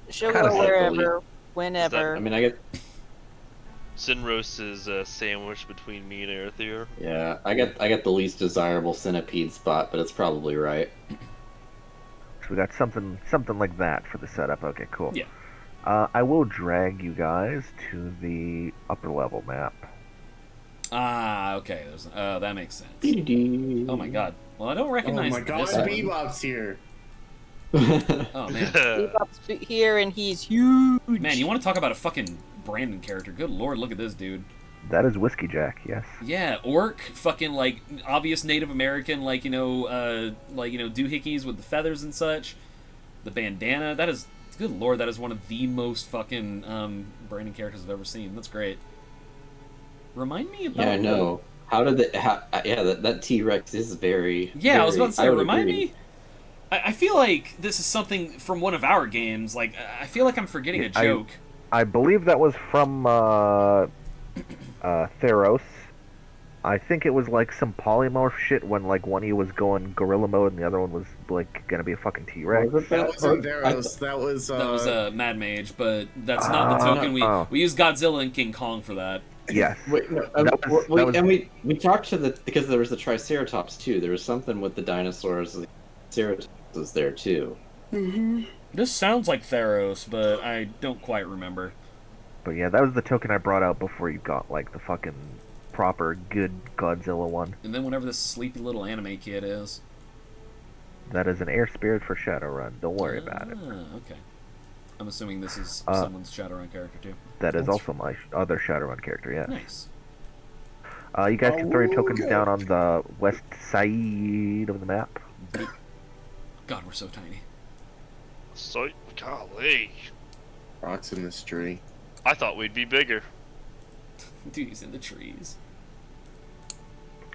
She'll Kinda go wherever, whenever. I mean, I get... Sinros is sandwiched between me and Arthur. Yeah, I get the least desirable centipede spot, but it's probably right. So we got something like that for the setup. Okay, cool. Yeah. I will drag you guys to the upper level map. Ah, okay. That makes sense. Oh my god. Well, I don't recognize this. Oh my god, Bebop's here. Oh man. Bebop's here and he's huge. Man, you want to talk about a fucking Brandon character? Good lord, look at this dude. That is Whiskey Jack, yes. Yeah, orc, fucking like obvious Native American, like doohickeys with the feathers and such. The bandana. That is, good lord, that is one of the most fucking Brandon characters I've ever seen. That's great. Remind me about. Yeah, I know. How did that T-Rex is very. Yeah, very, I was about to say, remind agree. me. I feel like this is something from one of our games. Like, I feel like I'm forgetting a joke. I believe that was from Theros. I think it was like some polymorph shit when like one of you was going gorilla mode and the other one was like gonna be a fucking T-Rex. That wasn't Theros. That was Mad Mage, but that's not the token. We used Godzilla and King Kong for that. Yes. Wait, no, we talked to because there was the Triceratops too. There was something with the dinosaurs. The Triceratops was there too. Mm-hmm. This sounds like Theros, but I don't quite remember. But yeah, that was the token I brought out before you got like the fucking proper good Godzilla one. And then whatever this sleepy little anime kid is. That is an air spirit for Shadowrun. Don't worry about it. Okay. I'm assuming this is someone's Shadowrun character too. That is also my other Shadowrun character, yeah. Nice. You guys can throw your tokens down on the west side of the map. God, we're so tiny. So, golly. Rocks in this tree. I thought we'd be bigger. Dude, he's in the trees.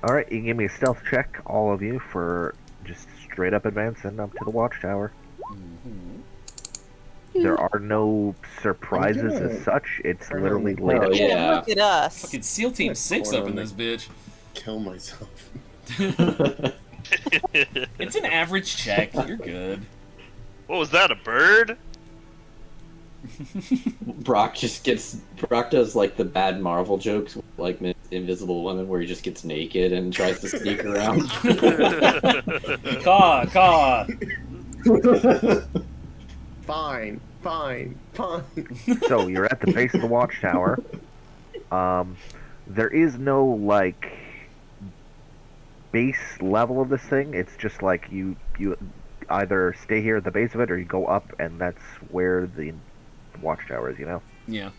Alright, you can give me a stealth check, all of you, for just straight up advancing up to the watchtower. Mm-hmm. There are no surprises as such. It's literally laid out. Yeah, look at us. Fucking SEAL Team 6 up in this bitch. Kill myself. It's an average check. You're good. What was that, a bird? Brock does like the bad Marvel jokes, like Invisible Woman, where he just gets naked and tries to sneak around. Caw. Fine. So you're at the base of the watchtower. There is no like base level of this thing. It's just like you either stay here at the base of it or you go up, and that's where the watchtower is, you know? Yeah.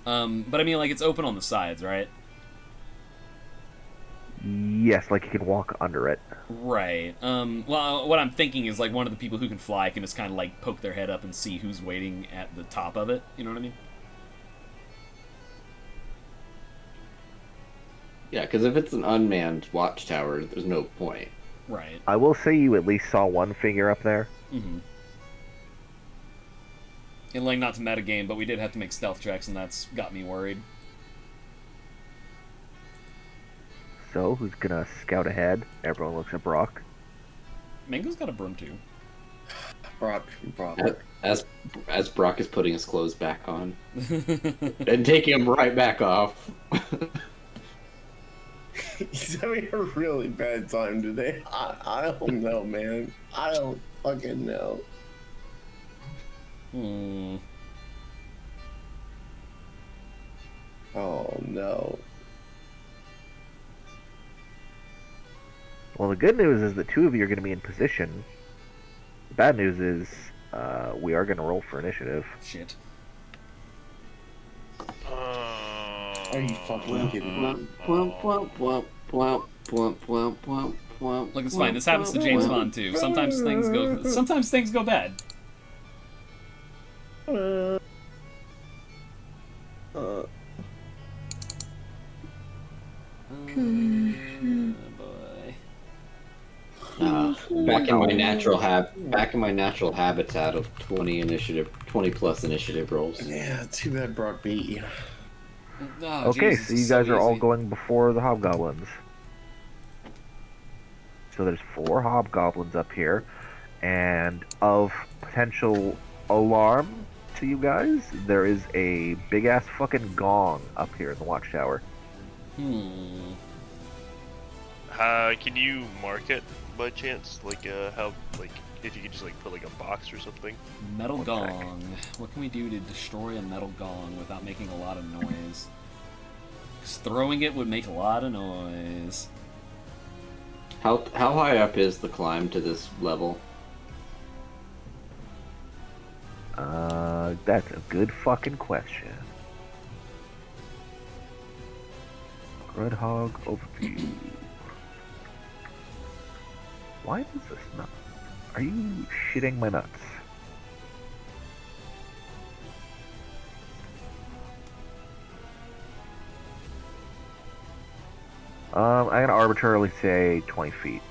But I mean, like, it's open on the sides, right? Yes, like you can walk under it. Right. Well, what I'm thinking is, like, one of the people who can fly can just kind of, like, poke their head up and see who's waiting at the top of it. You know what I mean? Yeah, because if it's an unmanned watchtower, there's no point. Right. I will say you at least saw one figure up there. Mm-hmm. And like, not to metagame, but we did have to make stealth checks, and that's got me worried. So, who's gonna scout ahead? Everyone looks at Brock. Mango's got a broom too. Brock. As Brock is putting his clothes back on and taking them right back off. He's having a really bad time today. I don't know, man. I don't fucking know. Oh no. Well, the good news is the two of you are going to be in position. The bad news is we are going to roll for initiative. Shit. Are you fucking kidding me? Look, it's fine. This happens to James Bond too. Sometimes things go bad. Back in my natural habitat of 20 plus initiative rolls. Yeah, too bad Brock beat you. Oh, Okay, Jesus, so you it's guys are all easy. going before the hobgoblins. So there's 4 hobgoblins up here, and of potential alarm to you guys, there is a big ass fucking gong up here in the watchtower. Can you mark it by chance? Like, how, like, if you could just, like, put, like, a box or something? Metal gong. What can we do to destroy a metal gong without making a lot of noise? 'Cause throwing it would make a lot of noise. How high up is the climb to this level? That's a good fucking question. Groundhog overview. Why does this not? Are you shitting my nuts? I'm gonna arbitrarily say 20 feet.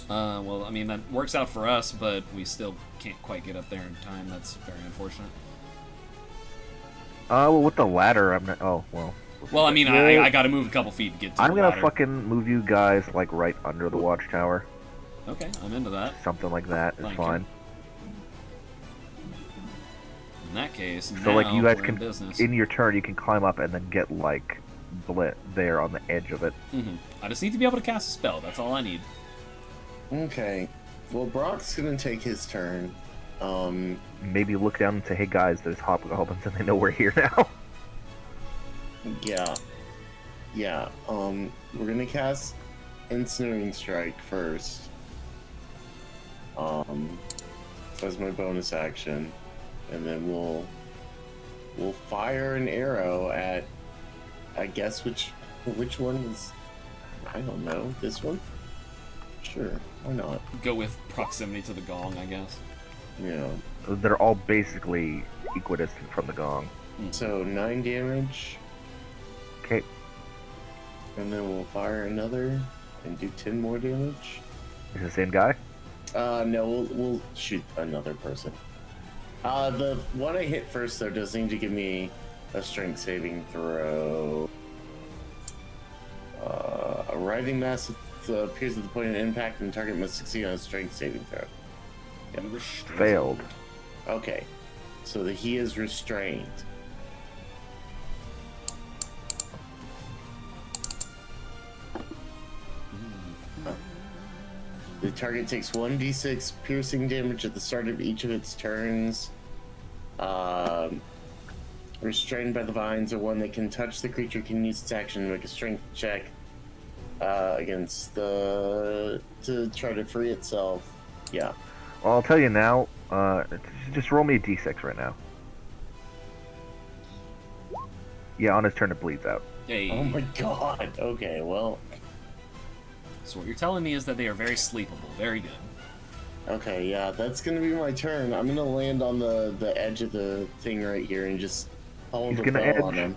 Well, I mean, that works out for us, but we still can't quite get up there in time. That's very unfortunate. Well, with the ladder, I'm not. Oh, well. Well, I mean, I gotta move a couple feet to get to I'm the gonna ladder. fucking move you guys, like, right under the watchtower. Okay, I'm into that. Something like that is Thank fine. In that case, So, like, you guys we're can, in business. in your turn, you can climb up and then get, like, blit there on the edge of it. I just need to be able to cast a spell. That's all I need. Okay. Well, Brock's gonna take his turn. Maybe look down and say, hey guys, there's hobgoblins and they know we're here now. Yeah. Yeah. We're gonna cast Ensnaring Strike first. As my bonus action. And then we'll fire an arrow at, I guess, which one is, I don't know, this one? Sure, why not? Go with proximity to the gong, I guess. Yeah. They're all basically equidistant from the gong. So 9 damage. Okay. And then we'll fire another and do 10 more damage. Is it the same guy? No, we'll shoot another person. The one I hit first, though, does need to give me a strength saving throw. A writhing mass appears at the point of impact, and the target must succeed on a strength saving throw. Yep. Failed. Okay, so he is restrained. The target takes 1d6 piercing damage at the start of each of its turns. Restrained by the vines, or one that can touch the creature can use its action to make a strength check against to try to free itself. Yeah. Well, I'll tell you now, just roll me a d6 right now. Yeah, on his turn it bleeds out. Hey. Oh my god. Okay, well. So what you're telling me is that they are very sleepable. Very good. Okay, yeah, that's gonna be my turn. I'm gonna land on the edge of the thing right here and just hold a bow on him.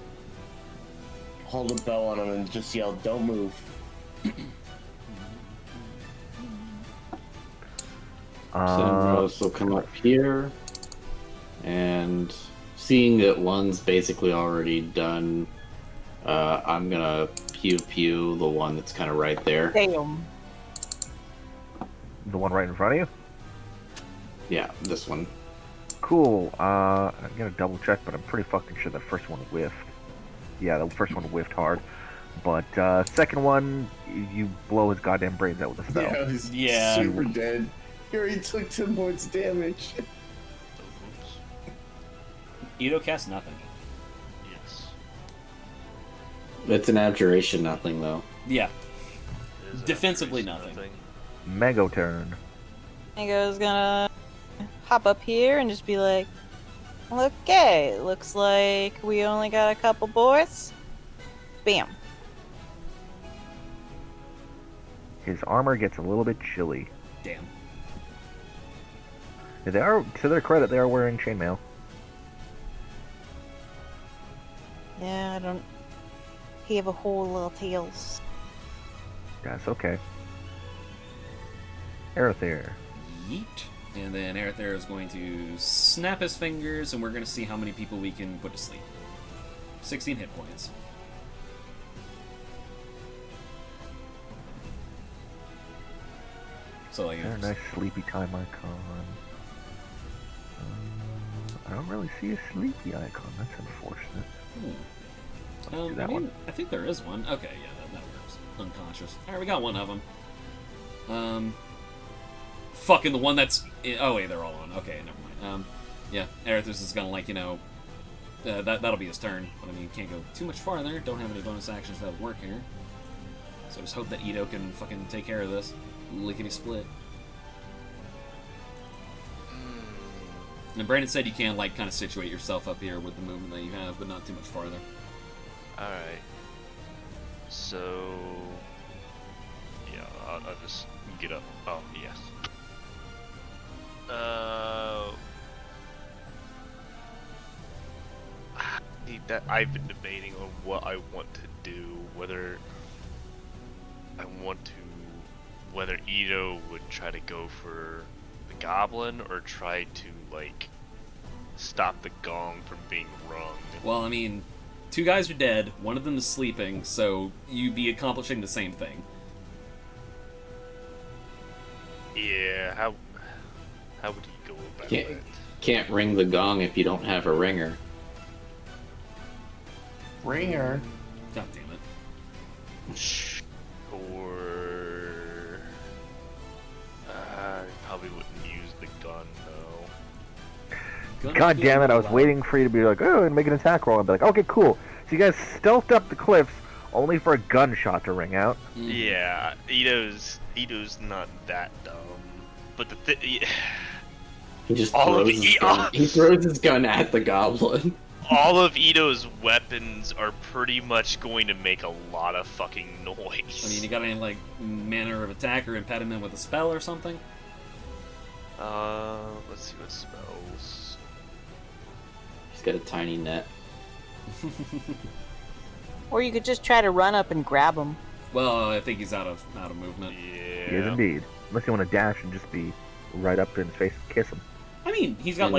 Hold a bow on him and just yell, "Don't move." Sinros will come up here, and seeing that one's basically already done, I'm gonna pew the one that's kind of right there. Damn. The one right in front of you? Yeah, this one. Cool. I'm gonna double check, but I'm pretty fucking sure the first one whiffed. Yeah, the first one whiffed hard. But second one, you blow his goddamn brains out with a spell. Yeah, he's super dead. He already took 10 points damage. Ito casts nothing. Yes. It's an abjuration, nothing though. Yeah. Defensively nothing. Mego turn. Mango's gonna hop up here and just be like, okay, looks like we only got a couple boys. Bam. His armor gets a little bit chilly. Damn. They are, to their credit, they are wearing chainmail. Yeah, I don't have a whole lot of tails. That's okay. Aerother. Yeet. And then Aerother is going to snap his fingers, and we're going to see how many people we can put to sleep. 16 hit points. So like, a nice sleepy time icon. I don't really see a sleepy icon. That's unfortunate. I mean, I think there is one. Okay, yeah, that works. Unconscious. All right, we got one of them. Fucking the one that's... Oh, wait, they're all on. Okay, never mind. Yeah, Aerithus is gonna, like, you know... that'll be his turn. But, I mean, can't go too much farther. Don't have any bonus actions that would work here. So just hope that Ito can fucking take care of this. Lickety-split. And Brandon said you can, like, kind of situate yourself up here with the movement that you have, but not too much farther. Alright. So... Yeah, I'll just get up. Oh, yes. I've been debating on what I want to do, whether Ito would try to go for the goblin or try to, like, stop the gong from being rung. Well, I mean, two guys are dead, one of them is sleeping, so you'd be accomplishing the same thing. Yeah, how would he go about it? Can't ring the gong if you don't have a ringer. Ringer? God damn it. Or... I probably wouldn't use the gun, though. God damn it, I was waiting for you to be like, oh, and make an attack roll. I'd be like, okay, cool. So you guys stealthed up the cliffs only for a gunshot to ring out. Yeah, Ito's not that dumb. But he just he throws his gun at the goblin. All of Ito's weapons are pretty much going to make a lot of fucking noise. I mean, you got any, like, manner of attack or impediment with a spell or something? Let's see what spells. He's got a tiny net. Or you could just try to run up and grab him. Well, I think he's out of movement. Yeah. He is indeed. Unless you want to dash and just be right up in his face and kiss him. I mean, he's got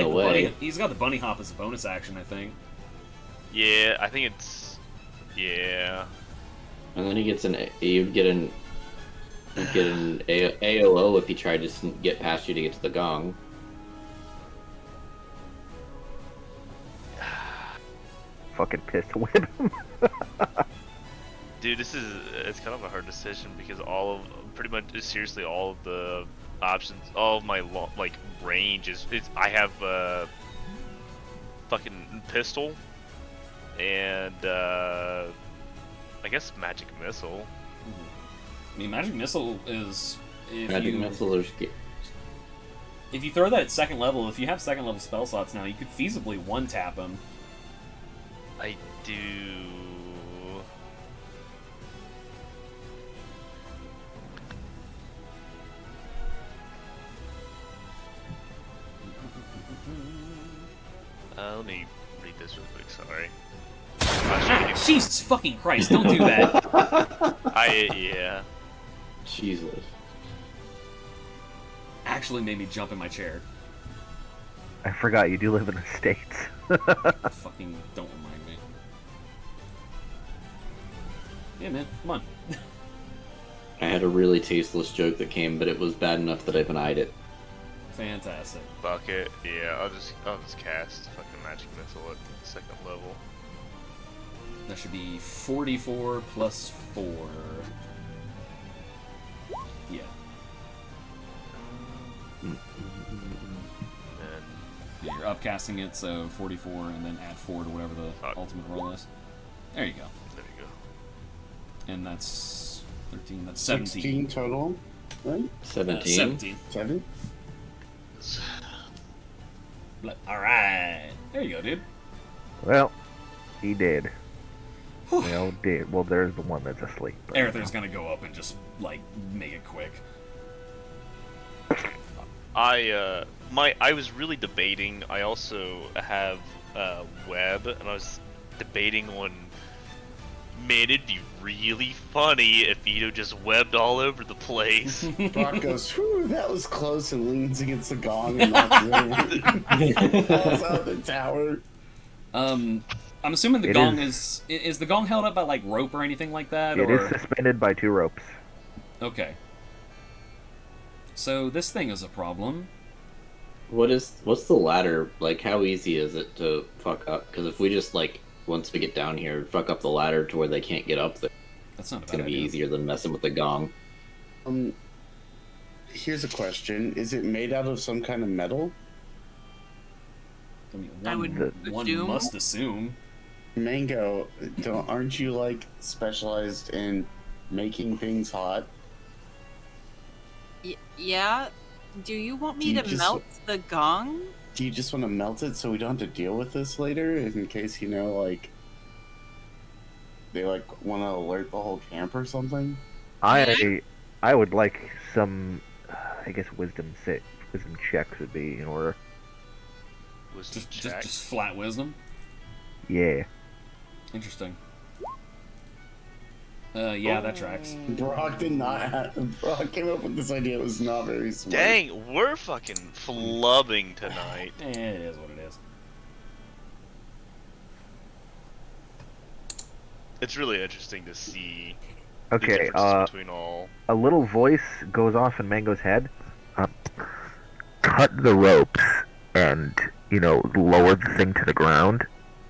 he's got the bunny hop as a bonus action, I think. Yeah, I think it's And then he gets you'd get an AOO if he tried to get past you to get to the gong. Fucking pistol whip him. Dude, it's kind of a hard decision because pretty much seriously all of the options, all of my like range is I have fucking pistol and I guess magic missile. I mean, magic missile is if you throw that at second level, if you have second level spell slots now, you could feasibly one tap him. I do. Let me read this real quick, sorry. Jesus fucking Christ, don't do that. Yeah. Jesus. actually made me jump in my chair. I forgot you do live in the States. Fucking don't remind me. Yeah, man, come on. I had a really tasteless joke that came, but it was bad enough that I denied it. Fantastic. Fuck it. Yeah, I'll just cast fucking magic missile at 2nd level. That should be 44 plus 4. Yeah. And Yeah, you're upcasting it, so 44, and then add 4 to whatever the ultimate roll is. There you go. there you go. And that's 13, that's 17. 16 total, right? 17. 17. 7? Alright. There you go, dude. Well, he did. Well, did. Well, there's the one that's asleep. But, Arether's gonna go up and just, like, make it quick. I was really debating. I also have web, and I was debating on. Man, it'd be really funny if Vito just webbed all over the place. Brock goes, whew, that was close, and leans against the gong and knocks it over. Falls out the tower. I'm assuming the gong is the gong held up by, like, rope or anything like that? It is suspended by 2 ropes. Okay. So this thing is a problem. What's the ladder, like, how easy is it to fuck up? Because if we just, like, once we get down here, fuck up the ladder to where they can't get up there, that's not a bad it's gonna be idea. easier than messing with the gong. Here's a question. Is it made out of some kind of metal? I mean, I would one assume. must assume. Mango, aren't you, like, specialized in making things hot? Yeah. Do you want me Do you to just- melt the gong? Do you just want to melt it so we don't have to deal with this later? In case, you know, like, they, like, want to alert the whole camp or something? I would like some, I guess, wisdom checks would be in order. Just flat wisdom. Yeah. Interesting. Yeah, that tracks. Brock did not have, Brock came up with this idea. It was not very smart. Dang, we're fucking flubbing tonight. It is what it is. It's really interesting to see Okay, the differences between all. a little voice goes off in Mango's head. Cut the ropes and, lower the thing to the ground,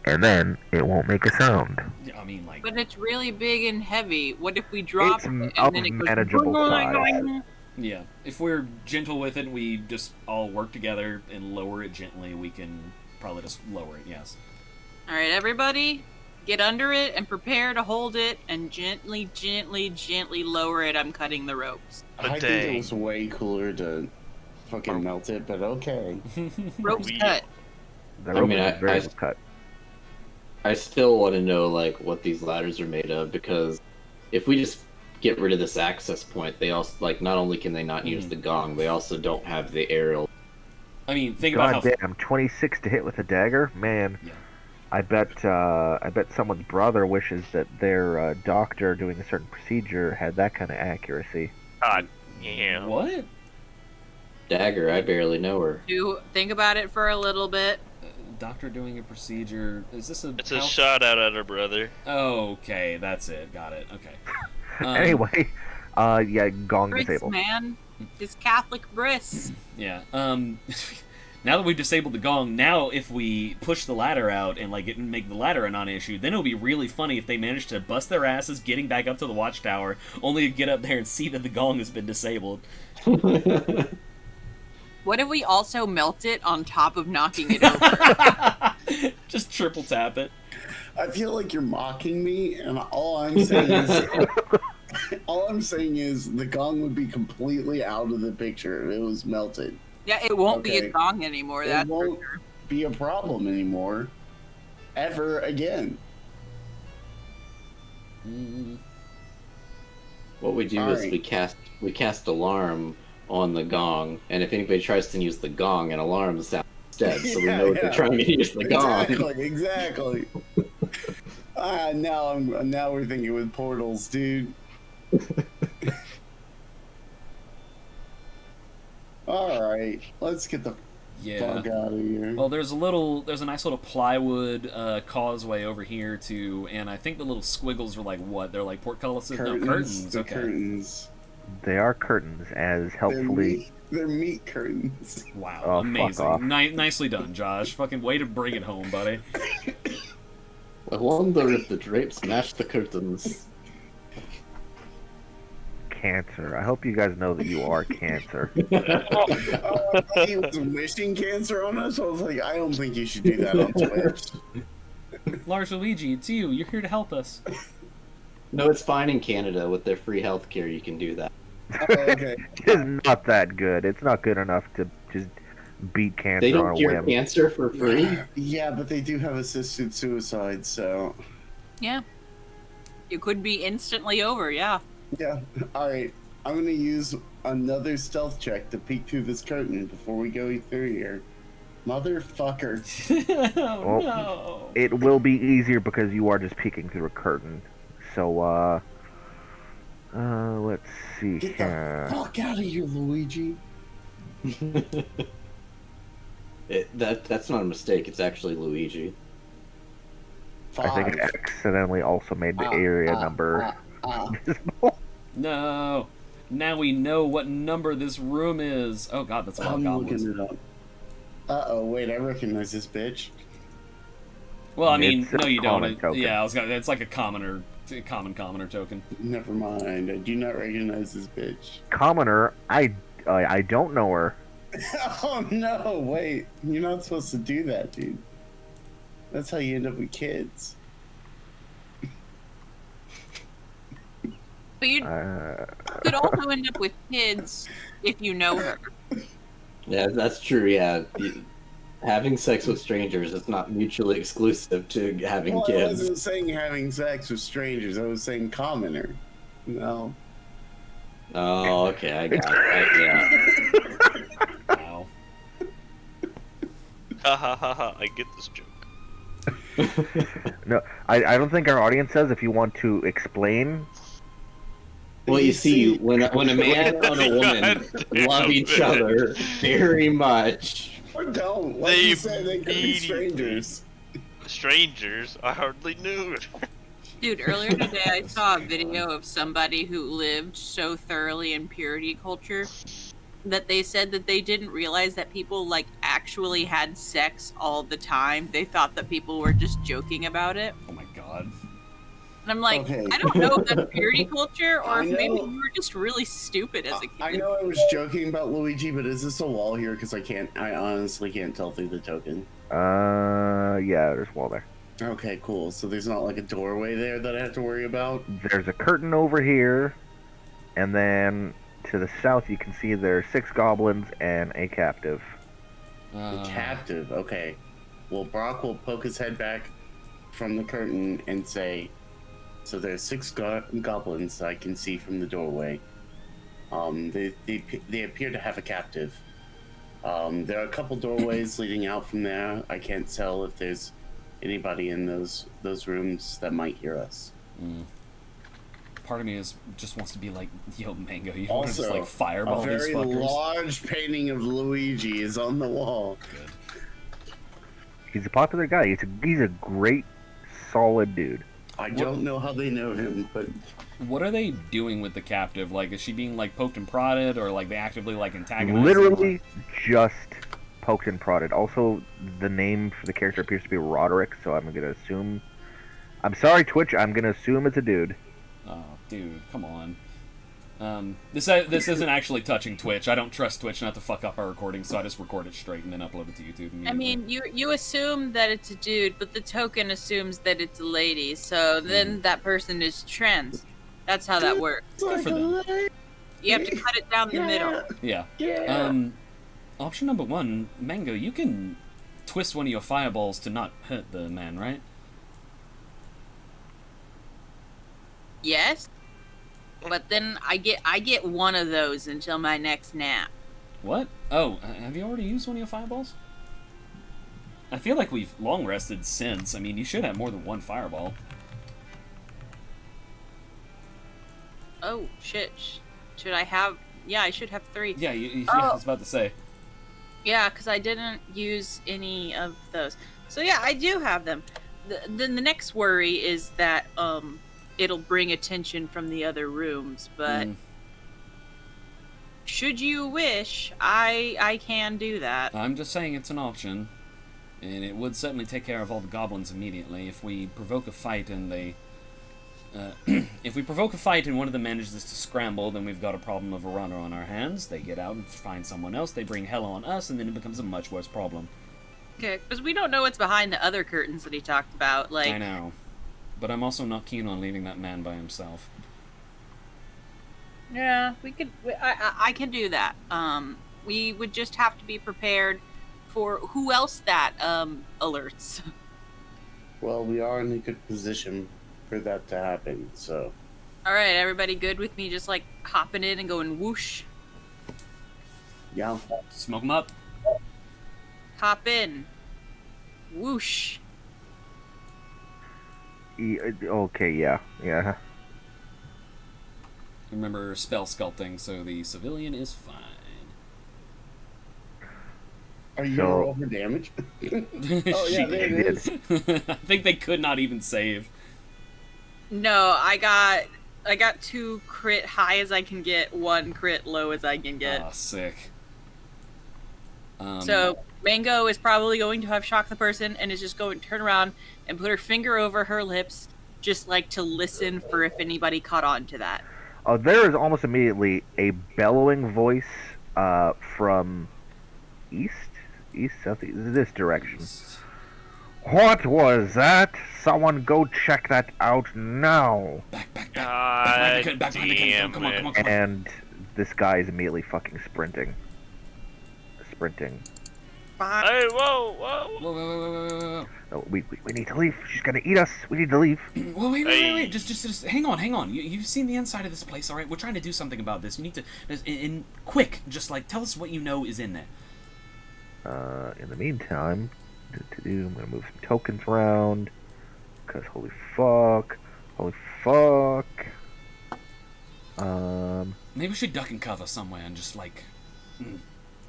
and then it won't make a sound. I mean, like... But it's really big and heavy. What if we drop It's it and of then it goes... manageable size. Yeah, if we're gentle with it and we just all work together and lower it gently, we can probably just lower it, yes. Alright, everybody, get under it and prepare to hold it and gently, gently, gently lower it. I'm cutting the ropes. I think it was way cooler to fucking melt it, but okay. Ropes cut. The rope is very well cut. I still want to know, like, what these ladders are made of, because if we just get rid of this access point, they also, like, not only can they not use the gong, they also don't have the aerial. I mean, think about how... Goddamn, 26 to hit with a dagger? Man, yeah. I bet someone's brother wishes that their doctor doing a certain procedure had that kind of accuracy. God damn. What? Dagger, I barely know her. Think about it for a little bit. Doctor doing a procedure. Is this a... It's a shot out at her brother. Okay, that's it. Got it. Okay. Anyway, yeah, gong Briss, disabled. man. It's Catholic Briss. Yeah. Now that we've disabled the gong, now if we push the ladder out and like make the ladder a non-issue, then it'll be really funny if they manage to bust their asses getting back up to the watchtower, only to get up there and see that the gong has been disabled. What if we also melt it on top of knocking it over? Just triple tap it. I feel like you're mocking me, and all I'm saying is the gong would be completely out of the picture if it was melted. Yeah, it won't be a gong anymore. It won't be a problem anymore, ever again. What we do is we cast alarm on the gong, and if anybody tries to use the gong, an alarm sounds instead, so we know they're trying to use the gong. Exactly. Now we're thinking with portals, dude. Alright, let's get the fuck out of here. Well, there's a nice little plywood causeway over here too, and I think the little squiggles are like what? They're like portcullises? No, curtains. They're Okay. curtains. They are curtains, as helpfully. They're meat curtains. Wow, Oh, amazing. Nicely done, Josh. Fucking way to bring it home, buddy. I wonder if the drapes match the curtains. Cancer. I hope you guys know that you are Cancer. I thought he was wishing cancer on us. I was like, I don't think you should do that on Twitch. Lars Luigi, it's you. You're here to help us. No, it's fine in Canada with their free healthcare. You can do that. Oh, okay. It's not that good. It's not good enough to just beat cancer They on don't a cure whim. cancer for free. Yeah, but they do have assisted suicide, so. Yeah. You could be instantly over, yeah. Yeah. Alright. I'm gonna use another stealth check to peek through this curtain before we go through here. Motherfucker. Oh, Well, no. It will be easier because you are just peeking through a curtain. So, let's see Get here. the fuck out of here, Luigi. That's not a mistake. It's actually Luigi. I think I accidentally also made the area number. No. Now we know what number this room is. Oh god, that's a lot of I'm goblins. looking it up. Uh-oh, wait, I recognize this bitch. Well, I mean, It's a no, you don't. common token. Yeah, it's like a common commoner token. Never mind, I do not recognize this bitch. Commoner, I don't know her. Oh no, wait. You're not supposed to do that, dude. That's how you end up with kids. But you could also end up with kids if you know her. Yeah, that's true. Yeah, having sex with strangers is not mutually exclusive to having Well, I kids. wasn't saying having sex with strangers. I was saying commoner. No. Oh, okay, I got it. Yeah. Wow. Ha ha ha ha! I get this joke. No, I don't think our audience says if you want to explain. Well, you see, when a man and a woman love each other very much. Or don't. Like you said, they could be strangers. Strangers? I hardly knew it. Dude, earlier today I saw a video of somebody who lived so thoroughly in purity culture that they said that they didn't realize that people like actually had sex all the time. They thought that people were just joking about it. Oh my god. And I'm like, Okay. I don't know if that's purity culture or I if maybe know. you were just really stupid as a kid. I know I was joking about Luigi, but is this a wall here? Because I honestly can't tell through the token. Yeah, there's a wall there. Okay, cool. So there's not like a doorway there that I have to worry about? There's a curtain over here, and then to the south you can see there's 6 goblins and a captive. The captive, okay. Well, Brock will poke his head back from the curtain and say, so there's 6 goblins I can see from the doorway. They appear to have a captive. There are a couple doorways leading out from there. I can't tell if there's anybody in those rooms that might hear us. Part of me just wants to be like, yo, Mango, you want to Also, just like fireball a these very fuckers? large painting of Luigi is on the wall. Good. He's a popular guy. He's a great, solid dude. I don't know how they know him, but What are they doing with the captive? Like, is she being like poked and prodded, or like they actively like antagonizing? Literally just poked and prodded. Also, the name for the character appears to be Roderick, so I'm gonna assume. I'm sorry, Twitch. I'm gonna assume it's a dude. Oh, dude, come on. This isn't actually touching Twitch. I don't trust Twitch not to fuck up our recording, so I just record it straight and then upload it to YouTube immediately. I mean, you assume that it's a dude, but the token assumes that it's a lady, so then that person is trans. That's how that works. Good for them. You have to cut it down the middle. Yeah. Option number 1, Mango, you can twist one of your fireballs to not hurt the man, right? Yes, but then I get one of those until my next nap. What? Oh, have you already used one of your fireballs? I feel like we've long rested since. I mean, you should have more than one fireball. Oh shit! Should I have Yeah, I should have 3. Yeah, I was about to say. Yeah, because I didn't use any of those. So yeah, I do have them. Then the next worry is that it'll bring attention from the other rooms, but should you wish, I can do that. I'm just saying it's an option, and it would certainly take care of all the goblins immediately. If we provoke a fight and they... if we provoke a fight and one of them manages to scramble, then we've got a problem of a runner on our hands. They get out and find someone else, they bring hell on us, and then it becomes a much worse problem. Okay, because we don't know what's behind the other curtains that he talked about. Like, I know. But I'm also not keen on leaving that man by himself. Yeah, we could. I can do that. We would just have to be prepared for who else that alerts. Well, we are in a good position for that to happen, so. All right, everybody good with me just like hopping in and going whoosh? Yeah. Smoke them up. Hop in. Whoosh. Okay, yeah. Remember spell sculpting, so the civilian is fine. Are you gonna roll for damage? Oh yeah, there it is. I think they could not even save. No, I got 2 crit high as I can get, 1 crit low as I can get. Ah, sick. So Mango is probably going to have shocked the person and is just going to turn around and put her finger over her lips, just like to listen for if anybody caught on to that. There is almost immediately a bellowing voice from southeast, this direction. What was that? Someone go check that out now. Back. God damn Come on. And this guy is immediately fucking sprinting. Hey, whoa. No, we need to leave. She's gonna eat us. We need to leave. Well, wait. Just hang on. You've seen the inside of this place, all right? We're trying to do something about this. You need to, quick, just like tell us what you know is in there. In the meantime, I'm gonna move some tokens around. Cause holy fuck. Maybe we should duck and cover somewhere and just like.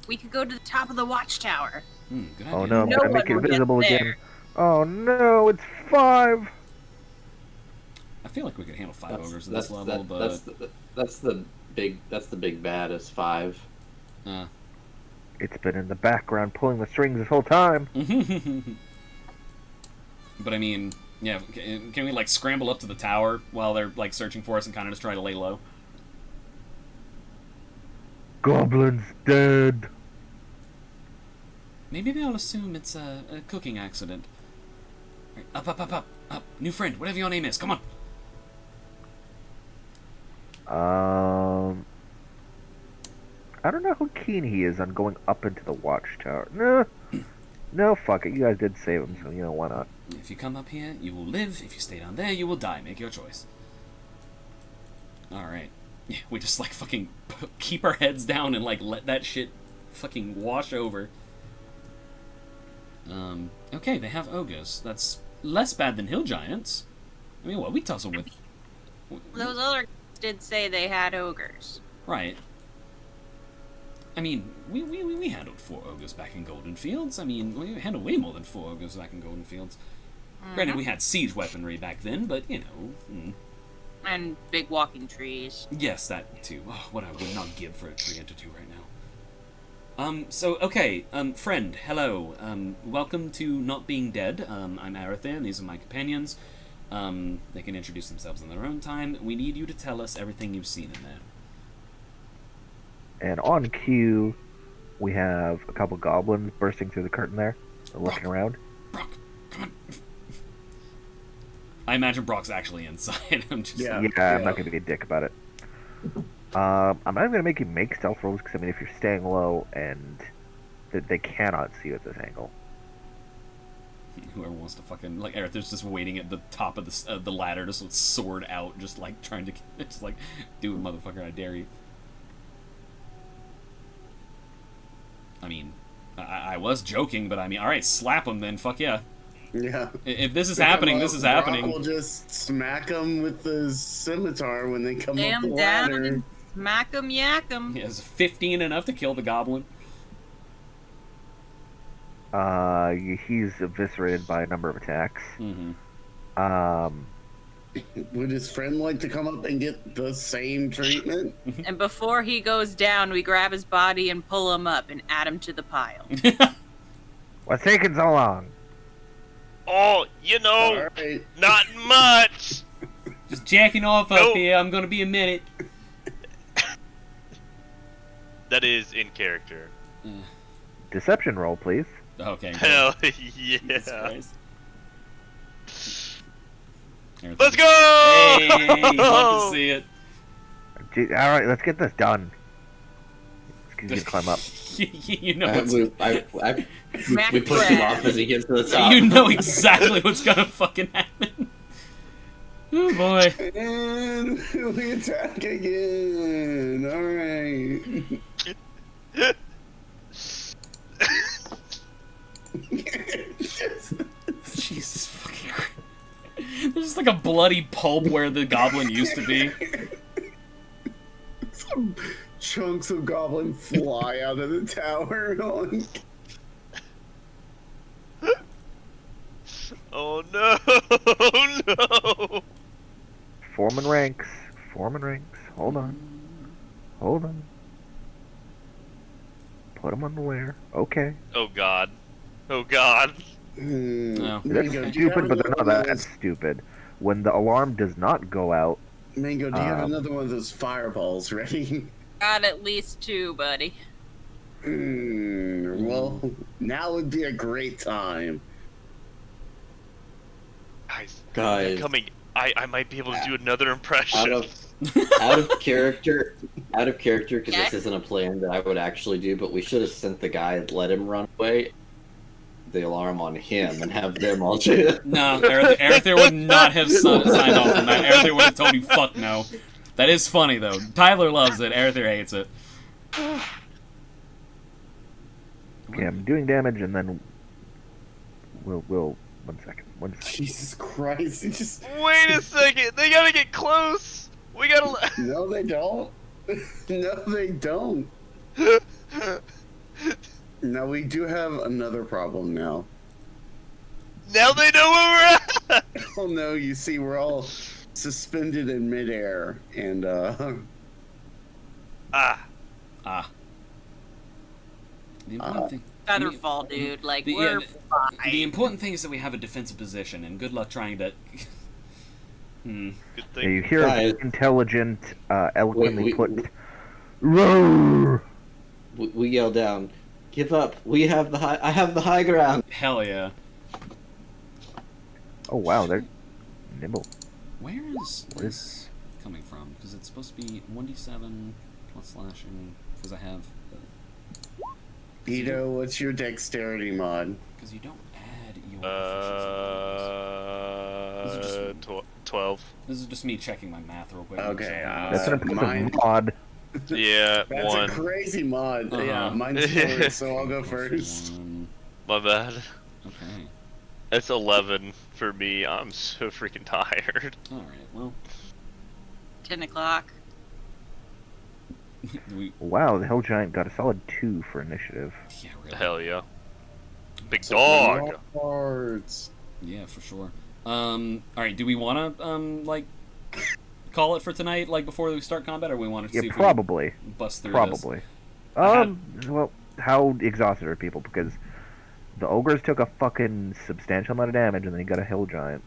We could go to the top of the watchtower. Good idea. Oh no, I'm No gonna one make it will get visible there. again. Oh no, it's 5. I feel like we could handle 5 ogres at this level, but that's the big bad is 5. It's been in the background pulling the strings this whole time. But I mean, yeah, can we like scramble up to the tower while they're like searching for us and kind of just try to lay low? Goblin's dead. Maybe they'll assume it's a cooking accident. Right, up. New friend, whatever your name is, come on. I don't know how keen he is on going up into the watchtower. No, fuck it. You guys did save him, so why not? If you come up here, you will live. If you stay down there, you will die. Make your choice. Alright. Yeah, we just like fucking keep our heads down and like let that shit fucking wash over. Okay, they have ogres. That's less bad than hill giants. I mean, what we tussle with. Those other did say they had ogres. Right. I mean, we handled 4 ogres back in Golden Fields. I mean, we handled way more than 4 ogres back in Golden Fields. Granted, we had siege weaponry back then, but, And big walking trees. Yes, that too. Oh, what I would not give for a tree entity right now. Okay, friend, hello. Welcome to Not Being Dead. I'm Aretha, and these are my companions. They can introduce themselves in their own time. We need you to tell us everything you've seen in there. And on cue, we have a couple goblins bursting through the curtain there, looking around. Brock, come on. I imagine Brock's actually inside. I'm just I'm not going to be a dick about it. I'm not even going to make you make stealth rolls, because, I mean, if you're staying low and they cannot see you at this angle. Whoever wants to fucking... Like, Aretha's just waiting at the top of the ladder, just with sword out, just, like, trying to... Just, like, do it, motherfucker, I dare you. I mean, I was joking, but I mean, alright, slap him then, fuck yeah. Yeah. If this is happening, this is happening. Brock will just smack them with the scimitar when they come Damn up the down ladder. and Smack 'em, yak 'em. Yeah, is 15 enough to kill the goblin? He's eviscerated by a number of attacks. Would his friend like to come up and get the same treatment? And before he goes down, we grab his body and pull him up and add him to the pile. What's taking so long? Oh, you know, right. not much. Just jacking off up here. I'm gonna be a minute. That is in character. Deception roll, please. Okay. Hell Jesus yeah. Christ. Let's go! Hey, love to see it. All right, let's get this done. Let's get climb up. You know what's... we push him off as he gets to the top. You know exactly what's gonna fucking happen. Oh boy. And we attack again. Alright. Jesus fucking Christ. There's just like a bloody pulp where the goblin used to be. Some chunks of goblin fly out of the tower. Oh no! Oh no! Form and ranks. Form and ranks. Hold on. Hold on. Put them on the layer. Okay. Oh god. Oh god. No. That's stupid, but they're not that stupid. When the alarm does not go out... Mango, do you have another one of those fireballs ready? Got at least 2, buddy. Well, now would be a great time. Guys. Coming. I might be able to do another impression. Out of character, because this isn't a plan that I would actually do, but we should have sent the guy and let him run away. The alarm on him and have them all do it. No, Arethyr would not have signed off on that. Arethyr would have told you, fuck no. That is funny, though. Tyler loves it. Arethyr hates it. Okay, I'm doing damage, and then we'll... One second. Jesus Christ! It just... Wait a second! They gotta get close! We gotta... No, they don't. No, they don't. Now, we do have another problem now. Now they know where we're at! Oh no, you see, we're all suspended in midair, and, The important thing... Featherfall, dude. Like, we're fine. The important thing is that we have a defensive position, and good luck trying to... Good thing. Yeah, you hear intelligent, eloquently put... Roar! We yell down, give up, I have the high ground. Hell yeah. Oh wow, they're nimble. Where is this coming from? Because it's supposed to be 1d7 plus slashing, because I have... Ito, what's your dexterity mod? Because you don't add your 12. This is just me checking my math real quick. Okay, that's an impressive mod. Yeah, That's 1. a crazy mod. Yeah, mine's 4, so I'll go first. My bad. Okay. That's 11 for me. I'm so freaking tired. Alright, well. 10 o'clock. Wow, the Hell Giant got a solid 2 for initiative. Yeah, really. Hell yeah. Big dog! Yeah, for sure. Alright, do we want to, like, call it for tonight, like, before we start combat, or we want to see if probably. we can bust through Probably. this? Well, how exhausted are people? Because the ogres took a fucking substantial amount of damage, and then he got a Hell Giant.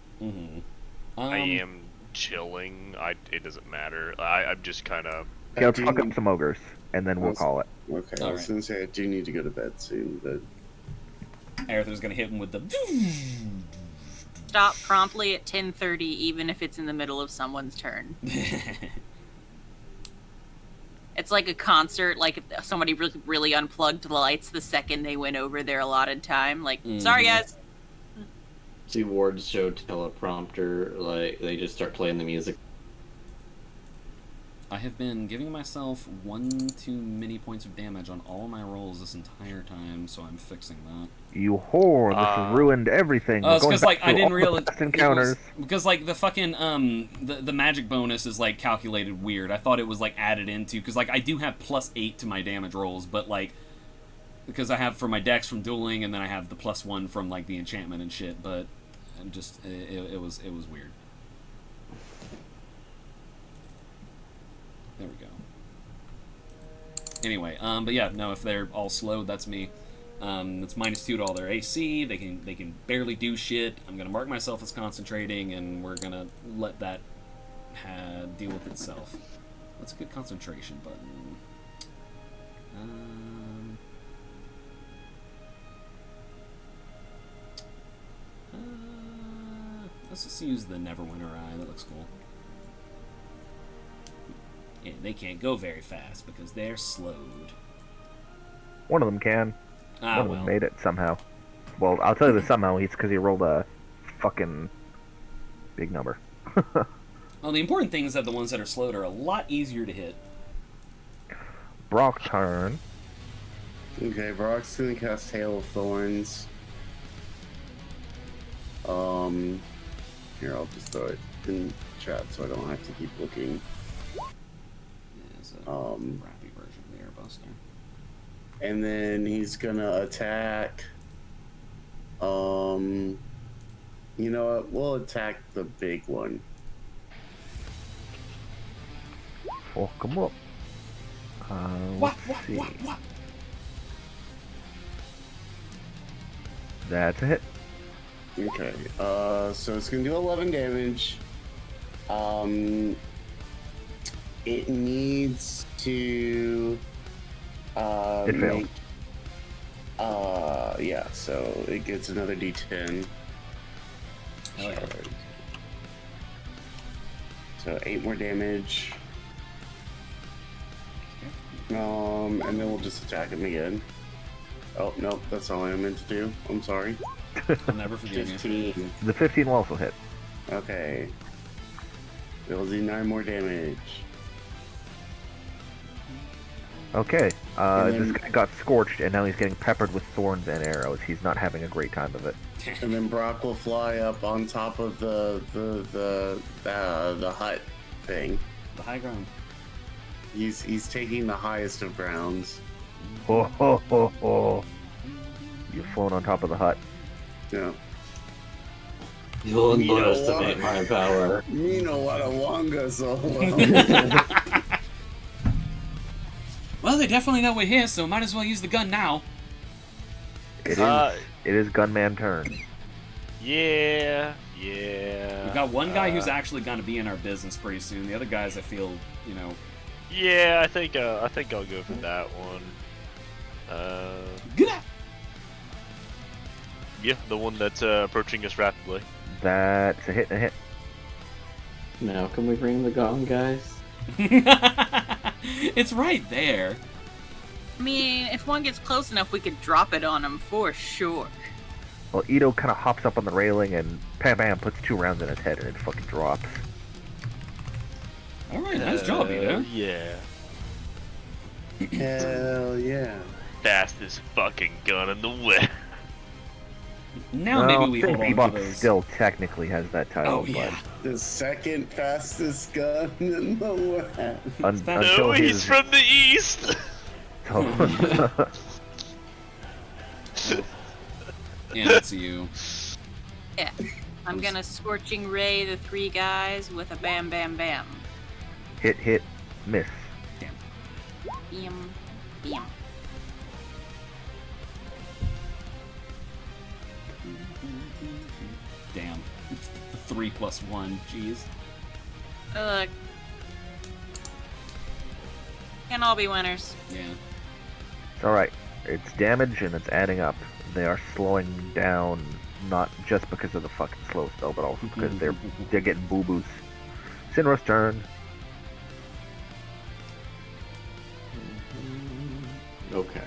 I am chilling. It doesn't matter. I'm just kind of... Okay, let's fuck up some ogres, and then we'll call it. Okay, I was gonna say I do need to go to bed soon, but... Arthur's gonna hit him with the... Stop promptly at 10:30, even if it's in the middle of someone's turn. It's like a concert, like if somebody really unplugged the lights the second they went over their allotted time. Like, sorry guys. See wards show teleprompter, like, they just start playing the music. I have been giving myself 1 too many points of damage on all of my rolls this entire time, so I'm fixing that. You whore! This ruined everything. It's because like I didn't realize encounters. Because like the fucking the magic bonus is like calculated weird. I thought it was like added into because like I do have +8 to my damage rolls, but like because I have for my dex from dueling and then I have the +1 from like the enchantment and shit. But just it was weird. There we go. Anyway, but yeah, no, if they're all slowed, that's me. It's -2 to all their AC. They can barely do shit. I'm gonna mark myself as concentrating, and we're gonna let that deal with itself. What's a good concentration button? Let's just use the Neverwinter Eye. That looks cool. Yeah, they can't go very fast because they're slowed. One of them can. One of Well. them made it somehow. Well, I'll tell you that somehow. It's because he rolled a fucking big number. Well, the important thing is that the ones that are slowed are a lot easier to hit. Brock turn. Okay, Brock's gonna cast Hail of Thorns. Here, I'll just throw it in chat so I don't have to keep looking. It's a crappy version of the Airbuster. And then he's gonna attack. You know what? We'll attack the big one. Fuck him up. Let's see. That's a hit. Okay, so it's gonna do 11 damage. It needs to It failed. Yeah, so it gets another D10. Oh, yeah. So 8 more damage. And then we'll just attack him again. Oh, nope, that's all I meant to do. I'm sorry. I'll never forgive 15. you. The 15 will also hit. Okay. It'll do 9 more damage. Okay, then- this guy got scorched, and now he's getting peppered with thorns and arrows. He's not having a great time of it. And then Brock will fly up on top of the hut thing. The high ground. He's taking the highest of grounds. Ho ho ho ho! You've flown on top of the hut. Yeah. You'll underestimate my power. Me no Wadawanga solo. Well, they definitely know we're here, so might as well use the gun now. It is gunman turn. Yeah. We've got one guy who's actually going to be in our business pretty soon. The other guys, I feel, you know. Yeah, I think I'll go for that one. Get out! Yeah, the one that's approaching us rapidly. That's a hit and a hit. Now, can we ring the gong, guys? It's right there. I mean, if one gets close enough, we could drop it on him for sure. Well, Ito kind of hops up on the railing and bam bam puts 2 rounds in his head and it fucking drops. Alright, nice job, Ito. Yeah. Hell yeah. Fastest fucking gun in the West. Now maybe we hold on to Bebop those. still technically has that title. Oh, yeah. The second fastest gun in the West. Until No, he's his... from the East! Yeah, that's you. Yeah. I'm gonna Scorching Ray the 3 guys with a bam bam bam. hit, hit, miss. Bam, bam. Damn. 3 plus 1. Jeez. Look. Can all be winners. Yeah. It's alright. It's damage and it's adding up. They are slowing down, not just because of the fucking slow spell, but also because they're getting boo-boos. Sinra's turn. Okay.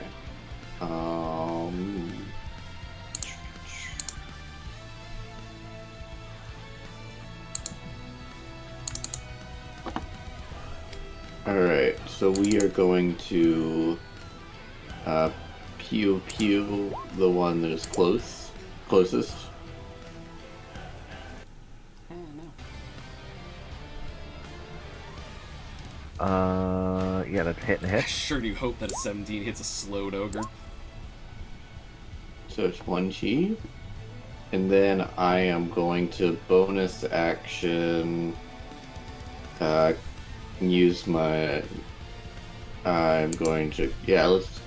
So we are going to pew pew the one that is closest. Yeah, that's hit and I hit. sure do hope that a 17 hits a slowed ogre. So it's 1G. And then I am going to bonus action use my... I'm going to... Yeah, let's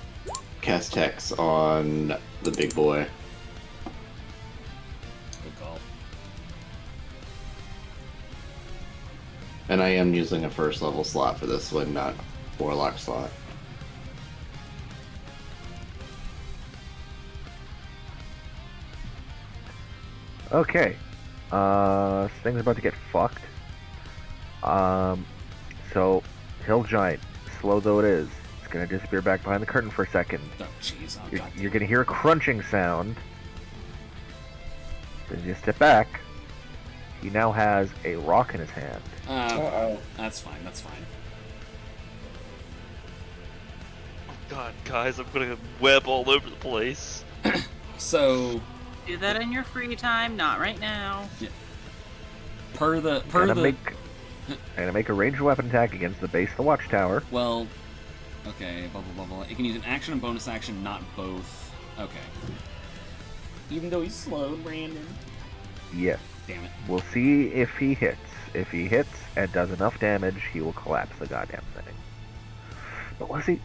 cast Hex on the big boy. Good call. And I am using a first level slot for this one, not Warlock slot. Okay. This thing's about to get fucked. So, Hill Giant, slow though it is, it's gonna disappear back behind the curtain for a second. Oh, jeez. Oh, You're gonna hear a crunching sound. Then you step back. He now has a rock in his hand. That's fine. That's fine. Oh God, guys, I'm gonna web all over the place. So. Do that in your free time, not right now. Yeah. I'm gonna make a ranged weapon attack against the base of the watchtower. Well, okay, blah, blah, blah, blah. You can use an action and bonus action, not both. Okay. Even though he's slowed, Brandon. Yes. Damn it. We'll see if he hits. If he hits and does enough damage, he will collapse the goddamn thing. But was he?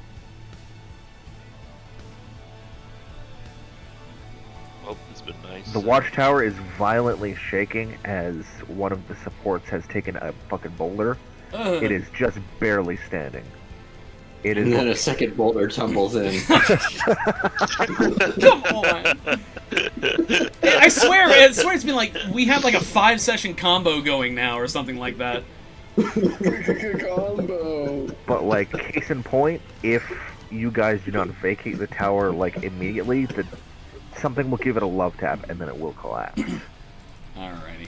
Well, it's been nice. The watchtower is violently shaking as one of the supports has taken a fucking boulder. It is just barely standing. It is. And then a second boulder tumbles in. Come on! I swear it's been like, we have like a 5-session combo going now or something like that. Combo! But like, case in point, if you guys do not vacate the tower like immediately, something will give it a love tap and then it will collapse. Alrighty.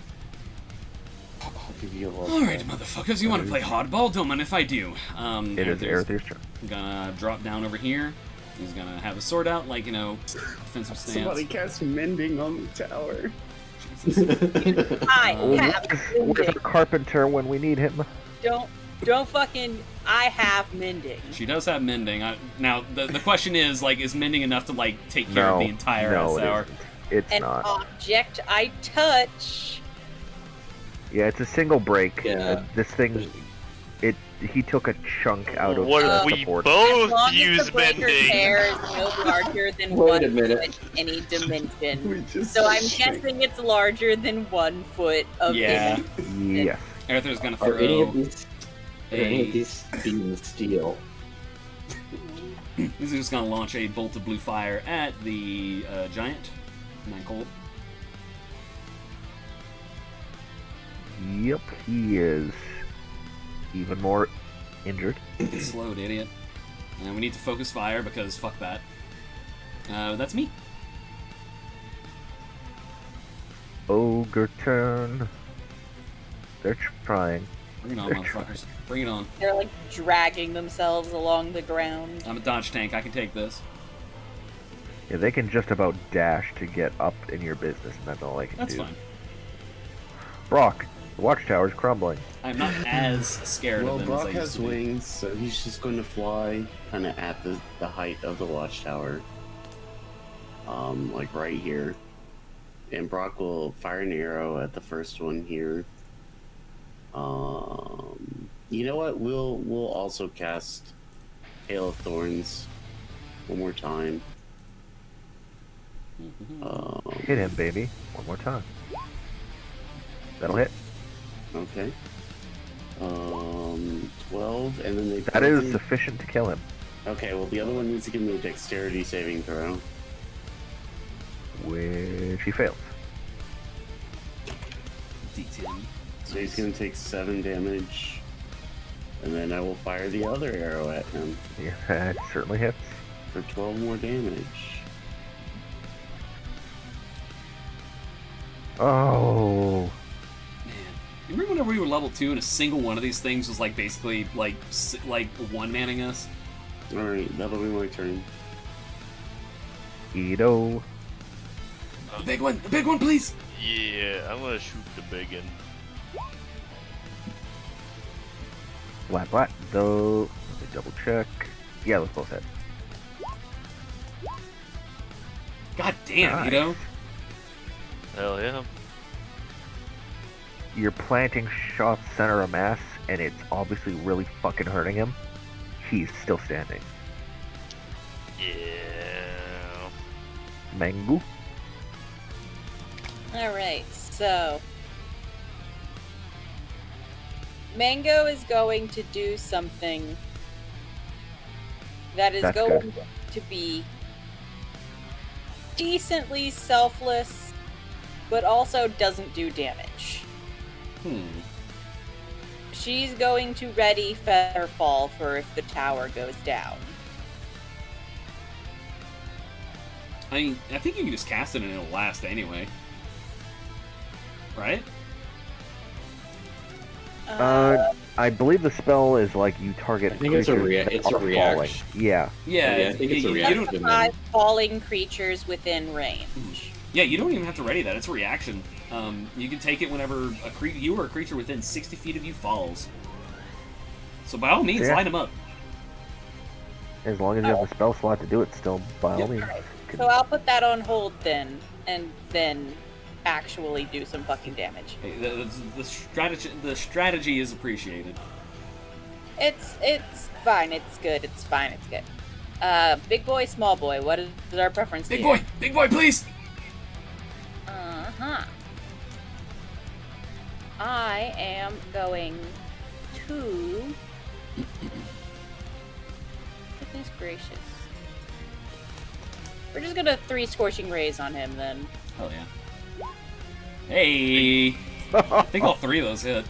you love Alright, that. motherfuckers, you want to play hardball? Don't mind if I do. It is Arethu's turn. Gonna drop down over here. He's gonna have a sword out, like, you know, defensive stance. Somebody cast mending on the tower. Where's the carpenter when we need him? Don't fucking... I have mending. She does have mending. Now, the question is, like, is mending enough to, like, take care of the entire tower? It's An not. object I touch. Yeah, it's a single break. Yeah. This thing, he took a chunk out of What the if we support. both use mending? Hair is no larger than Wait 1 a minute. foot in any dimension. just So I'm guessing it's larger than 1 foot of Yeah. dimension. Yes. Arethu's gonna throw Are any of these being steel? He's just gonna launch a bolt of blue fire at the giant. Not cold. Yep, he is even more injured. Slowed, idiot. And we need to focus fire because fuck that. That's me. Ogre turn. They're trying. Bring it on, motherfuckers. Bring it on. They're like dragging themselves along the ground. I'm a dodge tank. I can take this. Yeah, they can just about dash to get up in your business, and that's all they can That's do. fine. Brock, the watchtower's crumbling. I'm not as scared Well, of them as I Brock used has to be. wings, so he's just going to fly kind of at the height of the watchtower. Like right here. And Brock will fire an arrow at the first one here. You know what? We'll also cast Hail of Thorns one more time. Hit him, baby. One more time. That'll hit. Okay. 12, and then they... That is sufficient to kill him. Okay, well, the other one needs to give me a dexterity saving throw. Which he fails. D10. So he's going to take 7 damage. And then I will fire the other arrow at him. Yeah, that certainly hits. For 12 more damage. Oh. You remember whenever we were level 2 and a single one of these things was like basically like one-manning us? Alright, that'll be my turn. Ito. The big one, please! Yeah, I'm gonna shoot the big one. Flat. Though, let me double check. Yeah, let's both hit. God damn, Nice. Ito. Hell yeah. You're planting shots center of mass, and it's obviously really fucking hurting him. He's still standing. Yeah. Mango. Alright, so Mango is going to do something that is That's going good. to be decently selfless, but also doesn't do damage. She's going to ready Featherfall for if the tower goes down. I mean, I think you can just cast it and it'll last anyway. Right? I believe the spell is like you target. I think it's a creatures that it's a are falling. reaction. Yeah. Yeah, I think it's a you reaction. don't, 5 falling creatures within range. yeah, you don't even have to ready that. It's a reaction. You can take it whenever you or a creature within 60 feet of you falls. So by all means, Yeah. light them up. As long as you have the spell slot to do it, still by all means. So I'll put that on hold then, and then actually do some fucking damage. Hey, the strategy is appreciated. It's fine. It's good. It's fine. It's good. Big boy, small boy. What is our preference? Big boy, please. I am going to. Goodness gracious. We're just gonna 3 scorching rays on him then. Oh yeah. Hey, I think all 3 of those hit.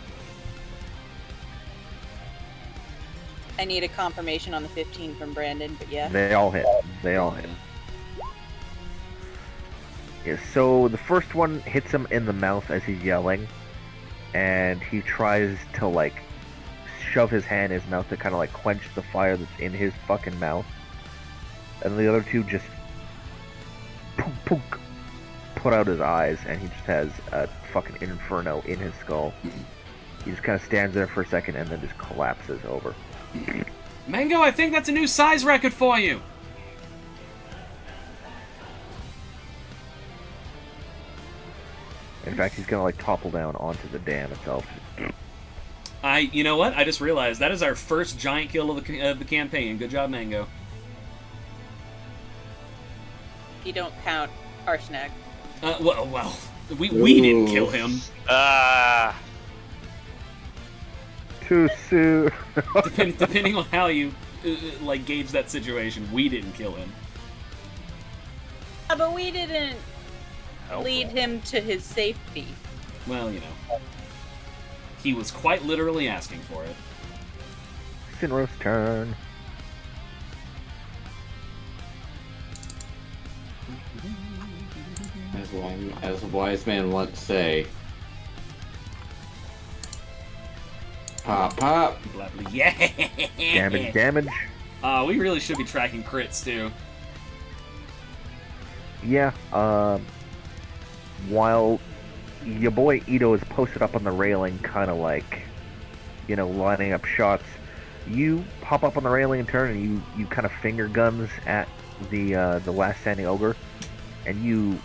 I need a confirmation on the 15 from Brandon, but yeah. They all hit. Yeah, so the first one hits him in the mouth as he's yelling, and he tries to like shove his hand in his mouth to kind of like quench the fire that's in his fucking mouth. And the other 2 just put out his eyes, and he just has a fucking inferno in his skull. He just kind of stands there for a second and then just collapses over. Mango, I think that's a new size record for you. In fact, he's gonna like topple down onto the dam itself. You know what? I just realized that is our first giant kill of the campaign. Good job, Mango. If you don't count Arsnag. Well, we didn't kill him. Too soon. Depending on how you like gauge that situation, we didn't kill him. But we didn't lead him to his safety. Well, you know, he was quite literally asking for it. Sinro's turn. As a wise man once say, pop, pop. Blah, blah, yeah. Damage. We really should be tracking crits too. Yeah. While your boy Ito is posted up on the railing, kind of like, you know, lining up shots, you pop up on the railing and turn, and you kind of finger guns at the last standing ogre, and you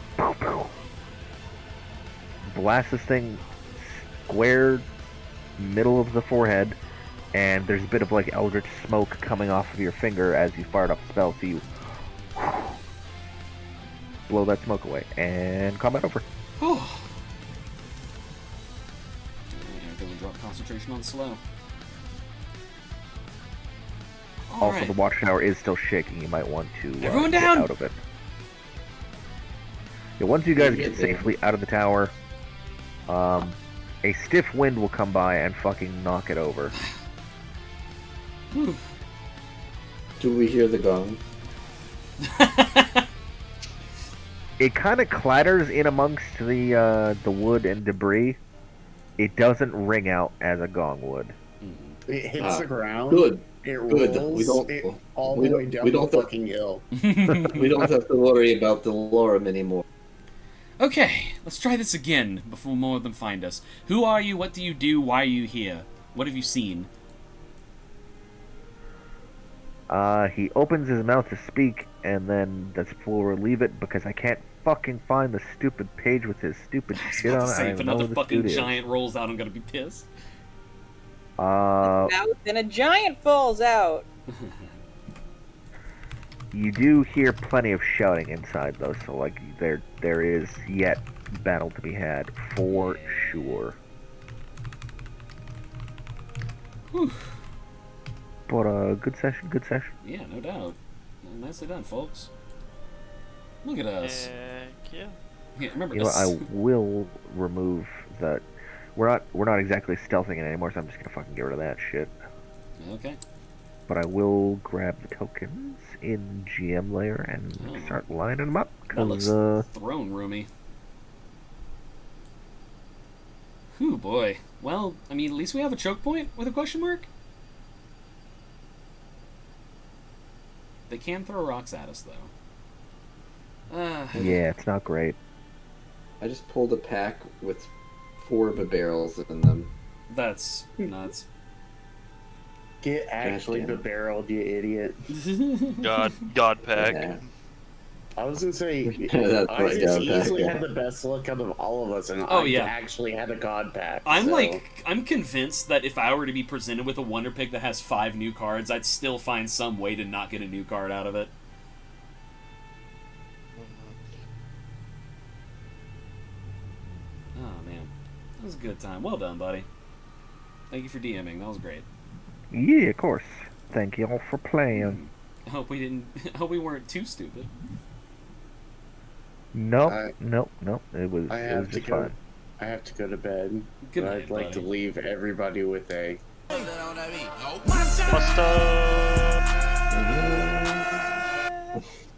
blast this thing square middle of the forehead, and there's a bit of like eldritch smoke coming off of your finger as you fired up the spell, so you blow that smoke away, and combat over. Gonna drop concentration on slow. Also, the watchtower is still shaking. You might want to everyone get down out of it. Yeah, once you guys get safely out of the tower, a stiff wind will come by and fucking knock it over. Do we hear the gong? It kind of clatters in amongst the wood and debris, It doesn't ring out as a gong would. It hits the ground. Good. It Good. rolls all the way down the fucking hill. We don't have to worry about the lorem anymore. Okay, let's try this again before more of them find us. Who are you? What do you do? Why are you here? What have you seen? He opens his mouth to speak, and then we'll relieve it because I can't fucking find the stupid page with his stupid shit on it. Say, I if don't know another who this fucking dude is. giant rolls out, I'm gonna be pissed. Then a giant falls out. You do hear plenty of shouting inside, though, so like there is yet battle to be had for sure. Whew. But good session, good session. Yeah, no doubt. Nicely done, folks. Look at us. Yeah. Yeah, remember You know, us. I will remove that. We're not exactly stealthing it anymore, so I'm just gonna fucking get rid of that shit. Okay. But I will grab the tokens in GM layer and start lining them up. That looks Cause throne roomy. Whew, boy. Well, I mean, at least we have a choke point with a question mark. They can throw rocks at us, though. yeah, it's not great. I just pulled a pack with 4 of the barrels in them. That's nuts. Get actually barreled, you idiot. God pack. Yeah. I was gonna say, That's I right, just God pack, easily yeah. had the best luck out of all of us, and Oh, I yeah. actually had a god pack. I'm convinced that if I were to be presented with a wonder pick that has 5 new cards, I'd still find some way to not get a new card out of it. Oh man, that was a good time. Well done, buddy. Thank you for DMing. That was great. Yeah, of course. Thank you all for playing. I hope we didn't. I hope we weren't too stupid. Nope, nope. It was just fun. I have to go to bed. Good but night, I'd like to buddy. leave everybody with a.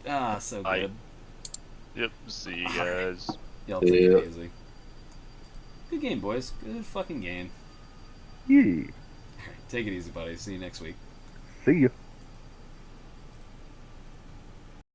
Ah, so good. Yep. See you guys. Y'all take it easy. Good game, boys. Good fucking game. Yeah. Alright, take it easy, buddy. See you next week. See ya.